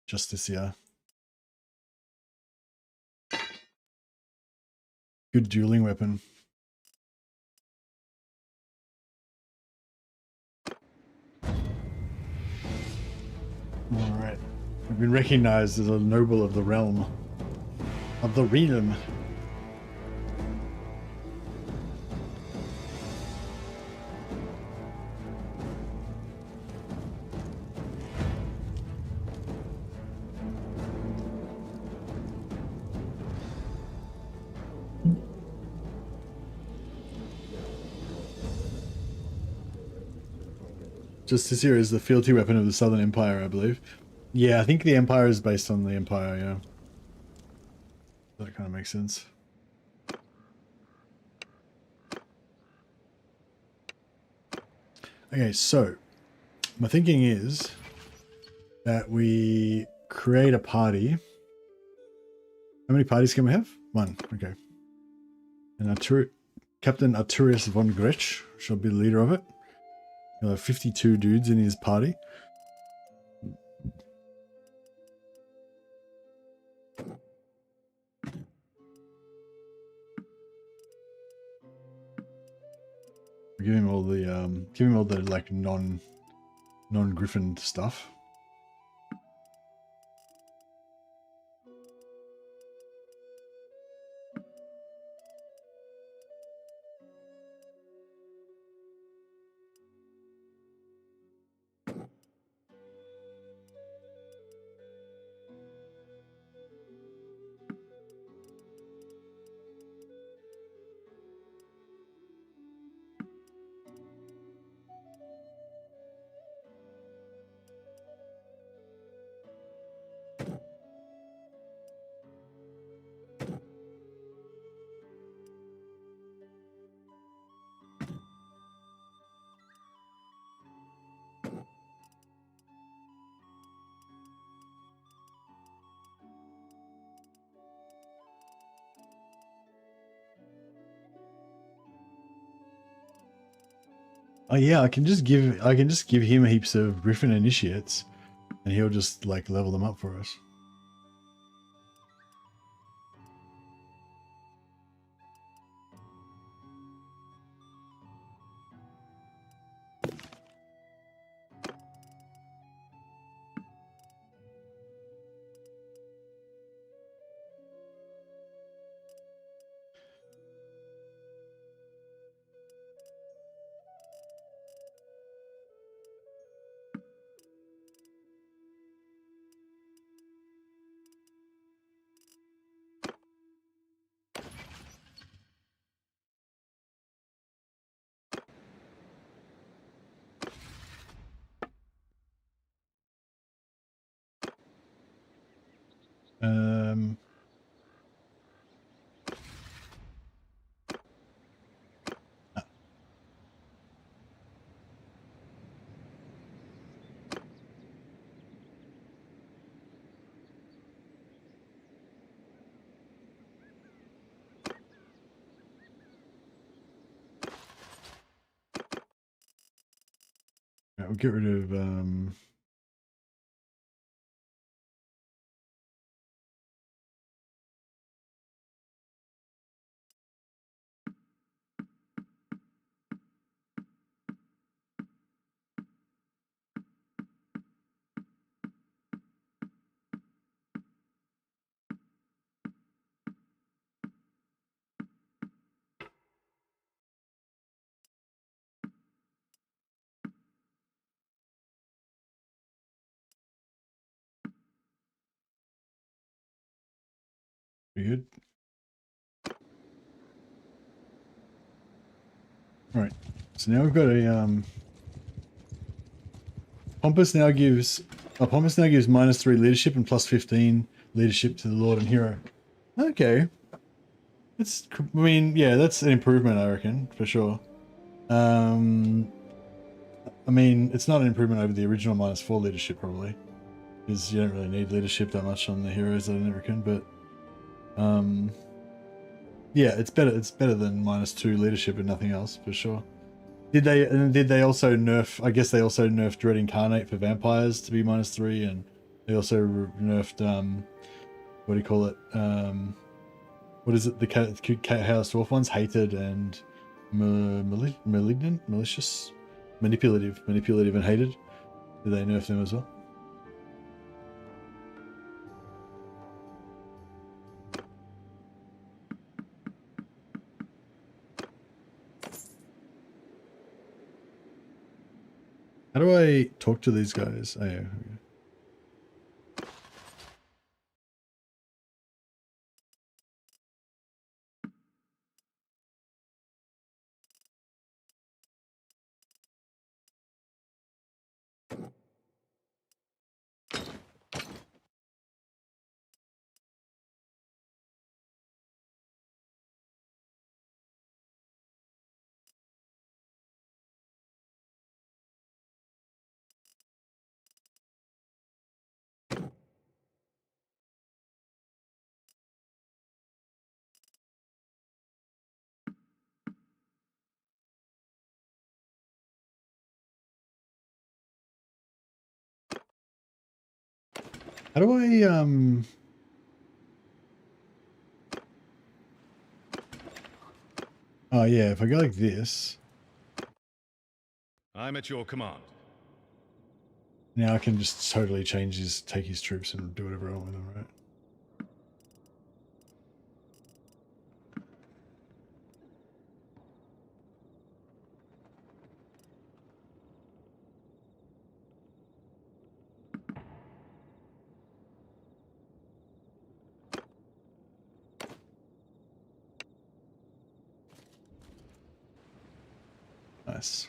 Justicia. Good dueling weapon. Alright. We've been recognized as a noble of the realm. Of the realm. Justicia is the fealty weapon of the Southern Empire, I believe. Yeah, I think the Empire is based on the Empire, yeah. That kind of makes sense. Okay, so my thinking is that we create a party. How many parties can we have? One, okay. And Captain Arturius von Gretsch shall be the leader of it. He'll have 52 dudes in his party. Give him all the like non-Griffin stuff. Oh yeah, I can just give him heaps of Griffin initiates, and he'll just like level them up for us. Um, right, we'll get rid of Pretty good. Alright. So now we've got a Pompous now gives -3 leadership and +15 leadership to the Lord and Hero. Okay. That's, I mean, yeah, that's an improvement, I reckon, for sure. I mean, it's not an improvement over the original -4 leadership, probably, because you don't really need leadership that much on the heroes, I reckon. But yeah, it's better. It's better than -2 leadership and nothing else, for sure. Did they also nerf? I guess they also nerfed Dread Incarnate for vampires to be -3, and they also nerfed what do you call it? What is it? The Chaos Dwarf ones, hated and malignant, malicious, manipulative, and hated. Did they nerf them as well? How do I talk to these guys? Oh, yeah. How do I oh yeah, if I go like this, I'm at your command. now I can just totally take his troops and do whatever I want with them, right? Nice.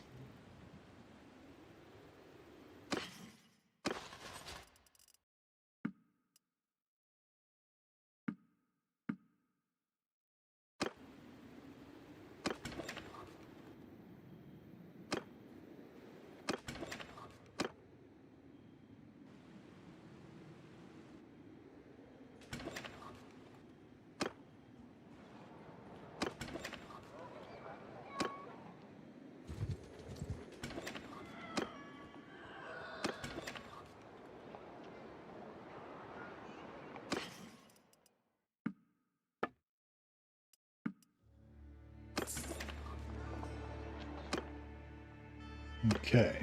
Okay.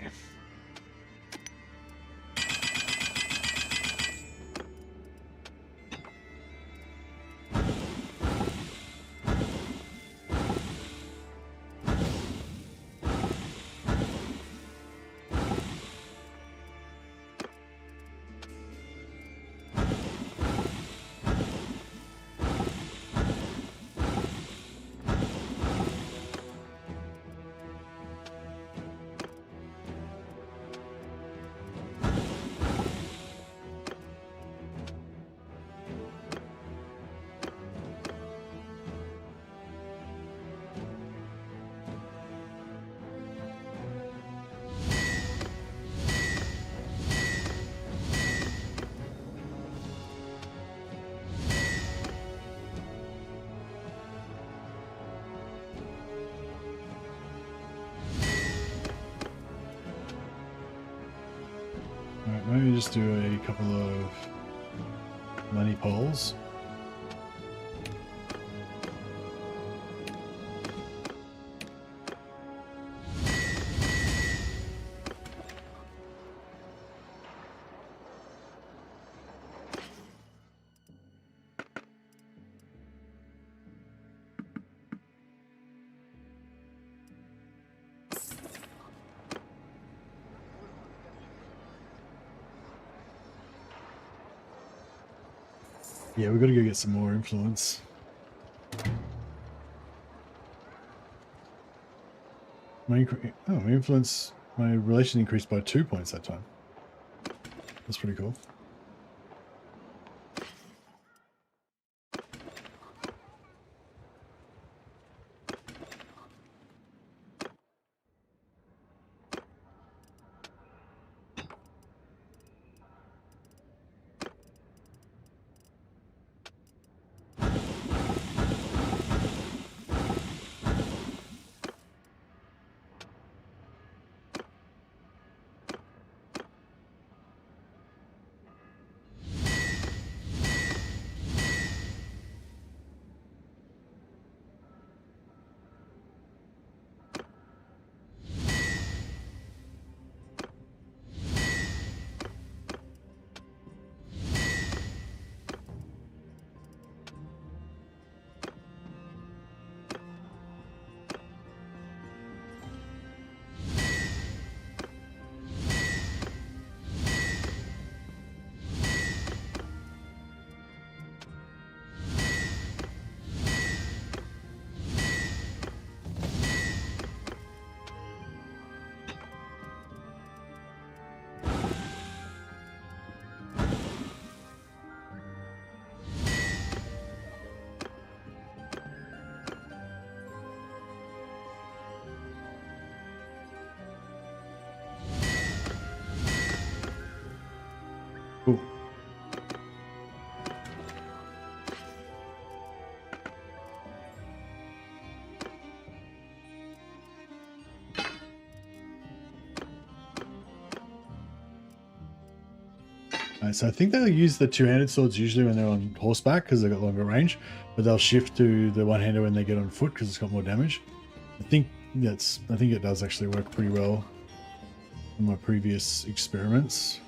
Alright, maybe just do a couple of money polls. Yeah, we've got to go get some more influence. My influence, my relation increased by 2 points that time. That's pretty cool. Cool. Alright, so I think they'll use the two-handed swords usually when they're on horseback because they've got longer range, but they'll shift to the one-hander when they get on foot because it's got more damage. I think it does actually work pretty well in my previous experiments.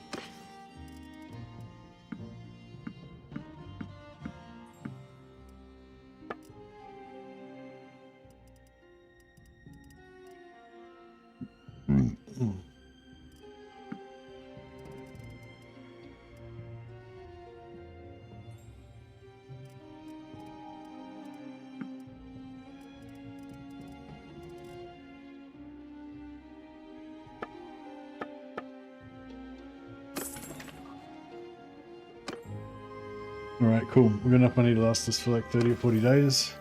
Alright, cool. We've got enough money to last us for like 30 or 40 days.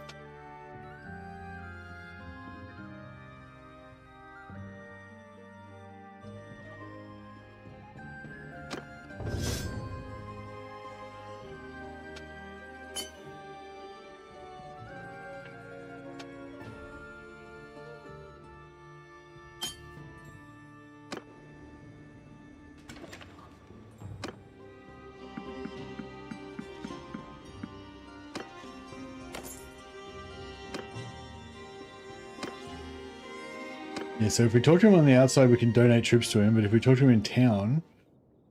Yeah, so if we talk to him on the outside, we can donate troops to him, but if we talk to him in town,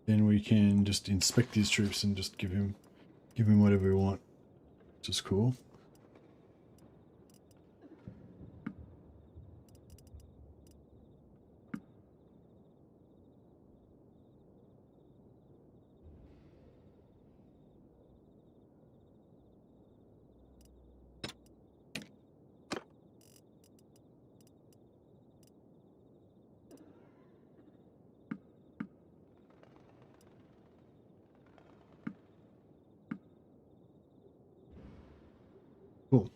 then we can just inspect these troops and just give him whatever we want, which is cool. Cool.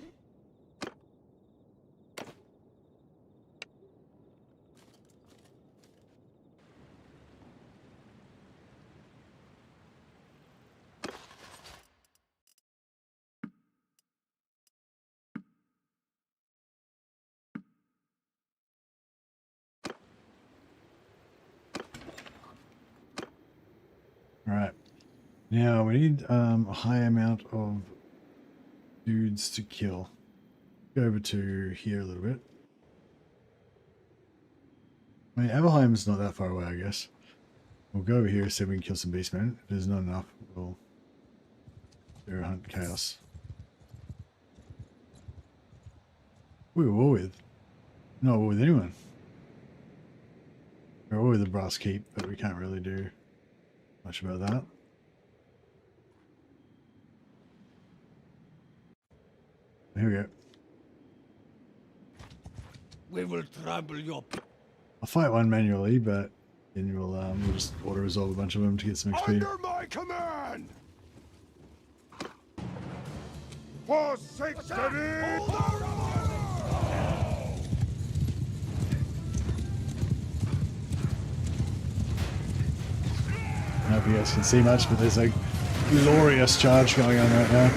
All right. Now we need a high amount of dudes to kill. Go over to here a little bit. I mean, Avalheim's not that far away, I guess. We'll go over here so we can kill some beastmen. If there's not enough, we'll do a hunt chaos. We were war with. Not war with anyone. We're war with the Brass Keep, but we can't really do much about that. Here we go. We will trample your. I'll fight one manually, but then we'll just auto resolve a bunch of them to get some XP. Under my command. For sake steady. I don't know if you guys can see much, but there's a glorious charge going on right now.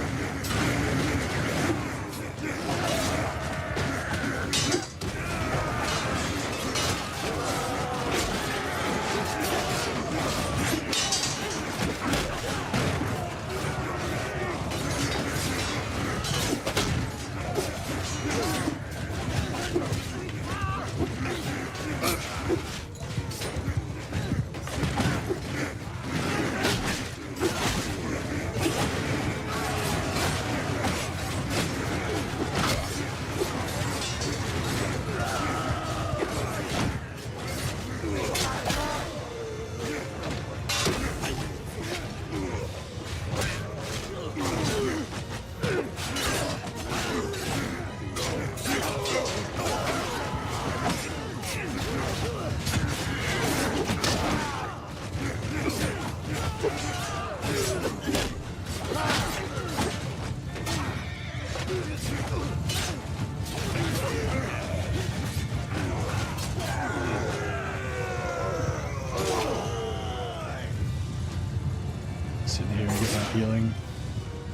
Sitting here and get my healing.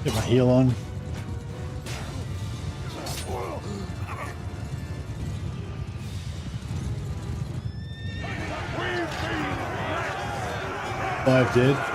Get my heal on. Five dead.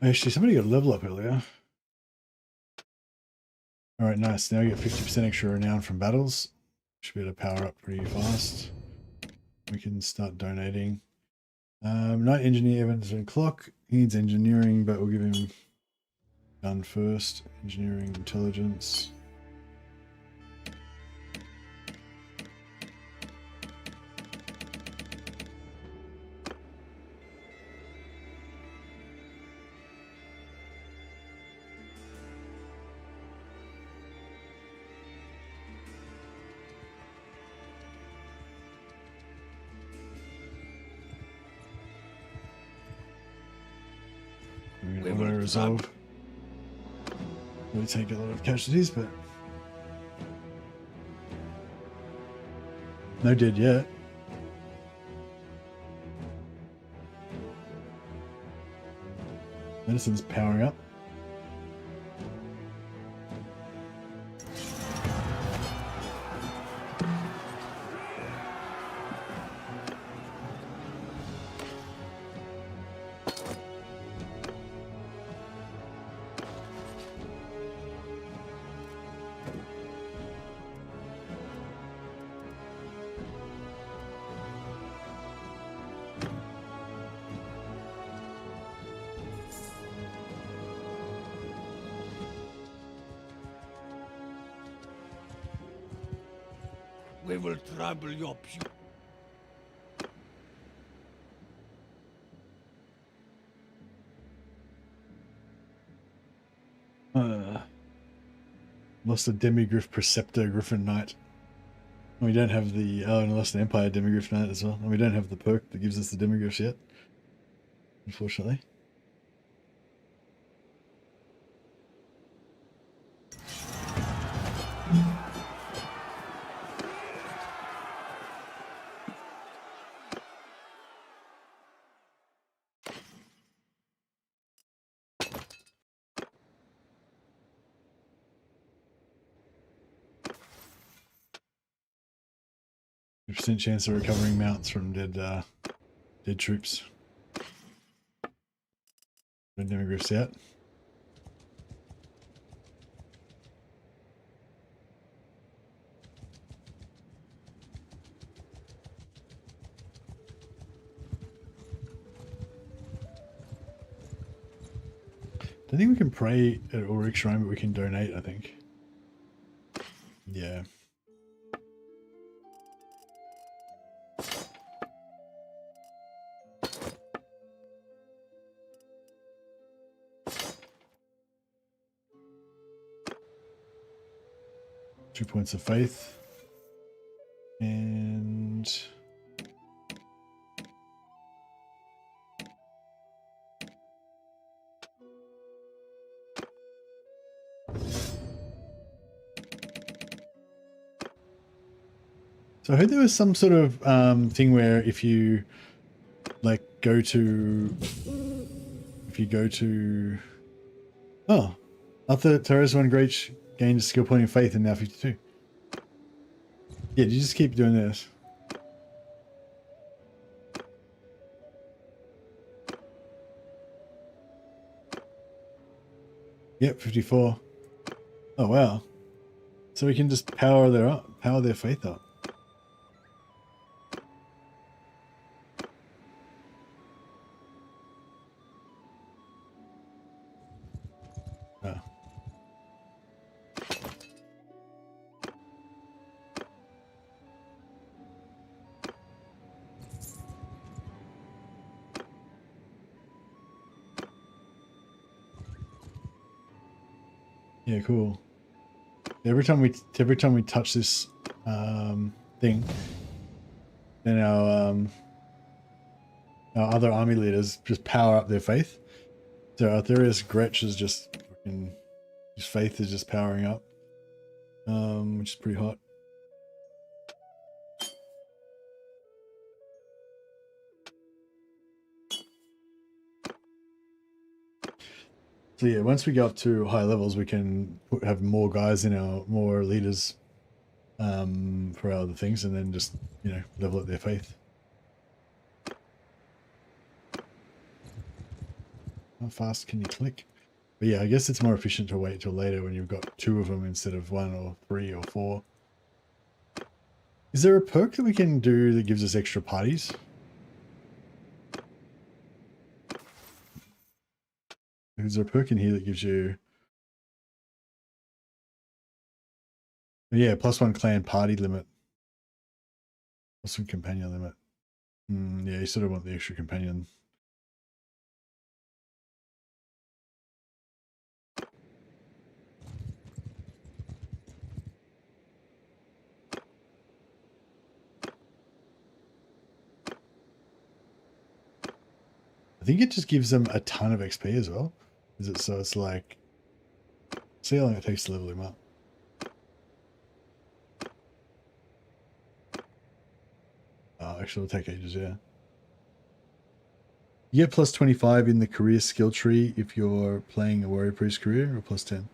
Actually, somebody got a level up earlier. Alright, nice. Now we get 50% extra renown from battles. Should be able to power up pretty fast. We can start donating. Night Engineer Evans and Clock. He needs engineering, but we'll give him gun first. Engineering intelligence. We're going to resolve. We take a lot of casualties, but no dead yet. Medicine's powering up. We will trample your Lost a Demigriff Preceptor Griffin Knight. We don't have the... Oh, and lost an Empire Demigriff Knight as well. And we don't have the perk that gives us the Demigriffs yet. Unfortunately. 50% chance of recovering mounts from dead troops. No demigriffs yet. I think we can pray at Ulrich Shrine, but we can donate, I think. Yeah. Two points of faith. And so I heard there was some sort of thing where if you like go to oh, after Terrace 1 Great gained a skill point in faith and now 52. Yeah, you just keep doing this. Yep, 54. Oh wow. So we can just power their faith up. Oh. Yeah, cool. Every time we touch this thing, then our other army leaders just power up their faith. So Arthurius Gretsch is just fucking, his faith is just powering up, which is pretty hot. So yeah, once we go up to high levels, we can have more guys in more leaders for our other things, and then just, you know, level up their faith. How fast can you click? But yeah, I guess it's more efficient to wait till later when you've got 2 of them instead of 1 or 3 or 4. Is there a perk that we can do that gives us extra parties? Is there a perk in here that gives you... Yeah, +1 clan party limit. +1 companion limit. Yeah, you sort of want the extra companion. I think it just gives them a ton of XP as well. Is it, so it's like... See how long it takes to level him up. Oh, actually it'll take ages, yeah. You get +25 in the career skill tree if you're playing a warrior priest career, or +10?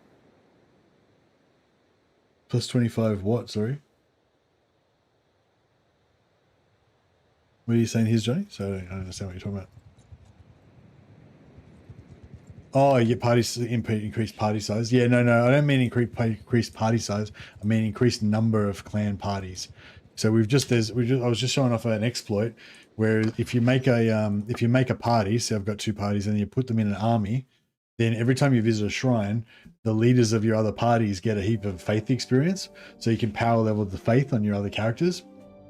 +25 what, sorry? What are you saying here, Johnny? So I don't understand what you're talking about. Oh, you get increased party size. Yeah, no, I don't mean increased party size. I mean increased number of clan parties. So I was just showing off an exploit where if you make a party, so I've got 2 parties, and you put them in an army, then every time you visit a shrine, the leaders of your other parties get a heap of faith experience. So you can power level the faith on your other characters,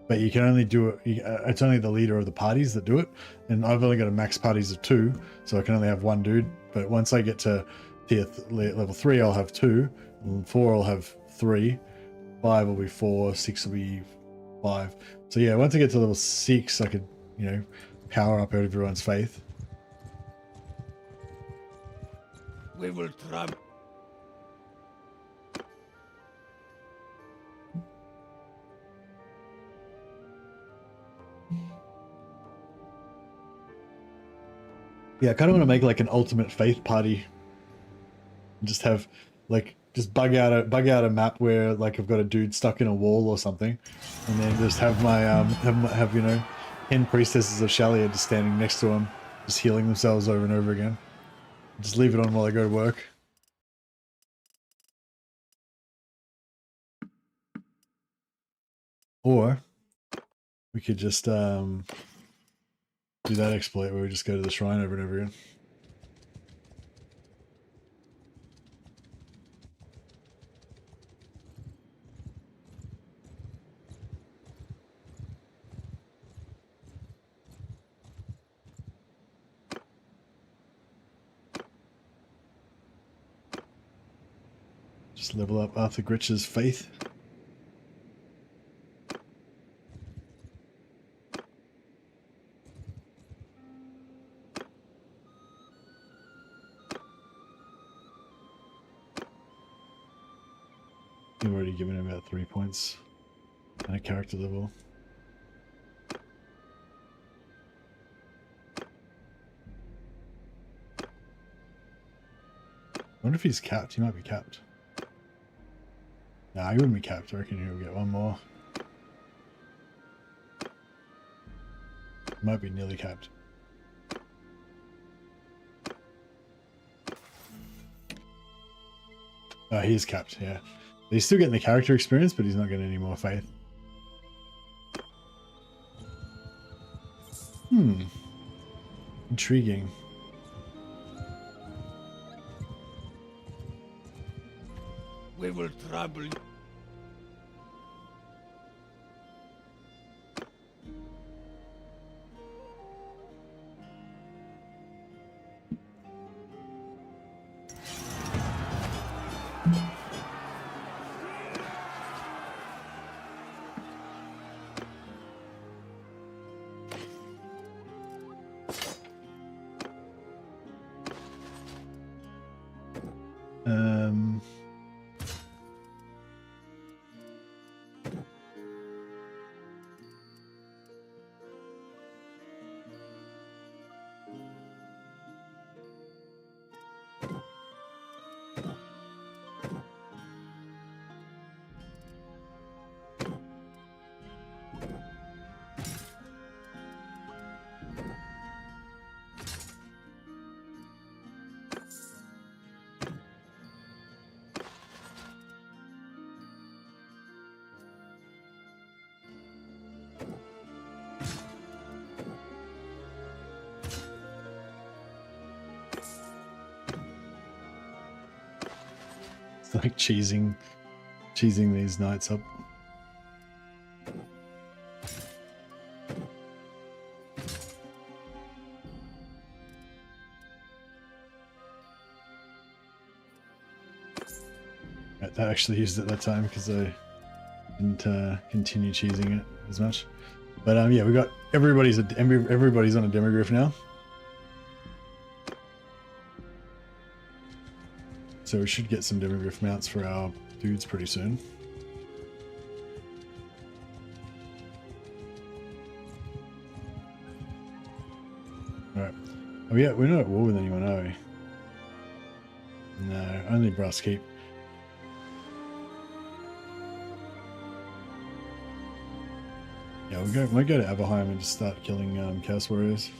but you can only do it. It's only the leader of the parties that do it, and I've only got a max parties of 2, so I can only have 1 dude. But once I get to level 3, I'll have 2, and 4 I'll have 3, 5 will be 4, 6 will be 5. So yeah, once I get to level 6, I could, you know, power up everyone's faith. We will try. Yeah, I kind of want to make like an ultimate faith party. And just have like bug out a map where like I've got a dude stuck in a wall or something, and then just have my have you know 10 priestesses of Shalia just standing next to him, just healing themselves over and over again. Just leave it on while I go to work. Or we could just do that exploit where we just go to the shrine over and over again. Just level up Arthur Gritch's faith. You've already given him about 3 points and a character level. I wonder if he's capped. He might be capped. Nah, he wouldn't be capped. I reckon he'll get one more. Might be nearly capped. Oh, he is capped, yeah. He's still getting the character experience, but he's not getting any more faith. Intriguing. We will trouble you. It's like cheesing these knights up. Right, that actually used it that time because I didn't continue cheesing it as much. But yeah, we got everybody's on a demogryph now. So we should get some demogryph mounts for our dudes pretty soon. Alright. Oh yeah, we're not at war with anyone, are we? No, only Brass Keep. Yeah, we might go to Aberheim and just start killing Chaos Warriors.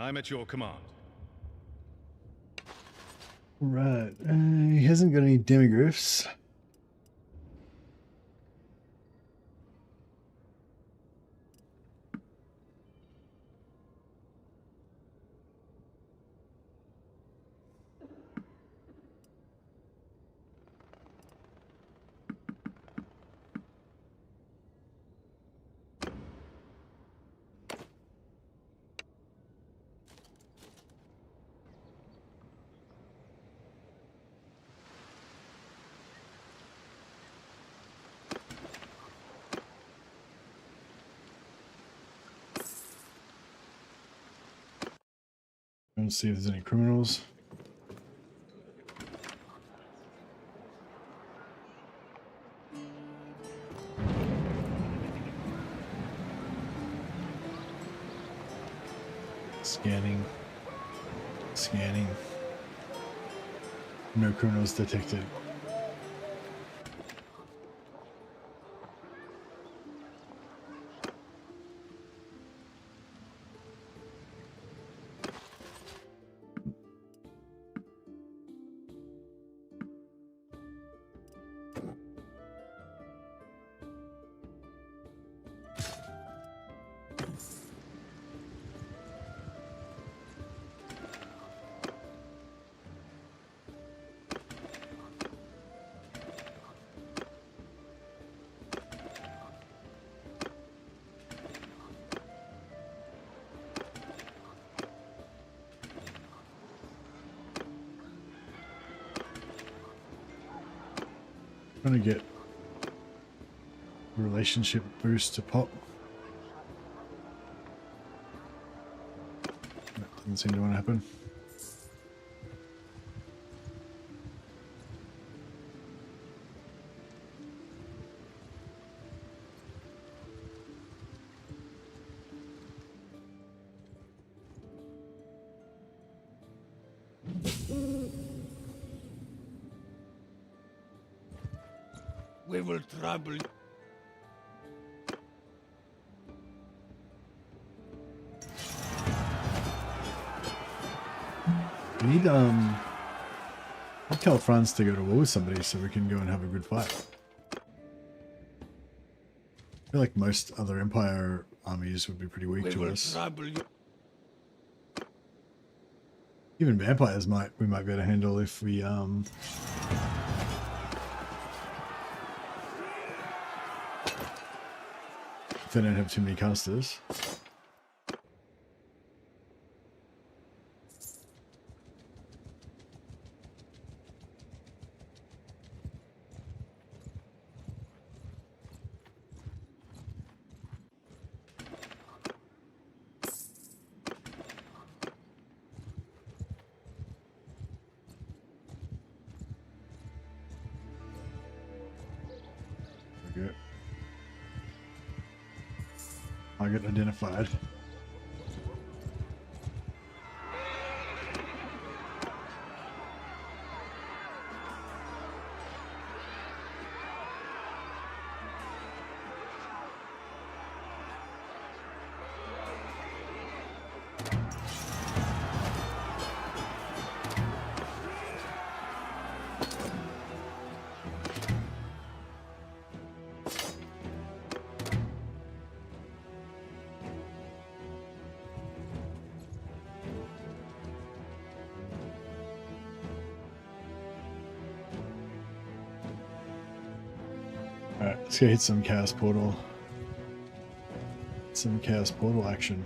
I'm at your command. Right, he hasn't got any demogryphs. Let's see if there's any criminals. Scanning. Scanning. No criminals detected. Trying to get a relationship boost to pop. That doesn't seem to want to happen. We will trouble. We need I'll tell France to go to war with somebody so we can go and have a good fight. I feel like most other Empire armies would be pretty weak to us. Even vampires we might be able to handle if we if they don't have too many casters. There we go. Target identified. Alright, let's go hit some Chaos Portal. Some Chaos Portal action.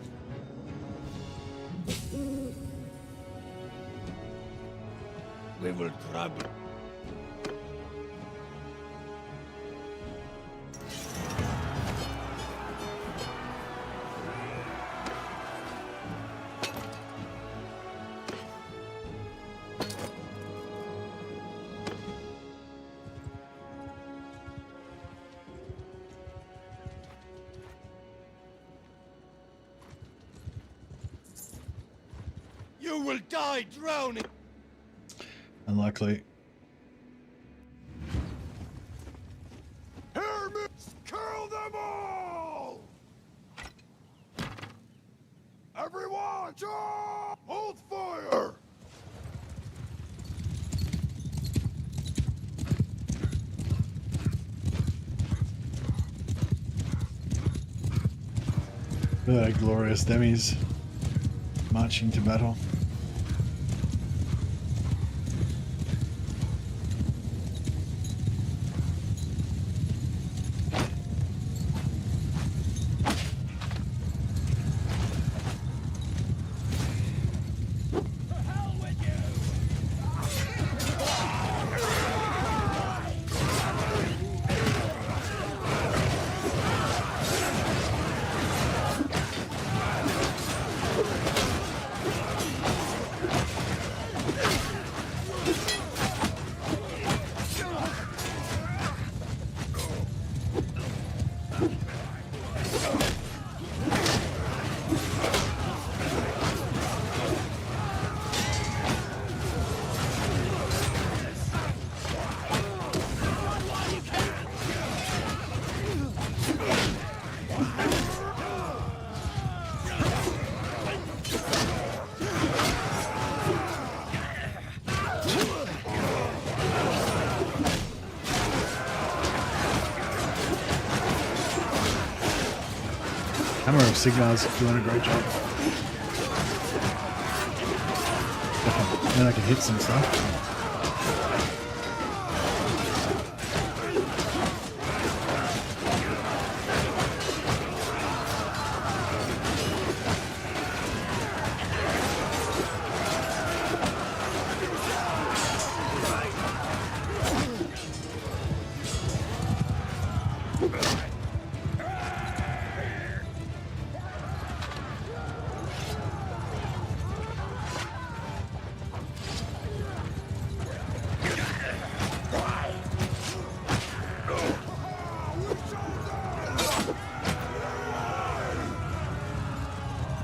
We will trouble. You will die drowning. Unlikely. Hermits, kill them all! Everyone, charge! Hold fire! Glorious demis marching to battle. Hammer of Signar's doing a great job. Okay, then I can hit some stuff.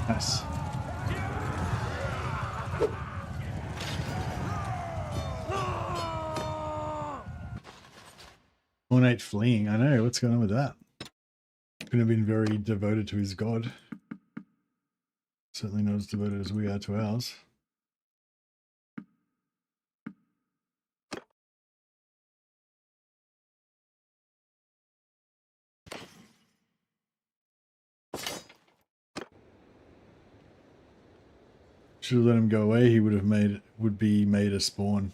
Nice. Ornate fleeing. I know. What's going on with that? Couldn't have been very devoted to his god. Certainly not as devoted as we are to ours. Should have let him go away. He would be made a spawn.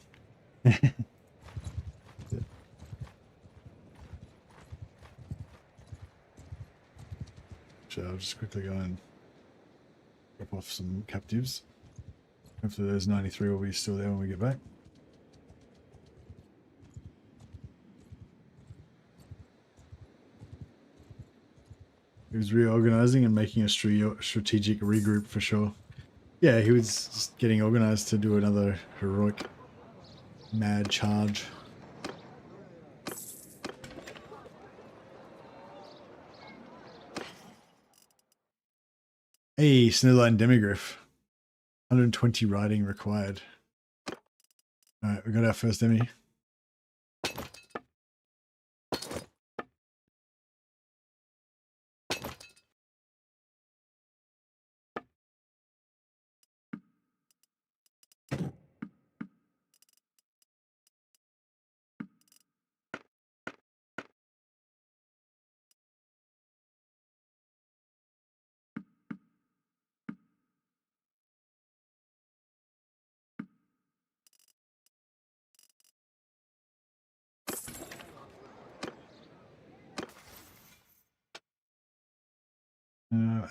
So I'll just quickly go and drop off some captives. Hopefully those 93 will be still there when we get back. He was reorganizing and making a strategic regroup for sure. Yeah, he was just getting organized to do another heroic mad charge. Hey, Snowline Demigriff. 120 riding required. Alright, we got our first Demi.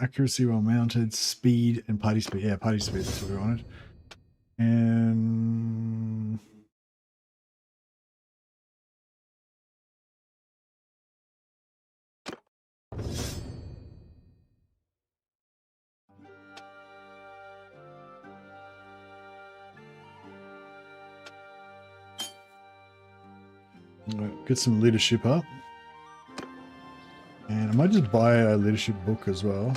Accuracy well mounted, speed, and party speed. Yeah, party speed, that's what we wanted. And get some leadership up. And I might just buy a leadership book as well.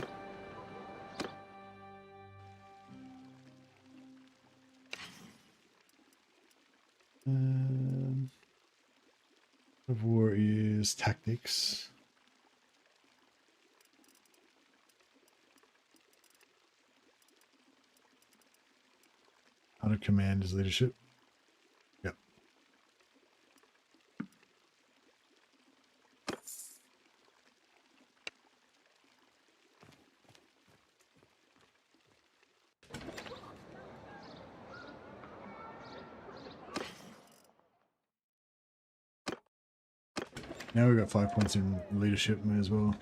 Of war is tactics. Under command is leadership. Yep. Now we've got 5 points in leadership as well.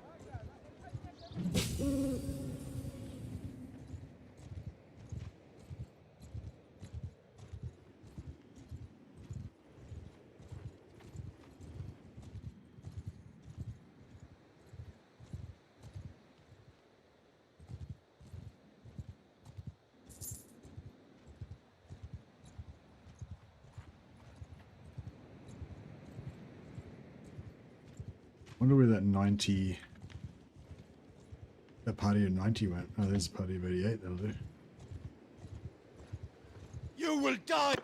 Wonder where that 90, that party of 90 went. Oh, there's a party of 88, that'll do. You will die!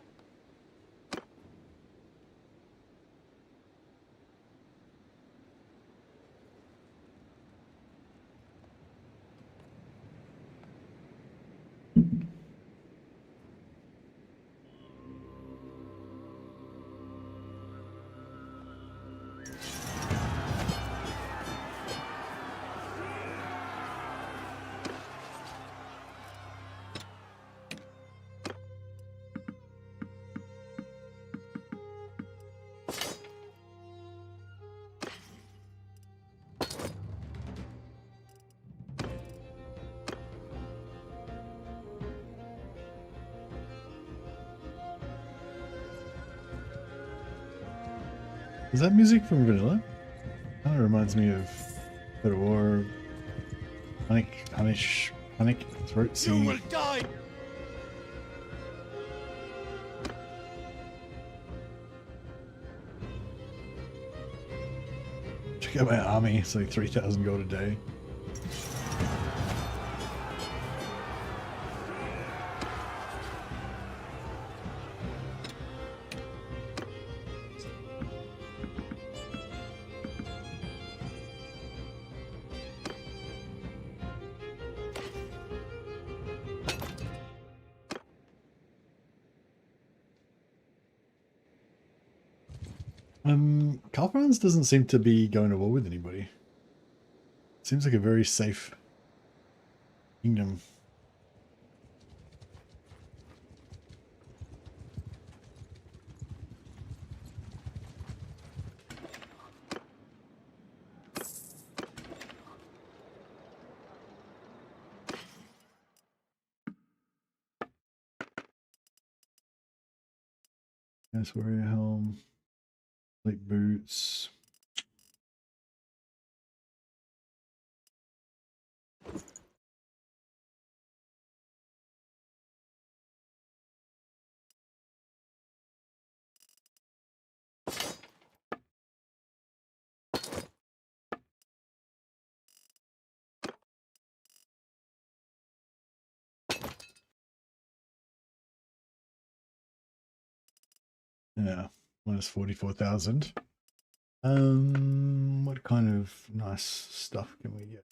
Is that music from Vanilla? Kind of reminds me of Better War, Panic, Throat Sea. You will die. Check out my army. It's like 3,000 gold a day. Calfrans doesn't seem to be going to war with anybody. Seems like a very safe kingdom. Nice warrior helm. Light boots. Yeah, minus 44,000. What kind of nice stuff can we get?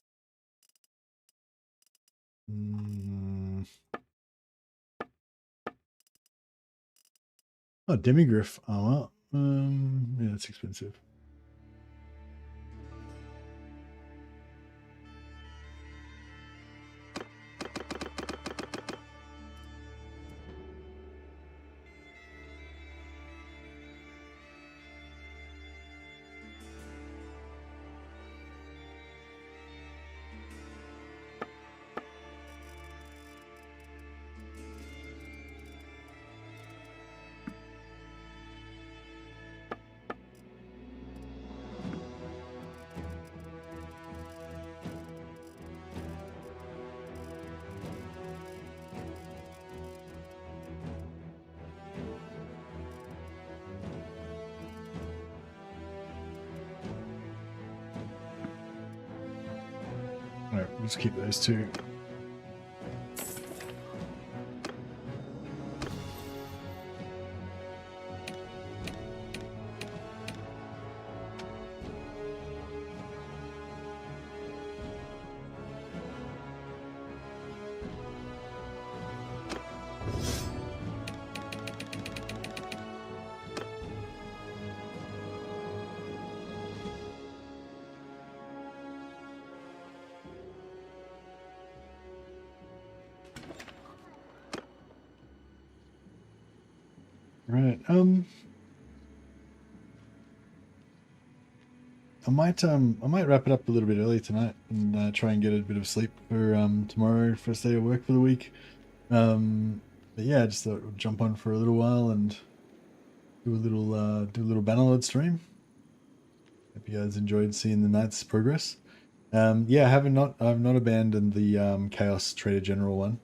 Oh, demigriff armor. Yeah, that's expensive. All right, we'll just keep those two. Right. I might wrap it up a little bit early tonight and try and get a bit of sleep for tomorrow, first day of work for the week. But yeah, I just thought we'd jump on for a little while and do a little Bannerlord stream. Hope you guys enjoyed seeing the knight's progress. Yeah, I've not abandoned the Chaos Trader General one.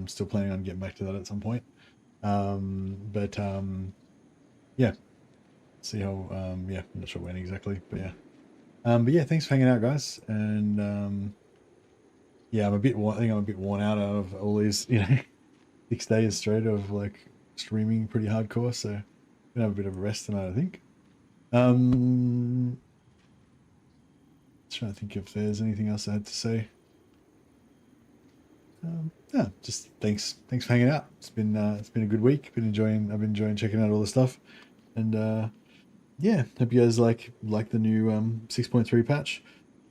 Still planning on getting back to that at some point. Yeah, see how yeah, I'm not sure when exactly, but yeah. But yeah, thanks for hanging out, guys. And yeah, I think I'm a bit worn out of all these, 6 days straight of like streaming pretty hardcore, so I'm gonna have a bit of a rest tonight, I think. Trying to think if there's anything else I had to say. Yeah, just thanks for hanging out. It's been a good week. I've been enjoying checking out all the stuff, and yeah, hope you guys like the new 6.3 patch.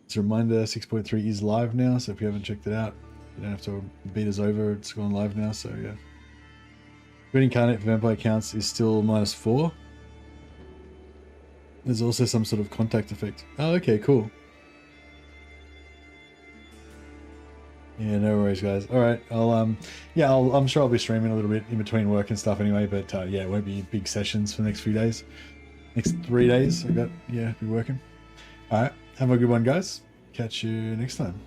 As a reminder, 6.3 is live now, so if you haven't checked it out, you don't have to beat us over. It's gone live now, so yeah. Red Incarnate for Vampire counts is still -4. There's also some sort of contact effect. Oh, okay, cool. Yeah, no worries, guys. All right, I'm sure I'll be streaming a little bit in between work and stuff anyway, but yeah, it won't be big sessions for the next few days. Next 3 days, I got, yeah, be working. All right, have a good one, guys. Catch you next time.